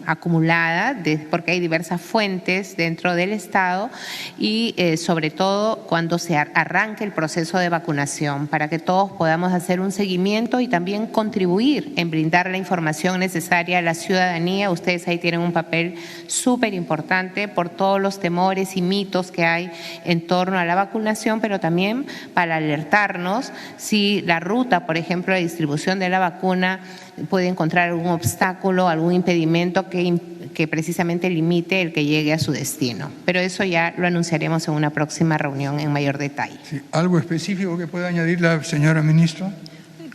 acumulada, porque hay diversas fuentes dentro del Estado, y sobre todo cuando se arranque el proceso de vacunación, para que todos podamos hacer un seguimiento y también contribuir en brindar la información necesaria a la ciudadanía. Ustedes ahí tienen un papel súper importante por todos los temores y mitos que hay en torno a la vacunación, pero también para alertarnos si la ruta, por ejemplo, de distribución de la vacuna puede encontrar algún obstáculo, algún impedimento que precisamente limite el que llegue a su destino. Pero eso ya lo anunciaremos en una próxima reunión en mayor detalle. Sí. ¿Algo específico que pueda añadir la señora ministra?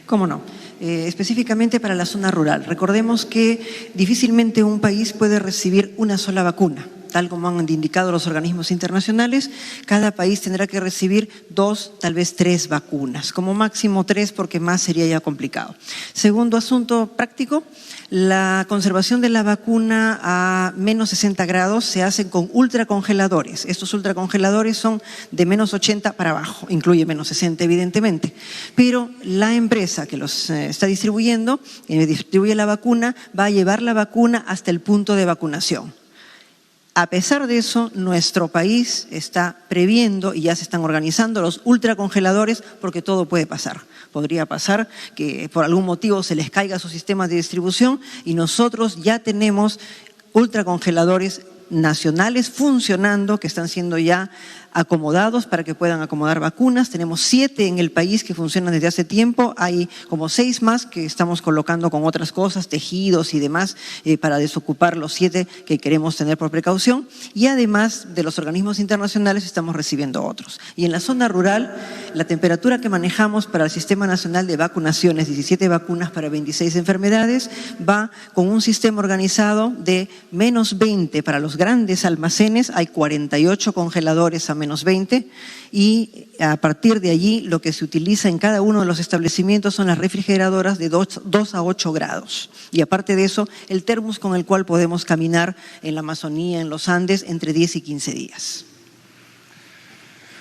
¿Cómo no? Específicamente para la zona rural. Recordemos que difícilmente un país puede recibir una sola vacuna. Tal como han indicado los organismos internacionales, cada país tendrá que recibir 2, tal vez 3 vacunas, como máximo 3, porque más sería ya complicado. Segundo asunto práctico, la conservación de la vacuna a menos 60 grados se hace con ultracongeladores. Estos ultracongeladores son de menos 80 para abajo, incluye menos 60 evidentemente, pero la empresa que los está distribuyendo, que distribuye la vacuna, va a llevar la vacuna hasta el punto de vacunación. A pesar de eso, nuestro país está previendo y ya se están organizando los ultracongeladores, porque todo puede pasar. Podría pasar que por algún motivo se les caiga sus sistemas de distribución, y nosotros ya tenemos ultracongeladores nacionales funcionando, que están siendo ya acomodados para que puedan acomodar vacunas. Tenemos 7 en el país que funcionan desde hace tiempo. Hay como 6 más que estamos colocando con otras cosas, tejidos y demás, para desocupar los 7 que queremos tener por precaución. Y además de los organismos internacionales estamos recibiendo otros. Y en la zona rural, la temperatura que manejamos para el Sistema Nacional de Vacunaciones, 17 vacunas para 26 enfermedades, va con un sistema organizado de menos 20 para los grandes almacenes. Hay 48 congeladores a menos 20, y a partir de allí lo que se utiliza en cada uno de los establecimientos son las refrigeradoras de 2 a 8 grados. Y aparte de eso, el termos con el cual podemos caminar en la Amazonía, en los Andes, entre 10 y 15 días.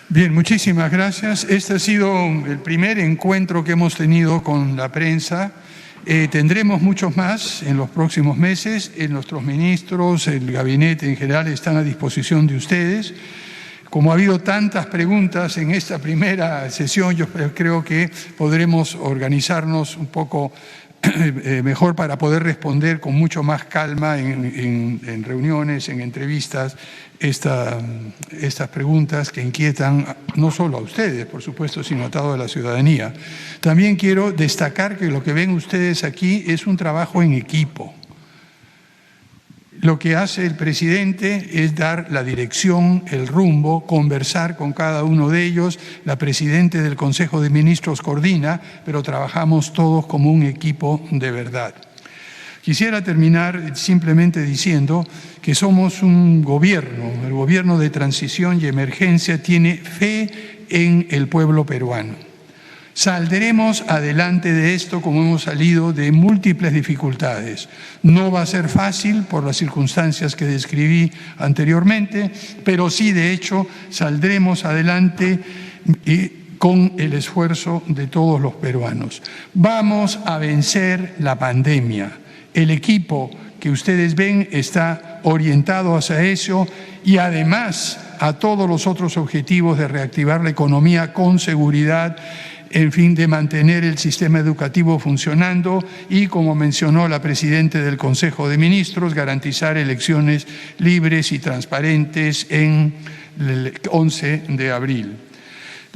Bien, muchísimas gracias. Este ha sido el primer encuentro que hemos tenido con la prensa. Tendremos muchos más en los próximos meses. Nuestros ministros, el gabinete en general están a disposición de ustedes. Como ha habido tantas preguntas en esta primera sesión, yo creo que podremos organizarnos un poco mejor para poder responder con mucho más calma en reuniones, en entrevistas, estas preguntas que inquietan no solo a ustedes, por supuesto, sino a toda la ciudadanía. También quiero destacar que lo que ven ustedes aquí es un trabajo en equipo. Lo que hace el presidente es dar la dirección, el rumbo, conversar con cada uno de ellos. La presidenta del Consejo de Ministros coordina, pero trabajamos todos como un equipo de verdad. Quisiera terminar simplemente diciendo que somos un gobierno, el gobierno de transición y emergencia tiene fe en el pueblo peruano. Saldremos adelante de esto como hemos salido de múltiples dificultades. No va a ser fácil por las circunstancias que describí anteriormente, pero sí, de hecho, saldremos adelante con el esfuerzo de todos los peruanos. Vamos a vencer la pandemia. El equipo que ustedes ven está orientado hacia eso, y además a todos los otros objetivos de reactivar la economía con seguridad, en fin, de mantener el sistema educativo funcionando y, como mencionó la Presidenta del Consejo de Ministros, garantizar elecciones libres y transparentes en el 11 de abril.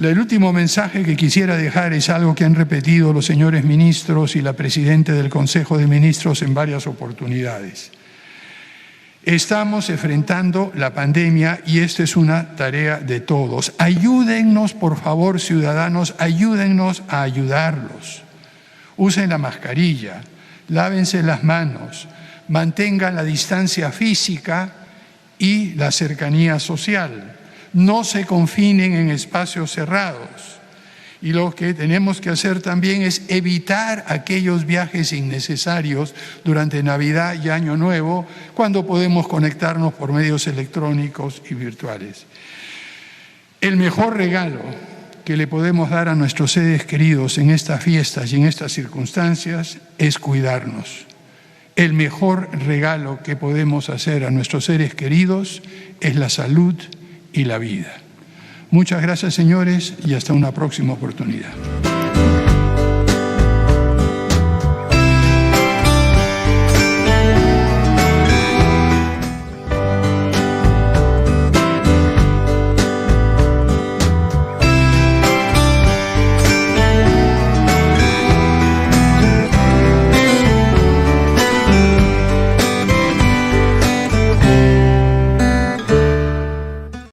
El último mensaje que quisiera dejar es algo que han repetido los señores ministros y la Presidenta del Consejo de Ministros en varias oportunidades. Estamos enfrentando la pandemia y esta es una tarea de todos. Ayúdennos, por favor, ciudadanos, ayúdennos a ayudarlos. Usen la mascarilla, lávense las manos, mantengan la distancia física y la cercanía social. No se confinen en espacios cerrados. Y lo que tenemos que hacer también es evitar aquellos viajes innecesarios durante Navidad y Año Nuevo, cuando podemos conectarnos por medios electrónicos y virtuales. El mejor regalo que le podemos dar a nuestros seres queridos en estas fiestas y en estas circunstancias es cuidarnos. El mejor regalo que podemos hacer a nuestros seres queridos es la salud y la vida. Muchas gracias, señores, y hasta una próxima oportunidad.